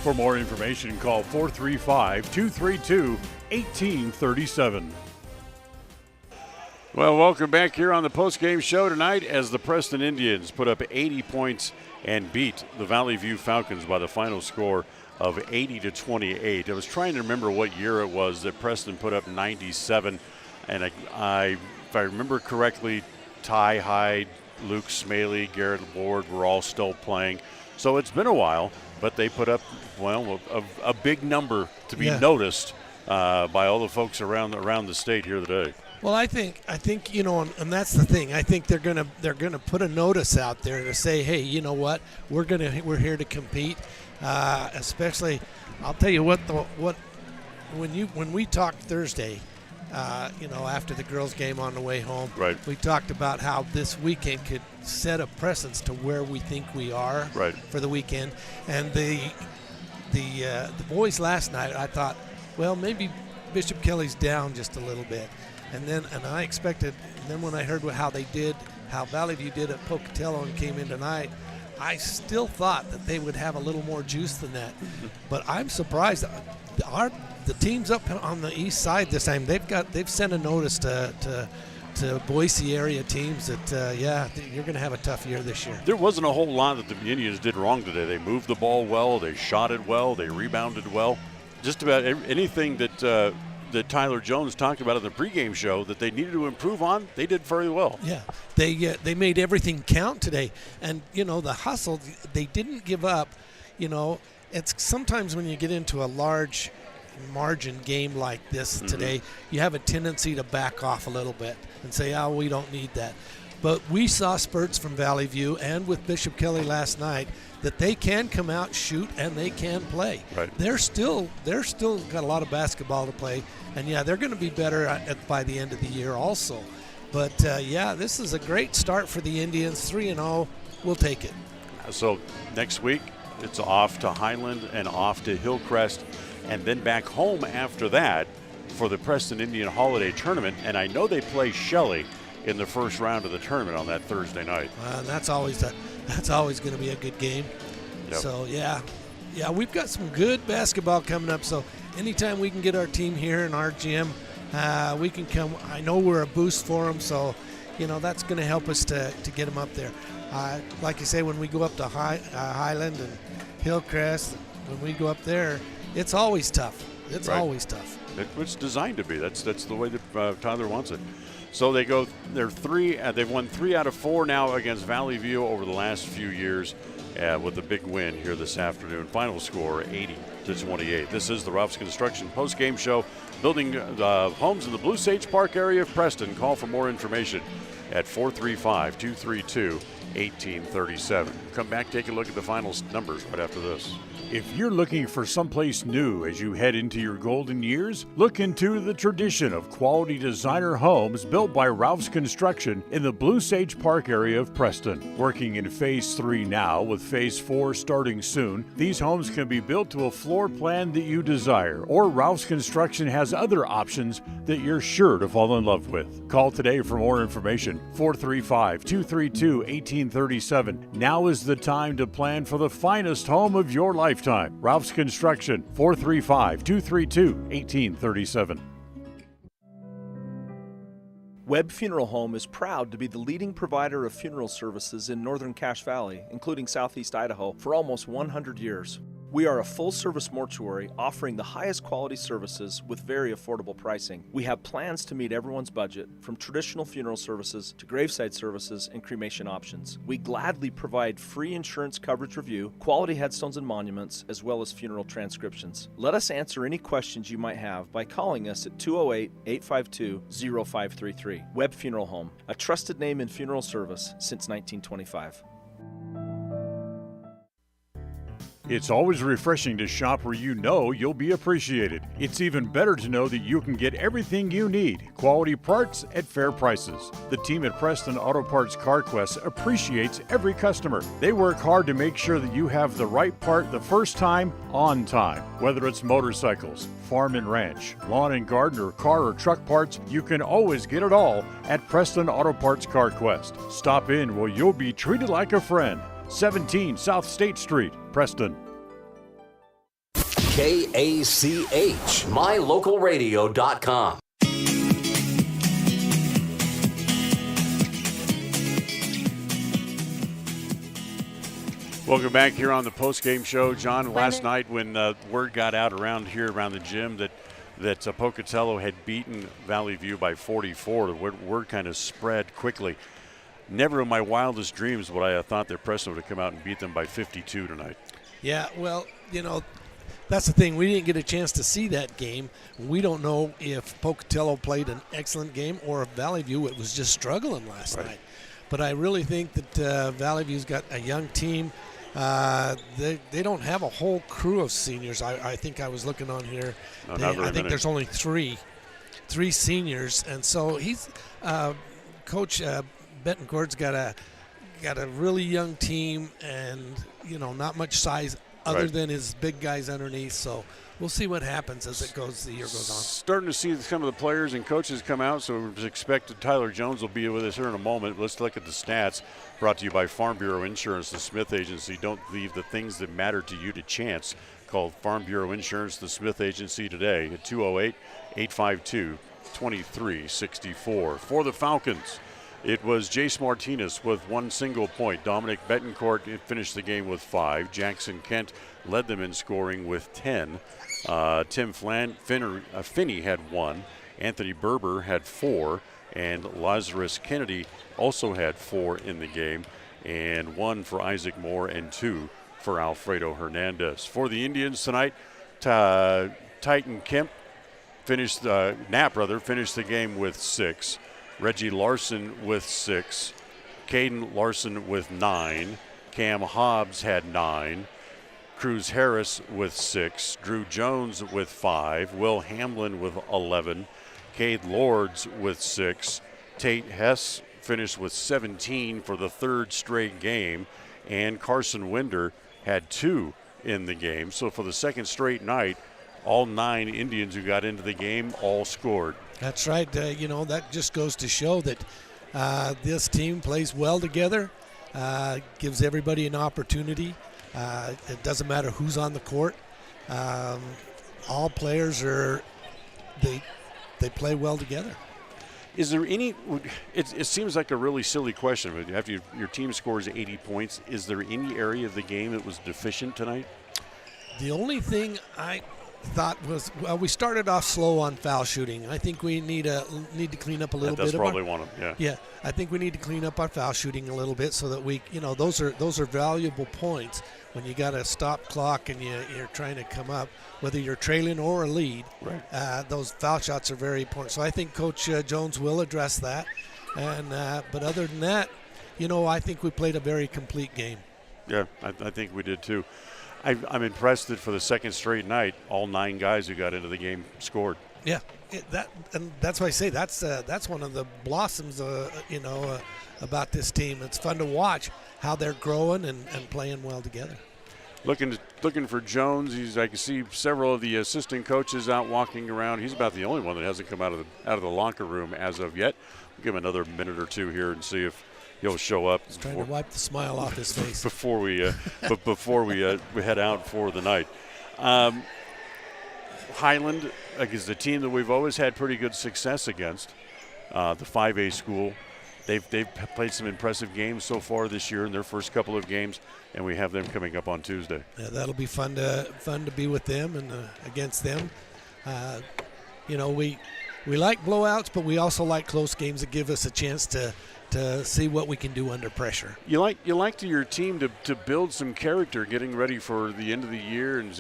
For more information, call 435-232-1837. Well, welcome back here on the postgame show tonight as the Preston Indians put up 80 points and beat the Vallivue Falcons by the final score of 80-28. I was trying to remember what year it was that Preston put up 97, and if I remember correctly, Ty Hyde, Luke Smaley, Garrett Ward were all still playing. So it's been a while, but they put up, a big number to be noticed by all the folks around the state here today. Well, I think and that's the thing. I think they're gonna put a notice out there to say, hey, you know what, we're here to compete. Especially, I'll tell you when we talked Thursday, after the girls' game on the way home, right, we talked about how this weekend could set a precedence to where we think we are for the weekend. And the boys last night, I thought, well, maybe Bishop Kelly's down just a little bit. And I expected, and then when I heard how Vallivue did at Pocatello and came in tonight, I still thought that they would have a little more juice than that. But I'm surprised. The teams up on the east side this time, they've sent a notice to Boise area teams that you're going to have a tough year this year. There wasn't a whole lot that the Indians did wrong today. They moved the ball well, they shot it well, they rebounded well. Just about anything that Tyler Jones talked about in the pregame show that they needed to improve on, they did very well. Yeah, they made everything count today, and the hustle, they didn't give up. It's sometimes when you get into a large margin game like this today, you have a tendency to back off a little bit and say, oh, we don't need that. But we saw spurts from Vallivue and with Bishop Kelly last night that they can come out, shoot, and they can play. Right. They're still got a lot of basketball to play, and they're going to be better by the end of the year also. But this is a great start for the Indians, 3-0. We'll take it. So next week, It's off to Highland and off to Hillcrest, and then back home after that for the Preston Indian Holiday Tournament. And I know they play Shelley in the first round of the tournament on that Thursday night. That's always going to be a good game. Yep. So yeah, we've got some good basketball coming up. So anytime we can get our team here in our gym, we can come. I know we're a boost for them, so that's going to help us to get them up there. Like you say, when we go up to Highland and Hillcrest, when we go up there, it's always tough. It's Right. always tough. It's designed to be. That's the way that Tyler wants it. So they're three. They've won 3 out of 4 now against Vallivue over the last few years, with a big win here this afternoon. Final score 80-28. This is the Ralph's Construction post-game show. Building homes in the Blue Sage Park area of Preston. Call for more information at 435-232-1837. Come back, take a look at the final numbers right after this. If you're looking for someplace new as you head into your golden years, look into the tradition of quality designer homes built by Ralph's Construction in the Blue Sage Park area of Preston. Working in Phase 3 now, with Phase 4 starting soon, these homes can be built to a floor plan that you desire, or Ralph's Construction has other options that you're sure to fall in love with. Call today for more information, 435-232-1837. Now is the time to plan for the finest home of your lifetime. Ralph's Construction, 435-232-1837. Webb Funeral Home is proud to be the leading provider of funeral services in northern Cache Valley, including southeast Idaho, for almost 100 years. We are a full-service mortuary offering the highest quality services with very affordable pricing. We have plans to meet everyone's budget, from traditional funeral services to graveside services and cremation options. We gladly provide free insurance coverage review, quality headstones and monuments, as well as funeral transcriptions. Let us answer any questions you might have by calling us at 208-852-0533. Webb Funeral Home, a trusted name in funeral service since 1925. It's always refreshing to shop where you know you'll be appreciated. It's even better to know that you can get everything you need, quality parts at fair prices. The team at Preston Auto Parts CarQuest appreciates every customer. They work hard to make sure that you have the right part the first time, on time. Whether it's motorcycles, farm and ranch, lawn and garden, or car or truck parts, you can always get it all at Preston Auto Parts CarQuest. Stop in where you'll be treated like a friend. 17 South State Street, Preston. KACH, mylocalradio.com. Welcome back here on the post-game show. John, last night when word got out around the gym that Pocatello had beaten Vallivue by 44, the word kind of spread quickly. Never in my wildest dreams would I have thought that Preston would have come out and beat them by 52 tonight. Yeah, well, that's the thing. We didn't get a chance to see that game. We don't know if Pocatello played an excellent game or if Vallivue was just struggling last night. But I really think that Vallivue's got a young team. They don't have a whole crew of seniors. I think I was looking on here. I think there's only three seniors, and so he's Coach Betancourt's got a really young team, and not much size other than his big guys underneath. So we'll see what happens as the year goes on. Starting to see some of the players and coaches come out, so it's expected Tyler Jones will be with us here in a moment. Let's look at the stats. Brought to you by Farm Bureau Insurance, the Smith Agency. Don't leave the things that matter to you to chance. Call Farm Bureau Insurance, the Smith Agency today at 208-852-2364. For the Falcons, it was Jace Martinez with 1 single point. Dominic Betancourt finished the game with 5. Jackson Kent led them in scoring with 10. Tim Finney had 1. Anthony Berber had 4. And Lazarus Kennedy also had 4 in the game. And 1 for Isaac Moore and 2 for Alfredo Hernandez. For the Indians tonight, Titan Kemp finished the game with 6. Reggie Larson with 6. Caden Larson with 9. Cam Hobbs had 9. Cruz Harris with 6. Drew Jones with 5. Will Hamlin with 11. Cade Lords with 6. Tate Hess finished with 17 for the 3rd straight game. And Carson Winder had 2 in the game. So for the second straight night, all 9 Indians who got into the game all scored. That's right. That just goes to show that this team plays well together, gives everybody an opportunity. It doesn't matter who's on the court. All players they play well together. Is there any, it seems like a really silly question, but after your team scores 80 points, is there any area of the game that was deficient tonight? The only thing I thought was, we started off slow on foul shooting. I think we need to clean up a little bit. That's probably one of them, yeah. I think we need to clean up our foul shooting a little bit so that we, those are valuable points when you got a stop clock and you're trying to come up, whether you're trailing or a lead. Right. Those foul shots are very important. So I think Coach Jones will address that. And but other than that, I think we played a very complete game. Yeah, I think we did too. I'm impressed that for the second straight night, all 9 guys who got into the game scored. Yeah, and that's why I say that's one of the blossoms, about this team. It's fun to watch how they're growing and playing well together. Looking for Jones. I can see several of the assistant coaches out walking around. He's about the only one that hasn't come out of the locker room as of yet. We'll give him another minute or two here and see if he'll show up. He's trying to wipe the smile off his face before we head out for the night. Highland is the team that we've always had pretty good success against. The 5A school. They've played some impressive games so far this year in their first couple of games, and we have them coming up on Tuesday. Yeah, that'll be fun to be with them and against them. We like blowouts, but we also like close games that give us a chance to see what we can do under pressure. You like your team to build some character, getting ready for the end of the year and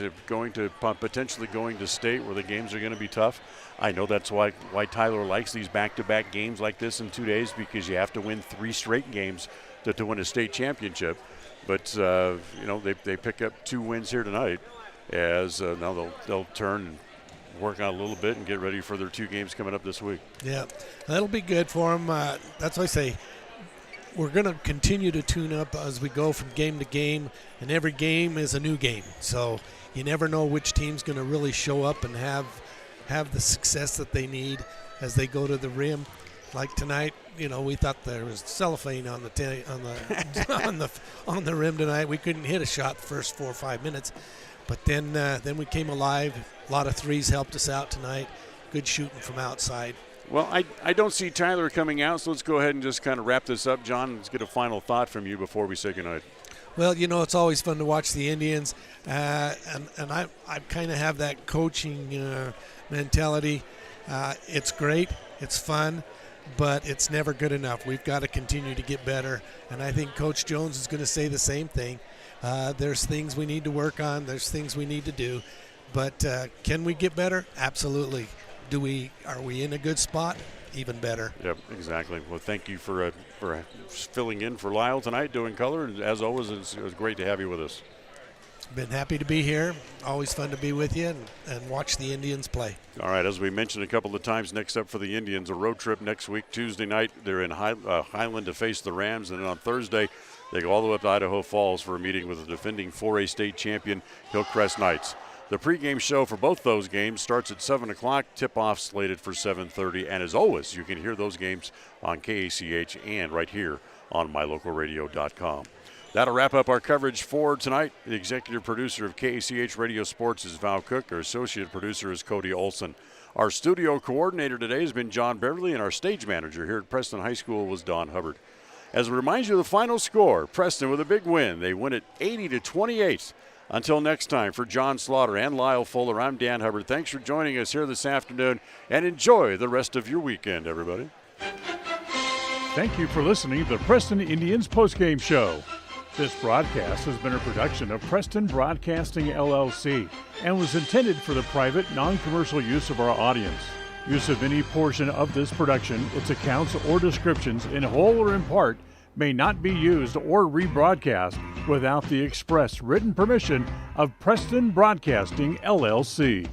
potentially going to state where the games are going to be tough. I know that's why Tyler likes these back-to-back games like this in 2 days, because you have to win 3 straight games to win a state championship. But they pick up 2 wins here tonight, as now they'll turn and work on a little bit and get ready for their 2 games coming up this week. Yeah, that'll be good for them. That's why I say we're going to continue to tune up as we go from game to game, and every game is a new game. So you never know which team's going to really show up and have the success that they need as they go to the rim. Like tonight, we thought there was cellophane on the rim tonight. We couldn't hit a shot the first 4 or 5 minutes. But then we came alive. A lot of threes helped us out tonight. Good shooting from outside. Well, I don't see Tyler coming out, so let's go ahead and just kind of wrap this up. John, let's get a final thought from you before we say goodnight. Well, it's always fun to watch the Indians, and I kind of have that coaching mentality. It's great. It's fun. But it's never good enough. We've got to continue to get better, and I think Coach Jones is going to say the same thing. There's things we need to work on. There's things we need to do. But can we get better? Absolutely. Are we in a good spot? Even better. Yep, exactly. Well, thank you for filling in for Lyle tonight, doing color. And as always, it was great to have you with us. Been happy to be here. Always fun to be with you and watch the Indians play. All right, as we mentioned a couple of times, next up for the Indians, a road trip next week, Tuesday night. They're in Highland to face the Rams, and then on Thursday, they go all the way up to Idaho Falls for a meeting with the defending 4A state champion, Hillcrest Knights. The pregame show for both those games starts at 7 o'clock, tip-off slated for 7:30, and as always, you can hear those games on KACH and right here on mylocalradio.com. That'll wrap up our coverage for tonight. The executive producer of KACH Radio Sports is Val Cook. Our associate producer is Cody Olson. Our studio coordinator today has been John Beverly, and our stage manager here at Preston High School was Don Hubbard. As it reminds you of the final score, Preston with a big win. They win it 80-28. Until next time, for John Slaughter and Lyle Fuller, I'm Dan Hubbard. Thanks for joining us here this afternoon, and enjoy the rest of your weekend, everybody. Thank you for listening to the Preston Indians postgame show. This broadcast has been a production of Preston Broadcasting, LLC, and was intended for the private, non-commercial use of our audience. Use of any portion of this production, its accounts or descriptions, in whole or in part, may not be used or rebroadcast without the express written permission of Preston Broadcasting, LLC.